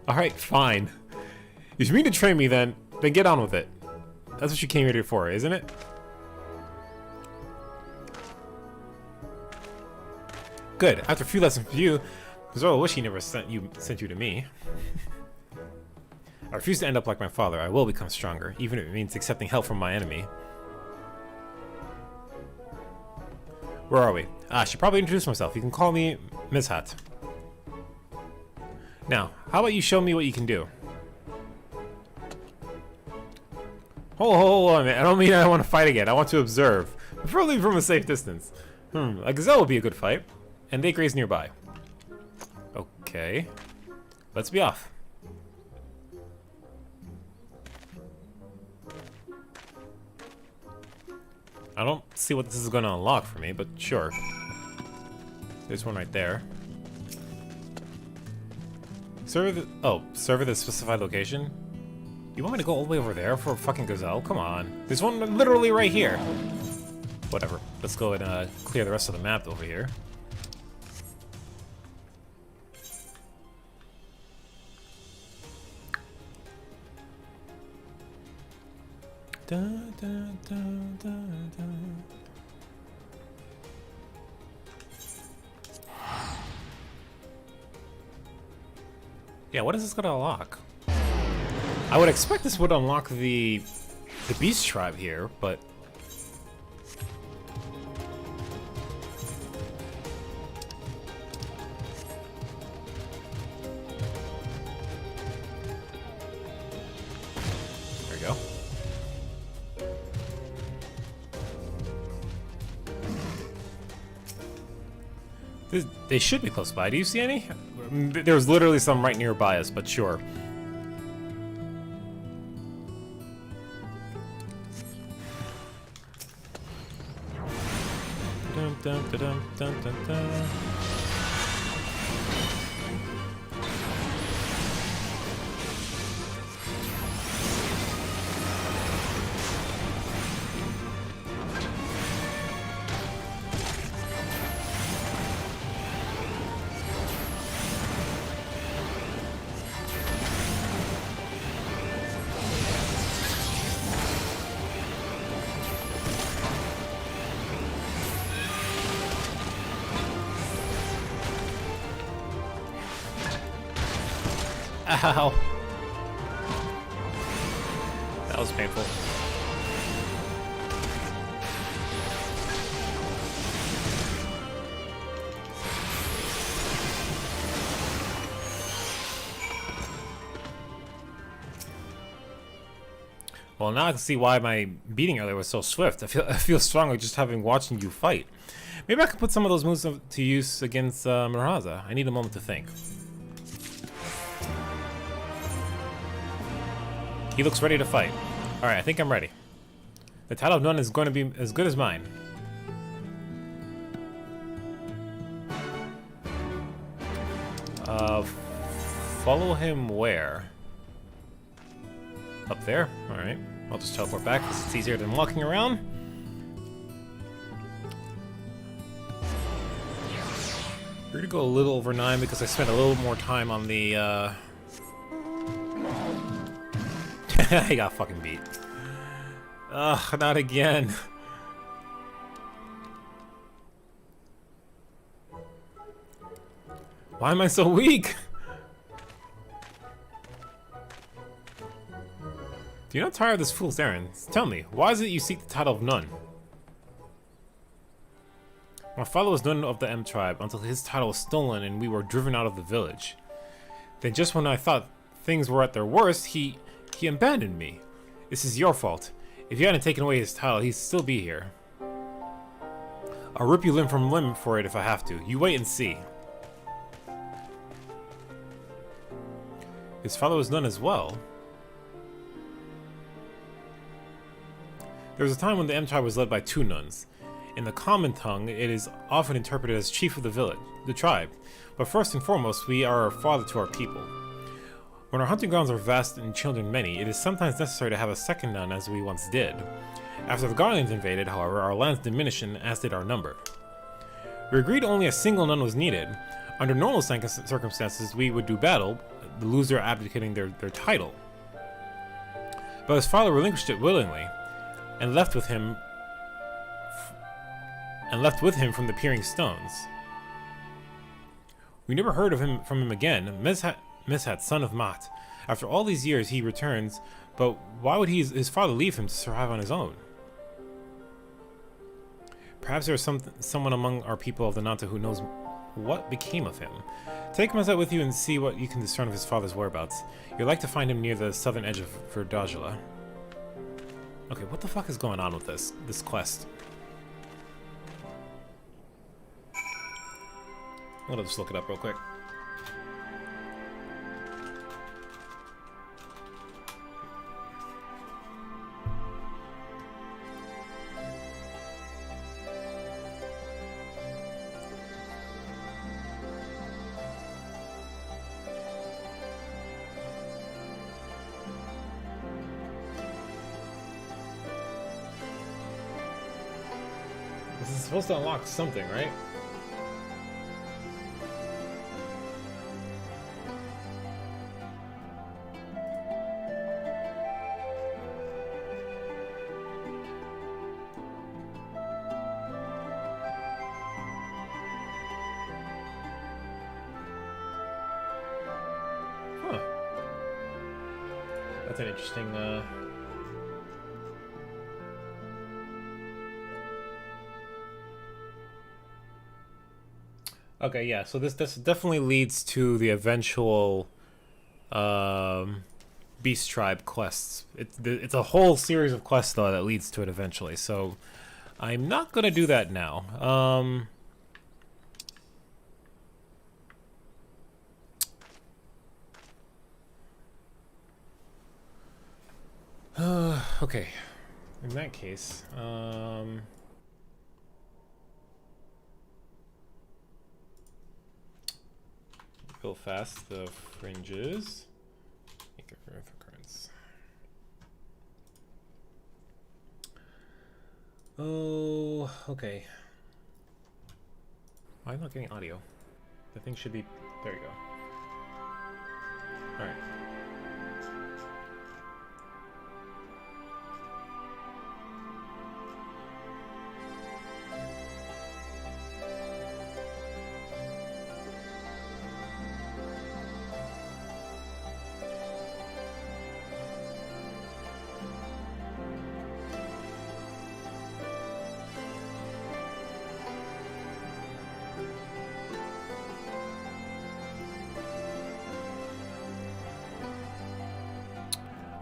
Alright, fine. If you mean to train me then get on with it. That's what you came here for, isn't it? Good. After a few lessons from you, Zoro wish he never sent you to me. I refuse to end up like my father. I will become stronger, even if it means accepting help from my enemy. Where are we? I should probably introduce myself. You can call me Mizhat. Now, how about you show me what you can do? Hold on a minute. I don't mean I want to fight again. I want to observe. Preferably from a safe distance. A gazelle would be a good fight. And they graze nearby. Okay. Let's be off. I don't see what this is going to unlock for me, but sure. There's one right there. Serve at the specified location? You want me to go all the way over there for a fucking gazelle? Come on. There's one literally right here. Whatever. Let's go and clear the rest of the map over here. Da, da, da, da, da. Yeah, what is this gonna unlock? I would expect this would unlock the beast tribe here, but there we go. They should be close by. Do you see any? There's literally some right nearby us, but sure. Dum, dum, dum, dum, dum, dum. Ow. That was painful. Well, now I can see why my beating earlier was so swift. I feel stronger just having watching you fight. Maybe I could put some of those moves to use against Miraza. I need a moment to think. He looks ready to fight. Alright, I think I'm ready. The title of none is going to be as good as mine. Follow him where? Up there? Alright. I'll just teleport back because it's easier than walking around. We're gonna go a little over 9 because I spent a little more time on the he got fucking beat. Ugh, not again. Why am I so weak? Do you not tire of this fool's errands? Tell me, why is it you seek the title of none? My father was none of the M tribe until his title was stolen and we were driven out of the village. Then just when I thought things were at their worst, he abandoned me. This is your fault. If you hadn't taken away his title, he'd still be here. I'll rip you limb from limb for it if I have to. You wait and see. His father was none as well. There was a time when the M tribe was led by 2 nuns. In the common tongue, it is often interpreted as chief of the village, the tribe. But first and foremost, we are a father to our people. When our hunting grounds are vast and children many, it is sometimes necessary to have a second nun as we once did. After the Guardians invaded, however, our lands diminished and as did our number. We agreed only a single nun was needed. Under normal circumstances, we would do battle, the loser abdicating their title. But his father relinquished it willingly, and left with him from the peering stones. We never heard from him again. Meshat, son of Mat. After all these years, he returns, but why would his father leave him to survive on his own? Perhaps there is someone among our people of the Nanta who knows what became of him. Take Meshat with you and see what you can discern of his father's whereabouts. You'd like to find him near the southern edge of Verdajala. Okay, what the fuck is going on with this quest? I'll just look it up real quick. This is supposed to unlock something, right? Huh. That's an interesting, Okay, yeah, so this definitely leads to the eventual Beast Tribe quests. It's a whole series of quests, though, that leads to it eventually, so I'm not going to do that now. Okay. In that case, go fast the fringes. Make it for occurrence. Oh, okay. Why am I not getting audio? The thing should be. There you go. Alright.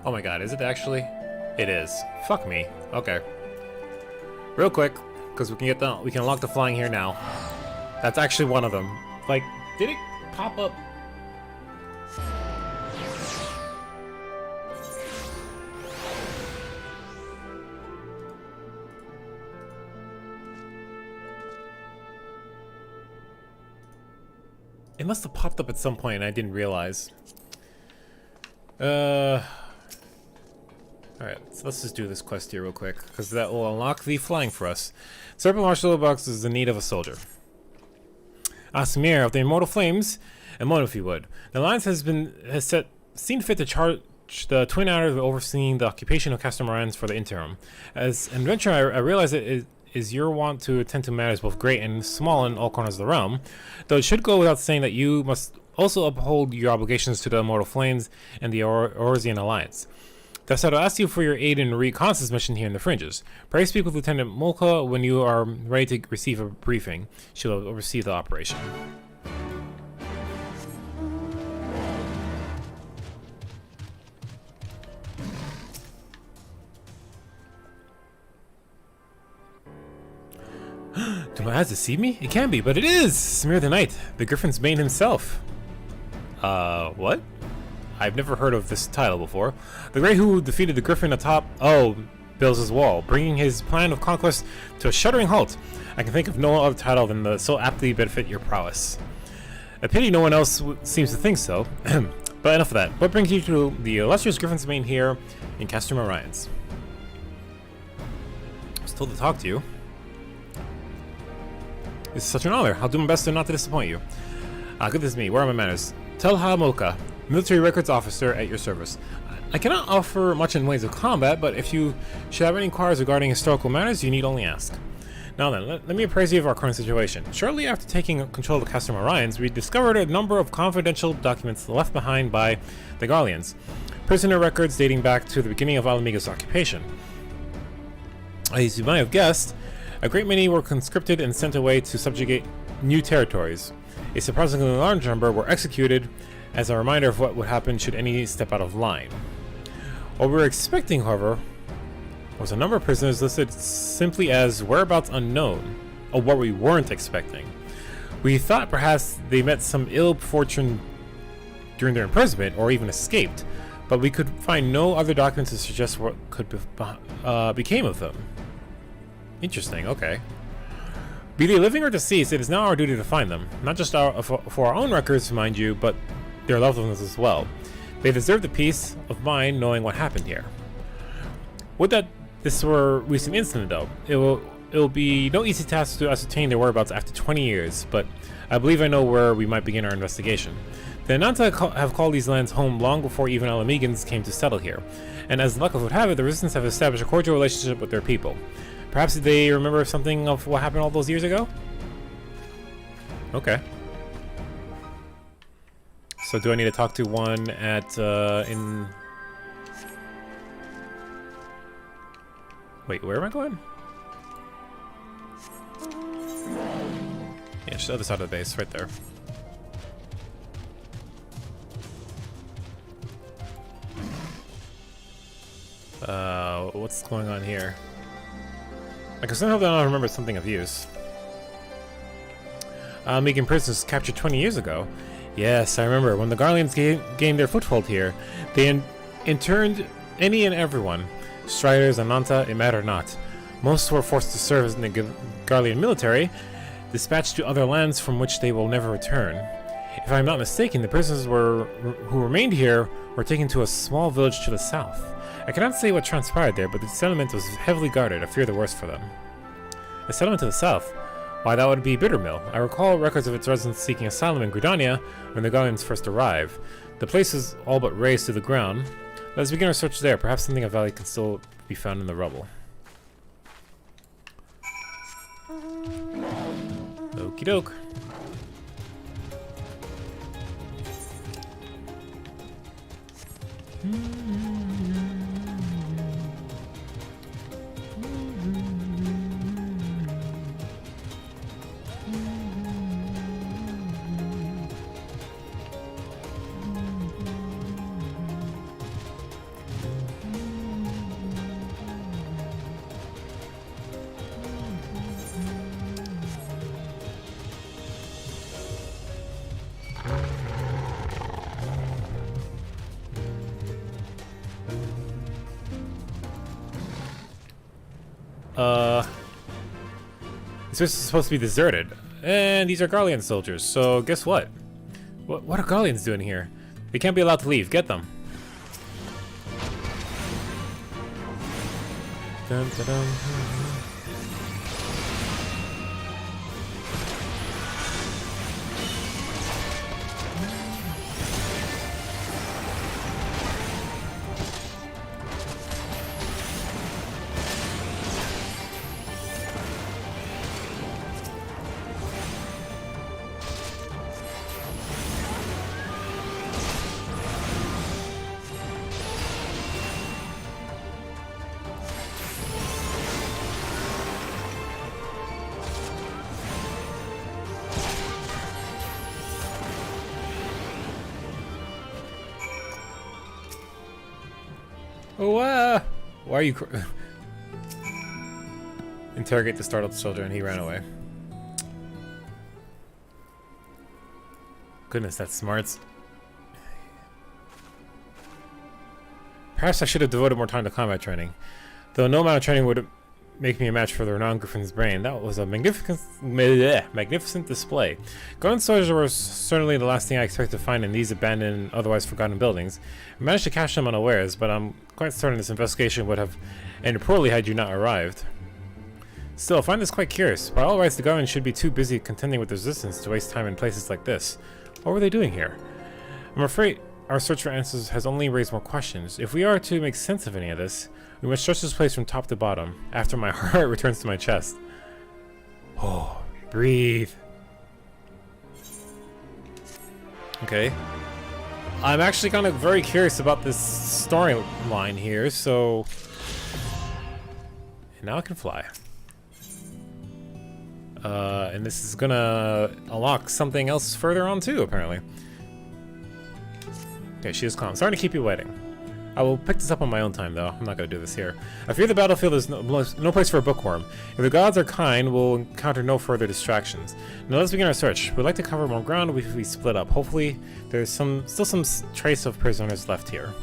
Oh my god, is it actually? It is. Fuck me. Okay. Real quick, because we can unlock the flying here now. That's actually one of them. Like, did it pop up? It must have popped up at some point and I didn't realize. Alright, so let's just do this quest here real quick, because that will unlock the flying for us. Serpent Marshal Box is in need of a soldier. Asmir of the Immortal Flames, and Mono if you would. The Alliance has seen fit to charge the Twin Adder overseeing the occupation of Castamorans for the interim. As an adventurer, I realize it is your want to attend to matters both great and small in all corners of the realm, though it should go without saying that you must also uphold your obligations to the Immortal Flames and the Orosian Alliance. Thus, I'll ask you for your aid in a reconnaissance mission here in the Fringes. Pray speak with Lieutenant Molka when you are ready to receive a briefing. She will oversee the operation. Do my eyes deceive me? It can be, but it is! Smear the Knight, the Griffin's Bane himself. What? I've never heard of this title before. The Grey who defeated the Griffin atop, Bill's wall, bringing his plan of conquest to a shuddering halt. I can think of no other title than the so aptly befit your prowess. A pity no one else seems to think so. But enough of that. What brings you to the illustrious Griffin's Bane here in Castamorans? I was told to talk to you. This is such an honor. I'll do my best not to disappoint you. Goodness me, where are my manners? Telha Moka, military records officer at your service. I cannot offer much in ways of combat, but if you should have any inquiries regarding historical matters, you need only ask. Now then, let me apprise you of our current situation. Shortly after taking control of the Castamorans, we discovered a number of confidential documents left behind by the Garleans, prisoner records dating back to the beginning of Alamiga's occupation. As you might have guessed, a great many were conscripted and sent away to subjugate new territories. A surprisingly large number were executed as a reminder of what would happen should any step out of line. What we were expecting, however, was a number of prisoners listed simply as whereabouts unknown, or what we weren't expecting. We thought perhaps they met some ill fortune during their imprisonment or even escaped, but we could find no other documents to suggest what could became of them. Interesting, okay. Be they living or deceased, it is now our duty to find them. Not just for our own records, mind you, but their loved ones as well. They deserve the peace of mind knowing what happened here. Would that this were a recent incident, though, it will be no easy task to ascertain their whereabouts after 20 years, but I believe I know where we might begin our investigation. The Ananta have called these lands home long before even Alamegans came to settle here, and as luck would have it, the Resistance have established a cordial relationship with their people. Perhaps they remember something of what happened all those years ago? Okay. So do I need to talk to one at, Wait, where am I going? Yeah, just the other side of the base, right there. What's going on here? I can somehow I remember something of use. Megan prisoners captured 20 years ago. Yes, I remember. When the Garleans gained their foothold here, they interned Any and everyone. Striders, Ananta, it mattered not. Most were forced to serve in the Garlean military, dispatched to other lands from which they will never return. If I am not mistaken, the prisoners who remained here were taken to a small village to the south. I cannot say what transpired there, but the settlement was heavily guarded. I fear the worst for them. A settlement to the south? Why, that would be Bittermill. I recall records of its residents seeking asylum in Gridania when the Garleans first arrived. The place is all but razed to the ground. Let us begin our search there. Perhaps something of value can still be found in the rubble. Okie doke. This is supposed to be deserted. And these are Garlean soldiers, so guess what? What are Garleans doing here? They can't be allowed to leave. Get them. Dun, dun, dun. Oh, why are you interrogate the startled soldier, and he ran away. Goodness, that's smart. Perhaps I should have devoted more time to combat training. Though no amount of training would make me a match for the renowned Griffin's brain. That was a magnificent display. Gun soldiers were certainly the last thing I expected to find in these abandoned, otherwise forgotten buildings. I managed to catch them unawares, but I'm quite certain this investigation would have ended poorly had you not arrived. Still, I find this quite curious. By all rights, the government should be too busy contending with the resistance to waste time in places like this. What were they doing here? I'm afraid our search for answers has only raised more questions. If we are to make sense of any of this, we must search this place from top to bottom, after my heart returns to my chest. Oh, breathe. Okay. I'm actually kind of very curious about this storyline here, so... And now I can fly. And this is gonna unlock something else further on too, apparently. Okay, she is calm. Sorry to keep you waiting. I will pick this up on my own time, though. I'm not going to do this here. I fear the battlefield is no place for a bookworm. If the gods are kind, we'll encounter no further distractions. Now let's begin our search. We'd like to cover more ground if we split up. Hopefully, there's still some trace of prisoners left here.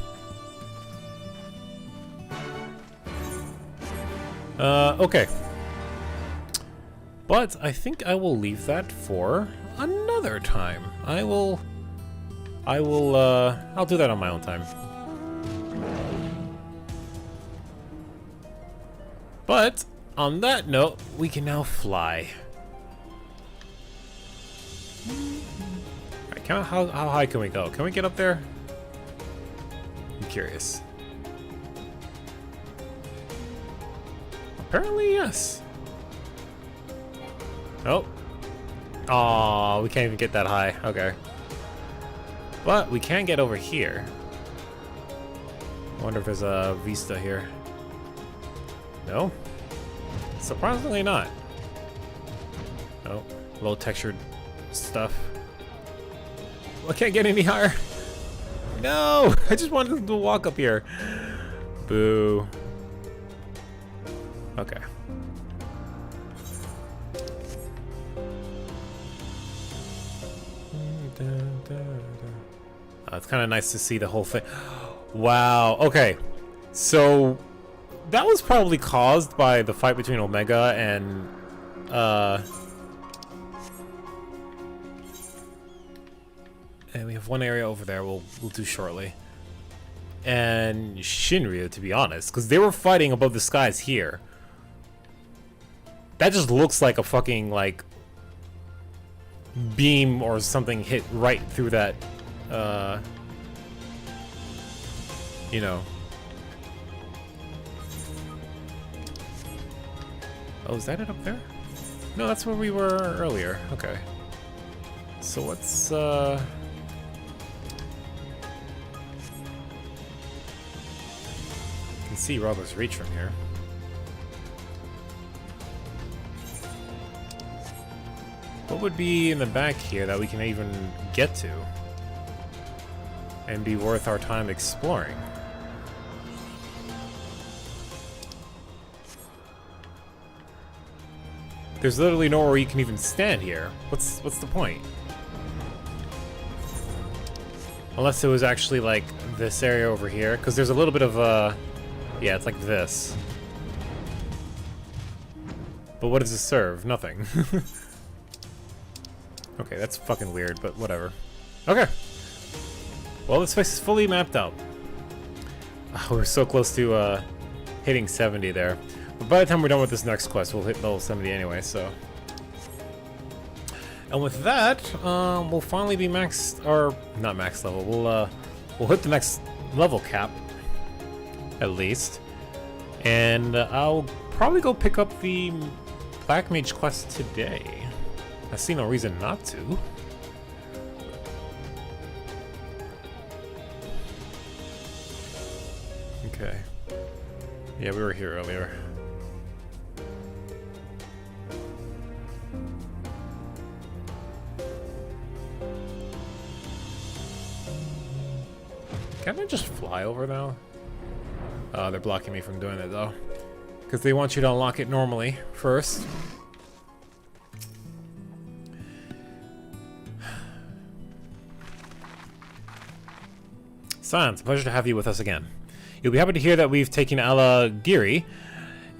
Okay. But I think I will leave that for another time. I'll do that on my own time. But on that note, we can now fly. Alright, how high can we go? Can we get up there? I'm curious. Apparently, yes. Oh. Aw, we can't even get that high. Okay. But we can get over here. I wonder if there's a vista here. No? Surprisingly not. Oh, low textured stuff. I can't get any higher. No! I just wanted to walk up here. Boo. Okay. It's kind of nice to see the whole thing. Wow. Okay. So that was probably caused by the fight between Omega and we have one area over there we'll do shortly. And Shinryu, to be honest, because they were fighting above the skies here. That just looks like a fucking, like, beam or something hit right through that, you know. Oh, is that it up there? No, that's where we were earlier. Okay. So what's, you can see Robo's reach from here. What would be in the back here that we can even get to and be worth our time exploring? There's literally nowhere you can even stand here. What's the point? Unless it was actually like this area over here, because there's a little bit of yeah, it's like this. But what does it serve? Nothing. Okay, that's fucking weird, but whatever. Okay. Well, this place is fully mapped out. Oh, we're so close to hitting 70 there. But by the time we're done with this next quest, we'll hit level 70 anyway, so. And with that, we'll finally be maxed, or not max level. We'll hit the next level cap, at least. And I'll probably go pick up the Black Mage quest today. I see no reason not to. Okay. Yeah, we were here earlier. Can't I just fly over now? They're blocking me from doing it though. Because they want you to unlock it normally first. Scion, it's a pleasure to have you with us again. You'll be happy to hear that we've taken Alagiri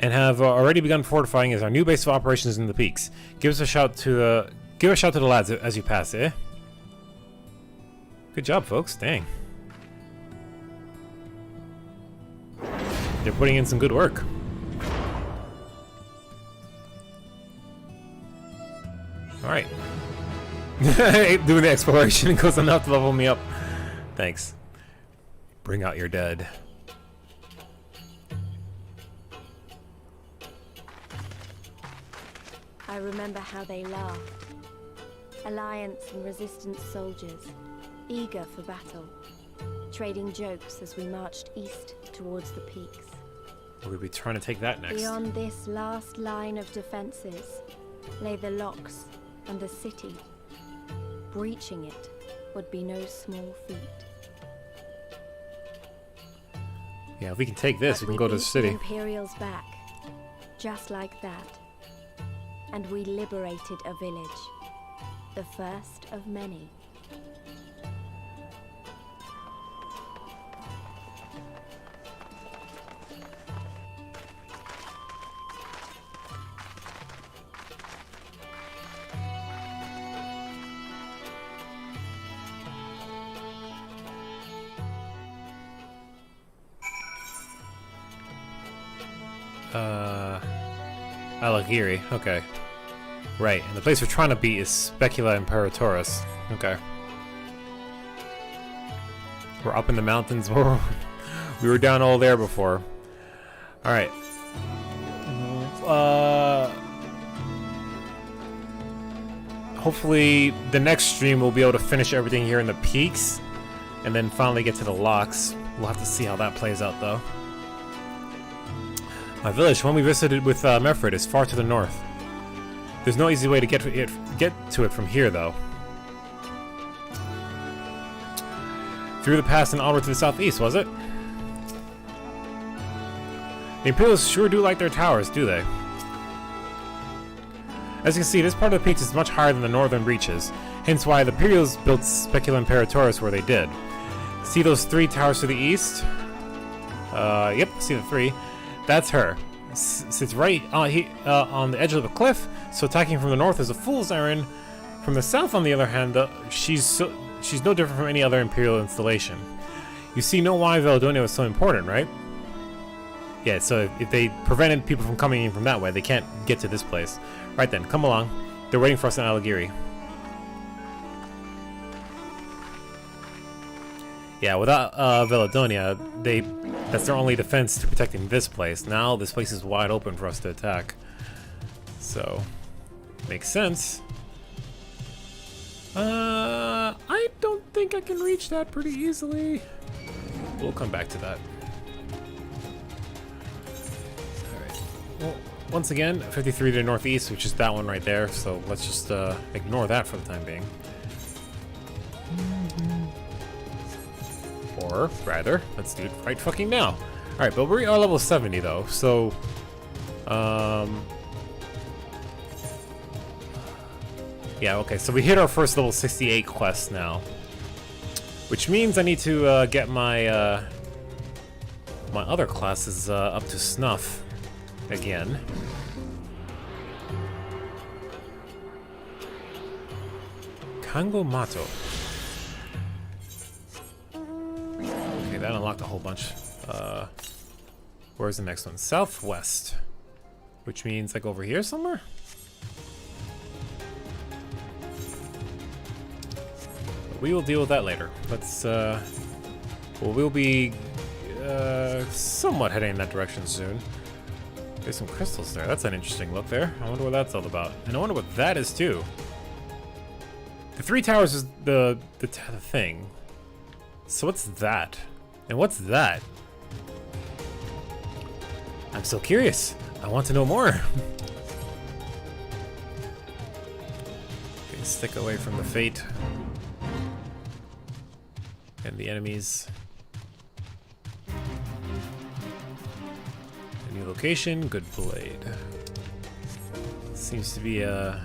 and have already begun fortifying as our new base of operations in the peaks. Give a shout to the lads as you pass, eh? Good job, folks. Dang. They're putting in some good work. Alright. Doing the exploration goes enough to level me up. Thanks. Bring out your dead. I remember how they laughed. Alliance and Resistance soldiers, eager for battle, trading jokes as we marched east towards the peaks. We'll be trying to take that next. Beyond this last line of defenses lay the locks and the city. Breaching it would be no small feat. Yeah, if we can take this, we can go to the city. Imperials back, just like that. And we liberated a village, the first of many. Alagiri, okay. Right, and the place we're trying to beat is Specula Imperatoris. Okay. We're up in the mountains. We were down all there before. Alright. Hopefully the next stream we'll be able to finish everything here in the peaks and then finally get to the locks. We'll have to see how that plays out though. My village, one we visited with Mefred, is far to the north. There's no easy way to get to it from here, though. Through the pass and onward to the southeast, was it? The Imperials sure do like their towers, do they? As you can see, this part of the peaks is much higher than the northern reaches, hence why the Imperials built Specula Imperatoris where they did. See those three towers to the east? Yep, see the 3. That's her. Sits right on the edge of the cliff, so attacking from the north is a fool's errand. From the south, on the other hand, she's no different from any other Imperial installation. You see, know why Veladonia was so important, right? Yeah, so if they prevented people from coming in from that way, they can't get to this place. Right then, come along. They're waiting for us in Alighieri. Yeah, without Veladonia, that's their only defense to protecting this place. Now this place is wide open for us to attack. So, makes sense. I don't think I can reach that pretty easily. We'll come back to that. Alright. Well, once again, 53 to the northeast, which is that one right there. So let's just ignore that for the time being. Or, rather, let's do it right fucking now. Alright, but we are level 70 though, so... yeah, okay, so we hit our first level 68 quest now. Which means I need to get my, my other classes up to snuff again. Kango Mato. Okay, that unlocked a whole bunch. Where's the next one? Southwest. Which means like over here somewhere? We will deal with that later. Let's, well, we'll be somewhat heading in that direction soon. There's some crystals there. That's an interesting look there. I wonder what that's all about. And I wonder what that is too. The 3 towers is the thing. So what's that? And what's that? I'm so curious. I want to know more. Okay, stick away from the fate. And the enemies. A new location, good blade. Seems to be a...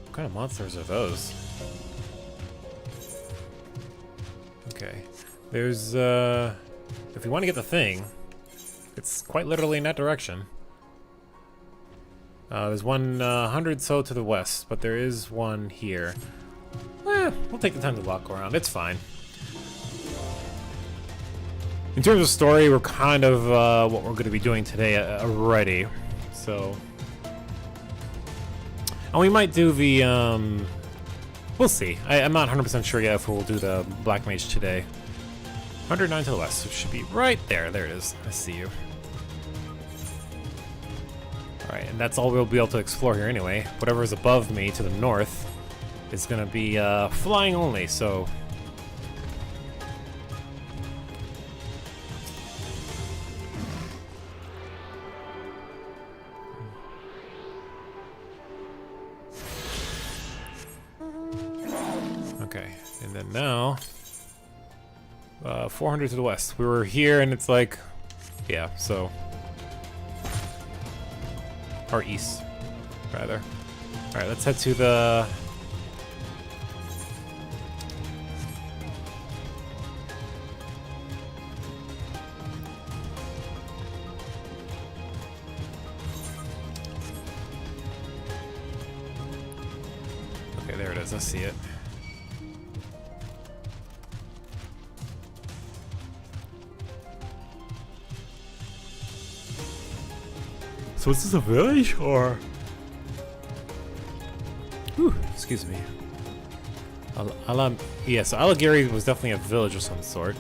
What kind of monsters are those? Okay. There's, if we want to get the thing, it's quite literally in that direction. There's one 100 so to the west, but there is one here. We'll take the time to walk around. It's fine. In terms of story, we're kind of what we're going to be doing today already. So, and we might do the. We'll see. I'm not 100% sure yet if we'll do the Black Mage today. 109 to the west, so it should be right there. There it is. I see you. All right, and that's all we'll be able to explore here anyway. Whatever is above me to the north is gonna be flying only, so... Okay, and then now... 400 to the west. We were here and it's like... Yeah, so... Or east, rather. Alright, let's head to the... There it is, I see it. So is this a village or? Whew, excuse me. Yeah, so Alighieri was definitely a village of some sort.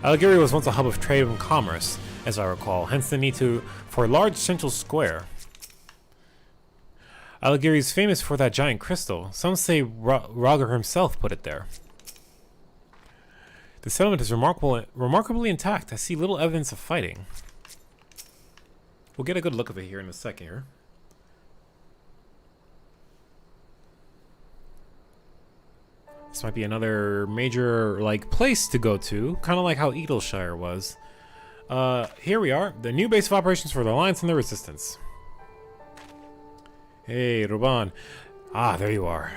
Alighieri was once a hub of trade and commerce, as I recall, hence the need for a large central square. Alighieri is famous for that giant crystal. Some say Raga himself put it there. The settlement is remarkably intact. I see little evidence of fighting. We'll get a good look of it here in a second here. This might be another major, like, place to go to, kind of like how Eagleshire was. Here we are, the new base of operations for the Alliance and the Resistance. Hey, Ruban. Ah, there you are.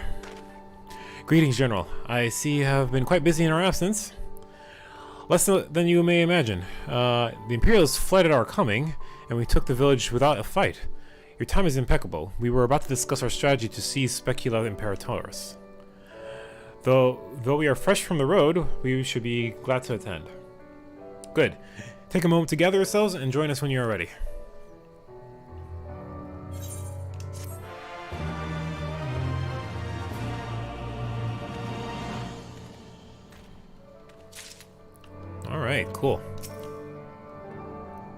Greetings, General. I see you have been quite busy in our absence. Less than you may imagine. The Imperials fled at our coming, and we took the village without a fight. Your time is impeccable. We were about to discuss our strategy to seize Specula Imperatoris. Though we are fresh from the road, we should be glad to attend. Good. Take a moment to gather yourselves and join us when you are ready. Alright, cool.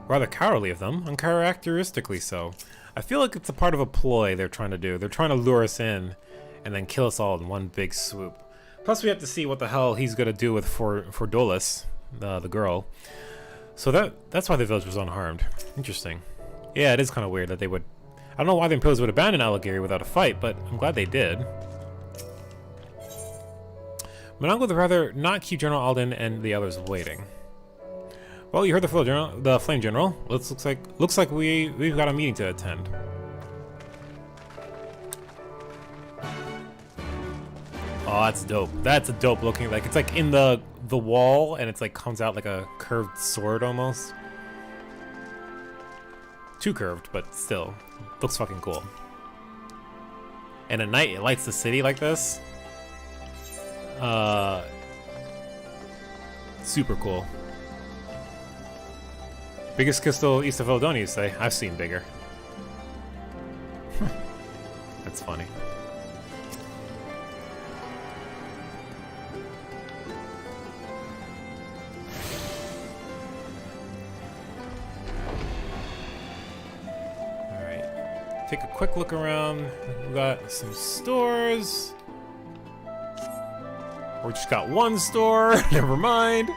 Rather cowardly of them, uncharacteristically so. I feel like it's a part of a ploy they're trying to do. They're trying to lure us in and then kill us all in one big swoop. Plus we have to see what the hell he's gonna do with Fordolis, the girl. So that's why the village was unharmed. Interesting. Yeah, it is kind of weird that they would... I don't know why the Imperials would abandon Alighieri without a fight, but I'm glad they did. Monongo would rather not keep General Alden and the others waiting. Well, you heard the Flame General. Looks like we've got a meeting to attend. Oh, that's dope. That's a dope looking. Like it's like in the wall, and it's like comes out like a curved sword almost. Too curved, but still looks fucking cool. And at night, it lights the city like this. Super cool. Biggest crystal east of Eldoni, you say? I've seen bigger. That's funny. Alright. Take a quick look around. We got some stores. We just got one store. Never mind.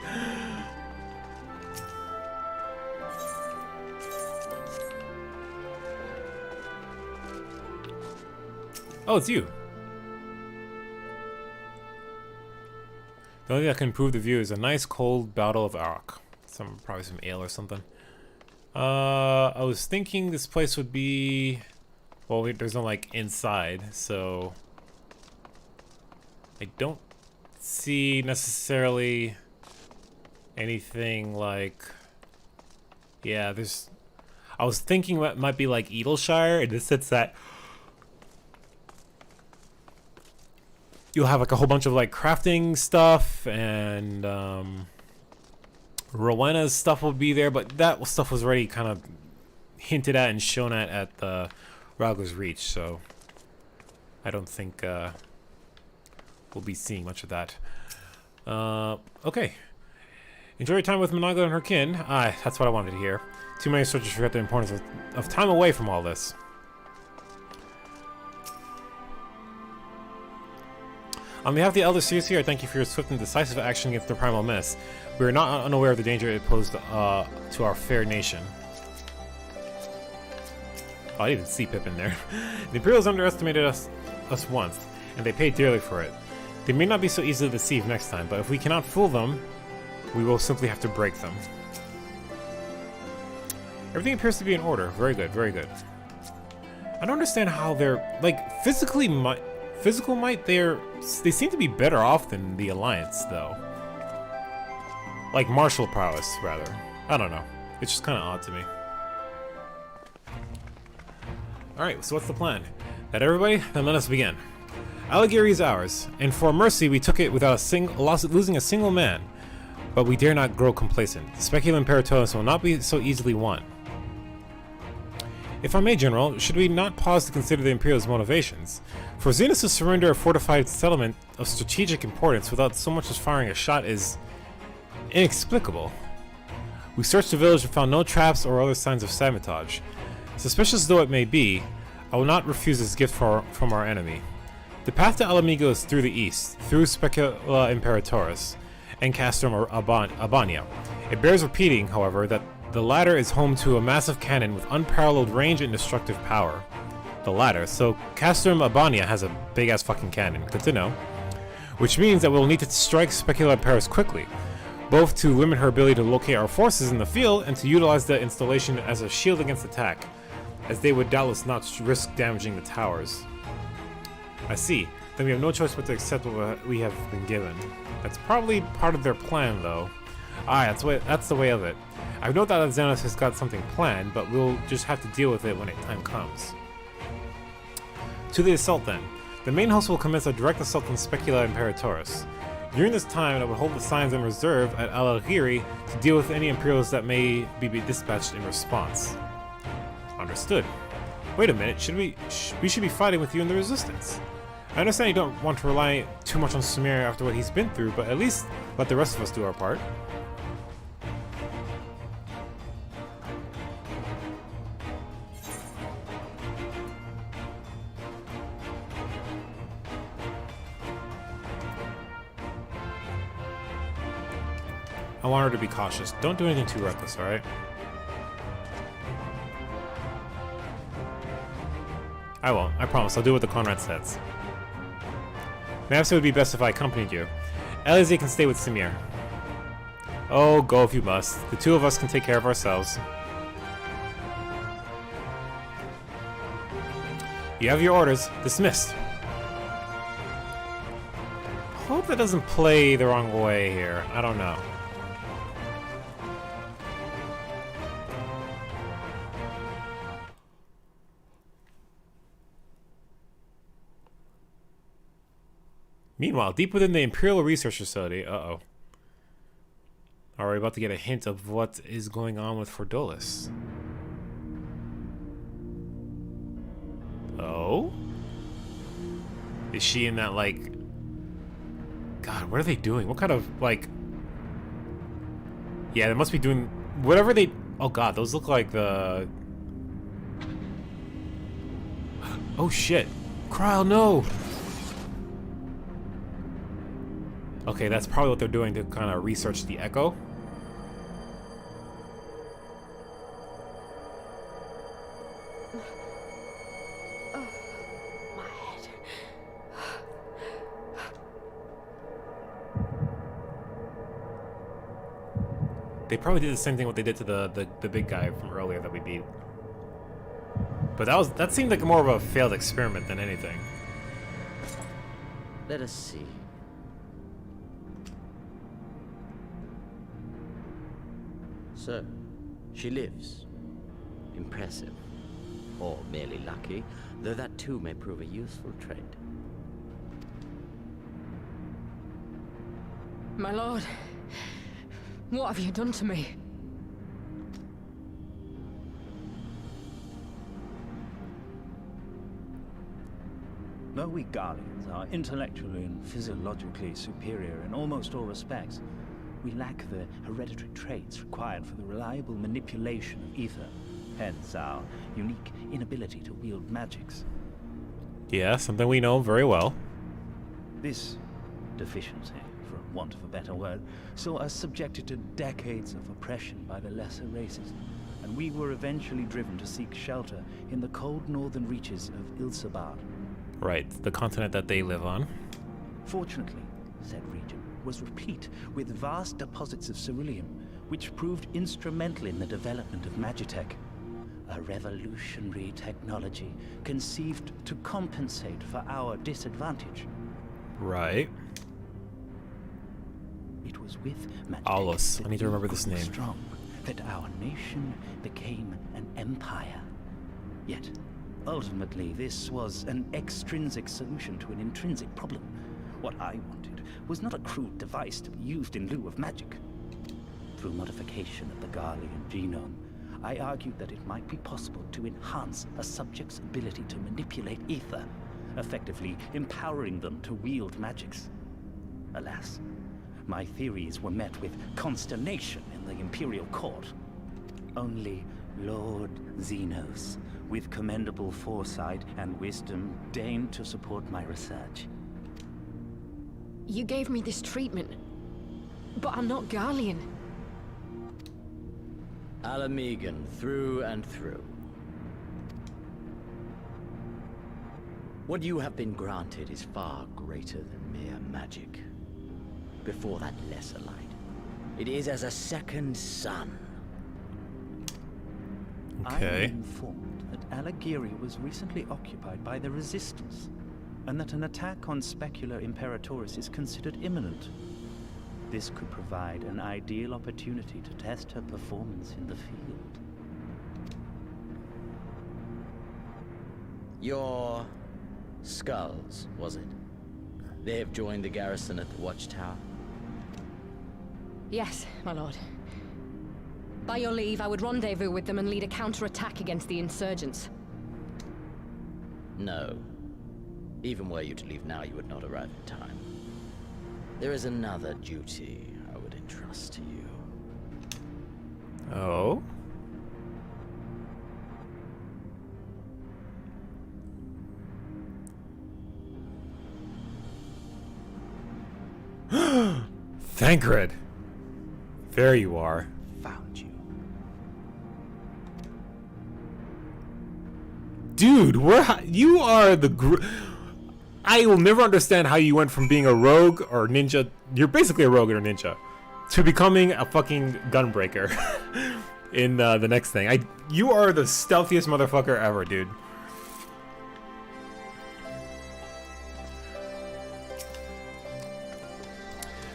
Oh, it's you. The only thing that can improve the view is a nice cold bottle of arak. Probably some ale or something. I was thinking this place would be... Well, there's no, like, inside, so... I don't see necessarily anything like... Yeah, there's... I was thinking that might be like Edelshire, and this sits that... You'll have like a whole bunch of like crafting stuff, and Rowena's stuff will be there, but that stuff was already kind of hinted at and shown at the Raglar's Reach, so I don't think we'll be seeing much of that. Okay. Enjoy your time with Monongo and her kin. That's what I wanted to hear. Too many soldiers forget the importance of time away from all this. On behalf of the Elder Seers here, I thank you for your swift and decisive action against the Primal Menace. We are not unaware of the danger it posed to our fair nation. Oh, I didn't see Pippin there. The Imperials underestimated us once, and they paid dearly for it. They may not be so easily deceived next time, but if we cannot fool them, we will simply have to break them. Everything appears to be in order. Very good, very good. I don't understand how they're, like, physical might, they seem to be better off than the Alliance, though. Like martial prowess, rather. I don't know. It's just kind of odd to me. Alright, so what's the plan? That everybody? Then let us begin. Alighieri is ours, and for mercy we took it without losing a single man. But we dare not grow complacent. Specula Imperatoris will not be so easily won. If I may, General, should we not pause to consider the Imperial's motivations? For Xenos to surrender a fortified settlement of strategic importance without so much as firing a shot is inexplicable. We searched the village and found no traps or other signs of sabotage. Suspicious though it may be, I will not refuse this gift from our enemy. The path to Alamigo is through the east, through Specula Imperatoris and Castrum or Abania. It bears repeating, however, that the latter is home to a massive cannon with unparalleled range and destructive power. The latter, so Castrum Abania has a big-ass fucking cannon. Good to know. Which means that we'll need to strike Specula Paris quickly, both to limit her ability to locate our forces in the field and to utilize the installation as a shield against attack. as they would doubtless not risk damaging the towers. I see. Then we have no choice but to accept what we have been given. That's probably part of their plan, though. Aye, that's the way of it. I know that Xenos has got something planned, but we'll just have to deal with it when time comes. To the assault, then. The main host will commence a direct assault on Specula Imperatoris. During this time, I will hold the signs in reserve at Al-Aghiri to deal with any Imperials that may be dispatched in response. Understood. Wait a minute, we should be fighting with you in the Resistance. I understand you don't want to rely too much on Samir after what he's been through, but at least let the rest of us do our part. I want her to be cautious. Don't do anything too reckless, alright? I won't. I promise. I'll do what the Conrad says. Perhaps it would be best if I accompanied you. Alize can stay with Samir. Oh, go if you must. The two of us can take care of ourselves. You have your orders. Dismissed. Hope that doesn't play the wrong way here. I don't know. Meanwhile, deep within the Imperial Research Facility, are we about to get a hint of what is going on with Fordolis? Oh? Is she in that, like... God, what are they doing? What kind of, like... Yeah, they must be doing... Whatever they... Oh god, those look like the... Oh shit. Kryl, no! Okay, that's probably what they're doing to kind of research the Echo. Oh, my head. They probably did the same thing what they did to the big guy from earlier that we beat. But that seemed like more of a failed experiment than anything. Let us see. So, she lives. Impressive. Or merely lucky, though that too may prove a useful trait. My lord, what have you done to me? Though we Guardians are intellectually and physiologically superior in almost all respects, we lack the hereditary traits required for the reliable manipulation of ether, hence our unique inability to wield magics. Yeah, something we know very well. This deficiency, for want of a better word, saw us subjected to decades of oppression by the lesser races, and we were eventually driven to seek shelter in the cold northern reaches of Ilsabard. Right, the continent that they live on. Fortunately, said region was replete with vast deposits of ceruleum, which proved instrumental in the development of Magitech, a revolutionary technology conceived to compensate for our disadvantage. Right. It was with Magitech Aulus. I need to remember this name. Strong, that our nation became an empire. Yet, ultimately, this was an extrinsic solution to an intrinsic problem. What I wanted was not a crude device to be used in lieu of magic. Through modification of the Garlean genome, I argued that it might be possible to enhance a subject's ability to manipulate ether, effectively empowering them to wield magics. Alas, my theories were met with consternation in the Imperial Court. Only Lord Xenos, with commendable foresight and wisdom, deigned to support my research. You gave me this treatment, but I'm not Garlean. Alamegan, through and through. What you have been granted is far greater than mere magic. Before that lesser light, it is as a second sun. I am informed that Alighieri was recently occupied by the Resistance, and that an attack on Specular Imperatoris is considered imminent. This could provide an ideal opportunity to test her performance in the field. Your skulls, was it? They have joined the garrison at the Watchtower? Yes, my lord. By your leave, I would rendezvous with them and lead a counterattack against the insurgents. No. Even were you to leave now, you would not arrive in time. There is another duty I would entrust to you. Oh? Thancred! There you are. Found you. Dude, you are the I will never understand how you went from being a rogue or ninja. You're basically a rogue or a ninja, to becoming a fucking gunbreaker in the next thing. You are the stealthiest motherfucker ever, dude.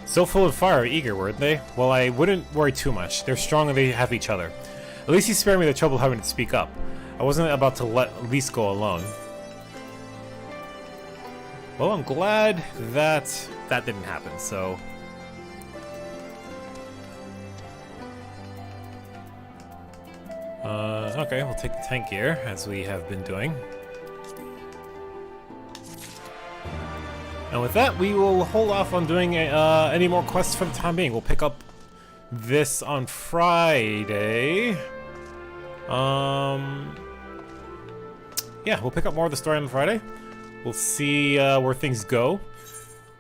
So full of fire, eager, weren't they? Well, I wouldn't worry too much. They're strong and they have each other. At least you spared me the trouble of having to speak up. I wasn't about to let Lise go alone. Well, I'm glad that didn't happen, so... okay, we'll take the tank gear, as we have been doing. And with that, we will hold off on doing any more quests for the time being. We'll pick up this on Friday. Yeah, we'll pick up more of the story on Friday. We'll see where things go.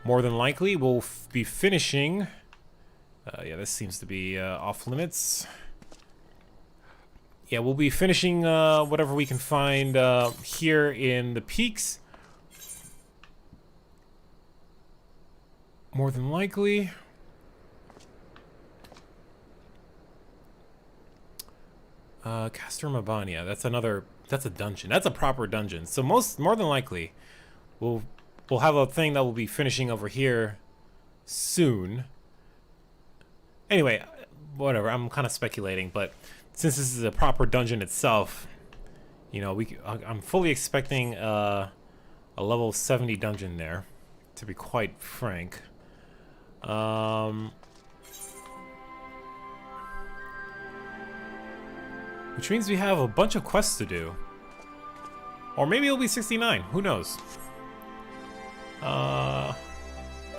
More than likely, we'll be finishing... yeah, this seems to be off limits. Yeah, we'll be finishing whatever we can find here in the peaks. More than likely. Castor Mabania, that's a dungeon. That's a proper dungeon. So more than likely, we'll have a thing that we'll be finishing over here soon. Anyway, whatever, I'm kind of speculating, but since this is a proper dungeon itself, you know, I'm fully expecting a level 70 dungeon there, to be quite frank. Which means we have a bunch of quests to do. Or maybe it'll be 69, who knows? But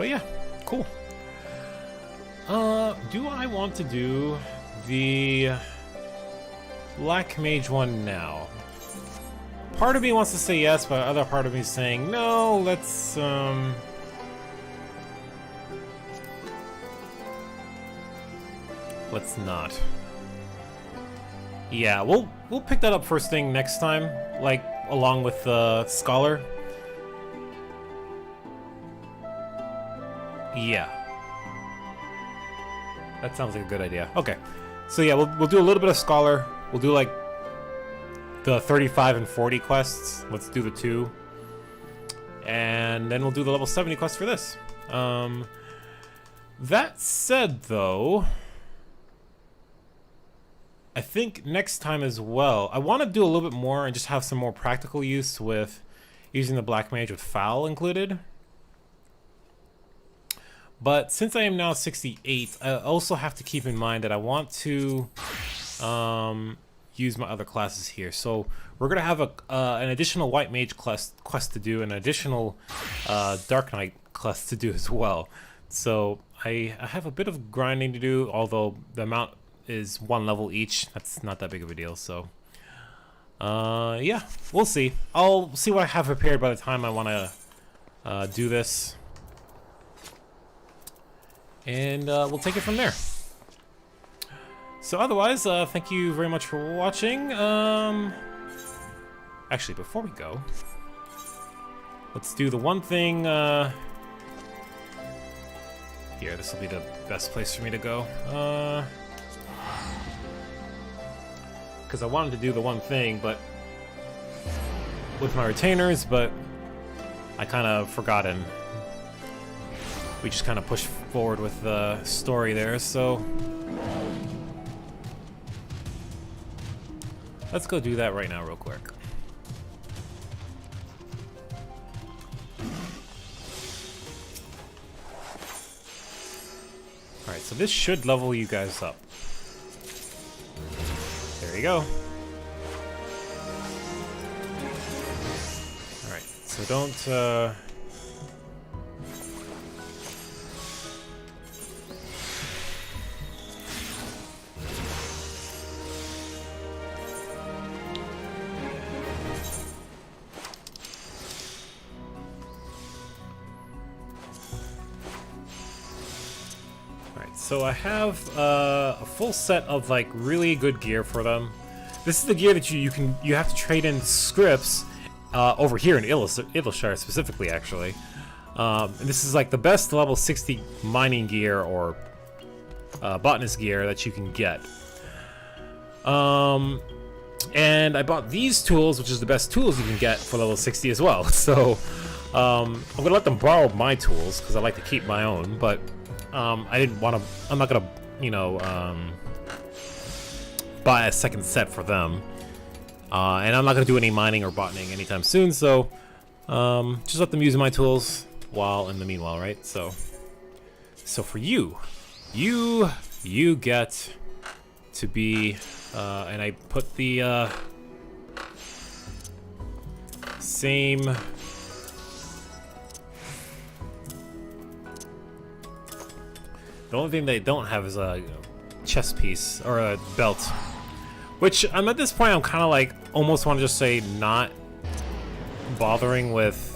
yeah, cool. Do I want to do the Black Mage one now? Part of me wants to say yes, but other part of me is saying no, let's not. Yeah, we'll pick that up first thing next time, like along with the Scholar. Yeah. That sounds like a good idea. Okay. So yeah, we'll do a little bit of Scholar. We'll do like the 35 and 40 quests. Let's do the 2. And then we'll do the level 70 quest for this. That said though, I think next time as well, I want to do a little bit more and just have some more practical use with using the Black Mage with Foul included. But since I am now 68, I also have to keep in mind that I want to use my other classes here. So we're going to have an additional White Mage quest to do, and an additional Dark Knight quest to do as well. So I have a bit of grinding to do, although the amount is 1 level each. That's not that big of a deal, so yeah, we'll see. I'll see what I have prepared by the time I want to do this, and we'll take it from there. So otherwise, thank you very much for watching. Actually, before we go, let's do the one thing here. This will be the best place for me to go. Because I wanted to do the one thing, but with my retainers, but I kind of forgotten. We just kind of pushed forward with the story there, so let's go do that right now real quick. Alright, so this should level you guys up. There you go. Alright, so don't, so I have a full set of like really good gear for them. This is the gear that you have to trade in scripts over here in Illushire specifically, actually. And this is like the best level 60 mining gear or botanist gear that you can get. And I bought these tools, which is the best tools you can get for level 60 as well. So I'm gonna let them borrow my tools because I like to keep my own, but I didn't want to. I'm not gonna, you know, buy a second set for them, and I'm not gonna do any mining or botanying anytime soon. So, just let them use my tools while in the meanwhile, right? So for you get to be, and I put the same. The only thing they don't have is a chest piece or a belt, which I'm at this point I'm kind of like almost want to just say not bothering with.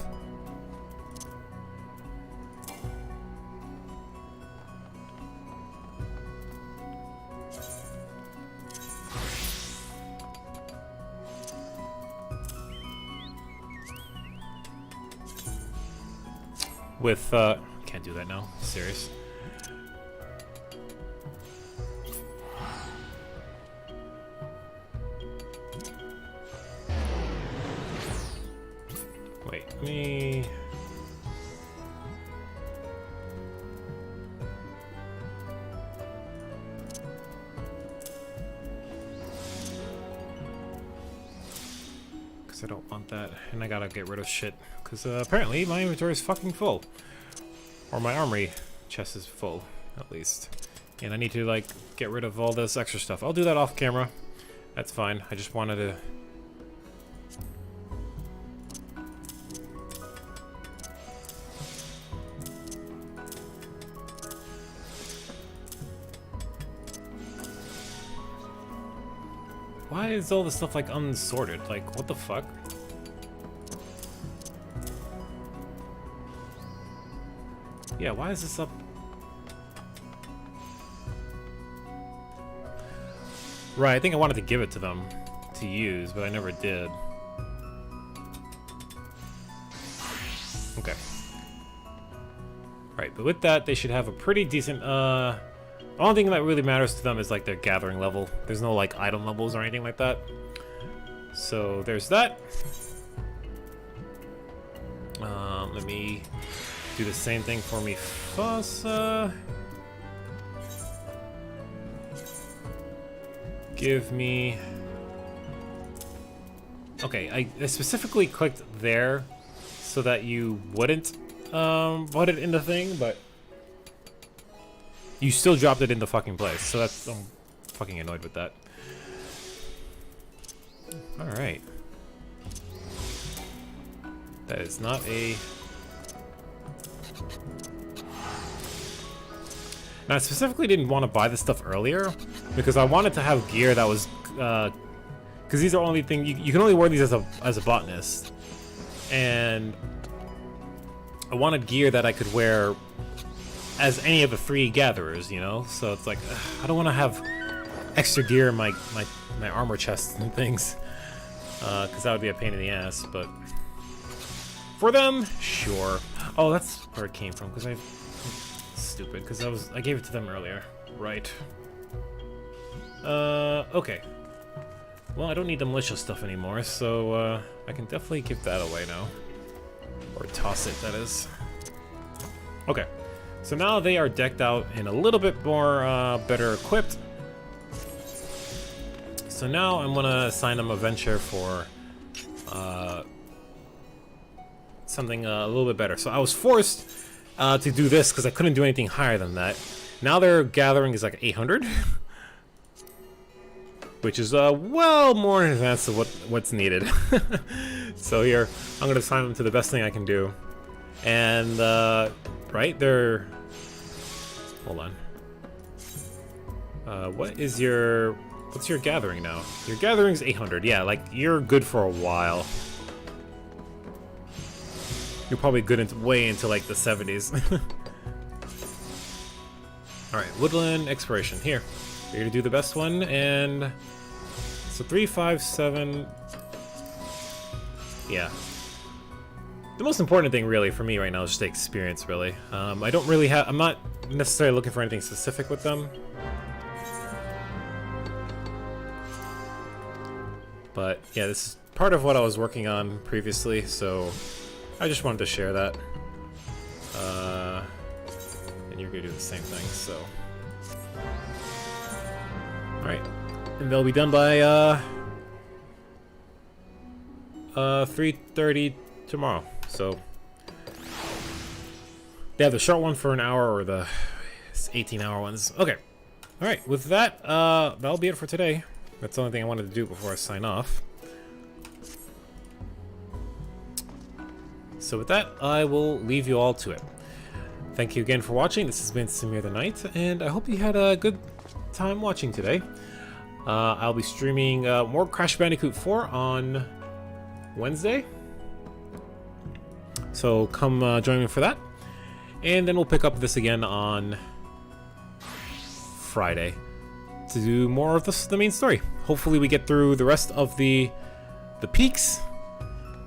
Can't do that now. Serious. Wait, me. Because I don't want that, and I gotta get rid of shit. Because apparently my inventory is fucking full, or my armory chest is full, at least. And I need to like get rid of all this extra stuff. I'll do that off camera. That's fine. I just wanted to. Why is all this stuff like unsorted? Like, what the fuck? Yeah, why is this up? Right, I think I wanted to give it to them to use, but I never did. Okay. Alright, but with that, they should have a pretty decent, the only thing that really matters to them is like their gathering level. There's no like item levels or anything like that. So there's that. Let me do the same thing for Mufasa. Give me. Okay, I specifically clicked there so that you wouldn't put it in the thing, but you still dropped it in the fucking place. So that's I'm fucking annoyed with that. All right. That is not a. Now, I specifically didn't want to buy this stuff earlier because I wanted to have gear that was, because these are only things you can only wear these as a botanist, and I wanted gear that I could wear as any of the 3 gatherers, you know. So it's like I don't want to have extra gear in my armor chests and things, because that would be a pain in the ass. But for them, sure. Oh, that's where it came from because I'm stupid because I gave it to them earlier, right? Okay. Well, I don't need the militia stuff anymore, so I can definitely give that away now. Or toss it, that is. Okay, so now they are decked out and a little bit more better equipped. So now I'm gonna assign them a venture for something a little bit better. So I was forced to do this because I couldn't do anything higher than that. Now their gathering is like 800, which is well more in advance of what's needed. So here, I'm gonna assign them to the best thing I can do. And right, they're, hold on. What's your gathering now? Your gathering's 800. Yeah, like you're good for a while. You're probably good way into like the 70s. Alright, woodland exploration. Here. You're gonna do the best one, and so 3, 5, 7. Yeah. The most important thing really for me right now is just the experience, really. I don't really have, I'm not necessarily looking for anything specific with them. But yeah, this is part of what I was working on previously, so I just wanted to share that. And you're gonna do the same thing, so. Alright. And they'll be done by 3:30 tomorrow. So they have the short one for an hour or the 18-hour ones. Okay. Alright, with that, that'll be it for today. That's the only thing I wanted to do before I sign off. So with that, I will leave you all to it. Thank you again for watching. This has been Samir the Knight, and I hope you had a good time watching today. I'll be streaming more Crash Bandicoot 4 on Wednesday. So come join me for that. And then we'll pick up this again on Friday to do more of the main story. Hopefully we get through the rest of the peaks,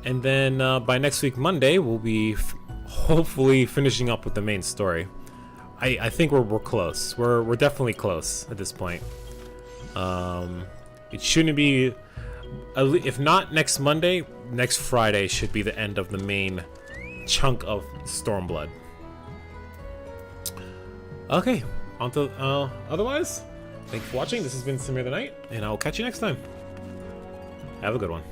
and then by next week Monday we'll be hopefully finishing up with the main story. I think we're close. We're definitely close at this point. It shouldn't be, if not next Monday, next Friday should be the end of the main chunk of Stormblood. Okay, on to otherwise. Thank you for watching. This has been Samir the Knight, and I'll catch you next time. Have a good one.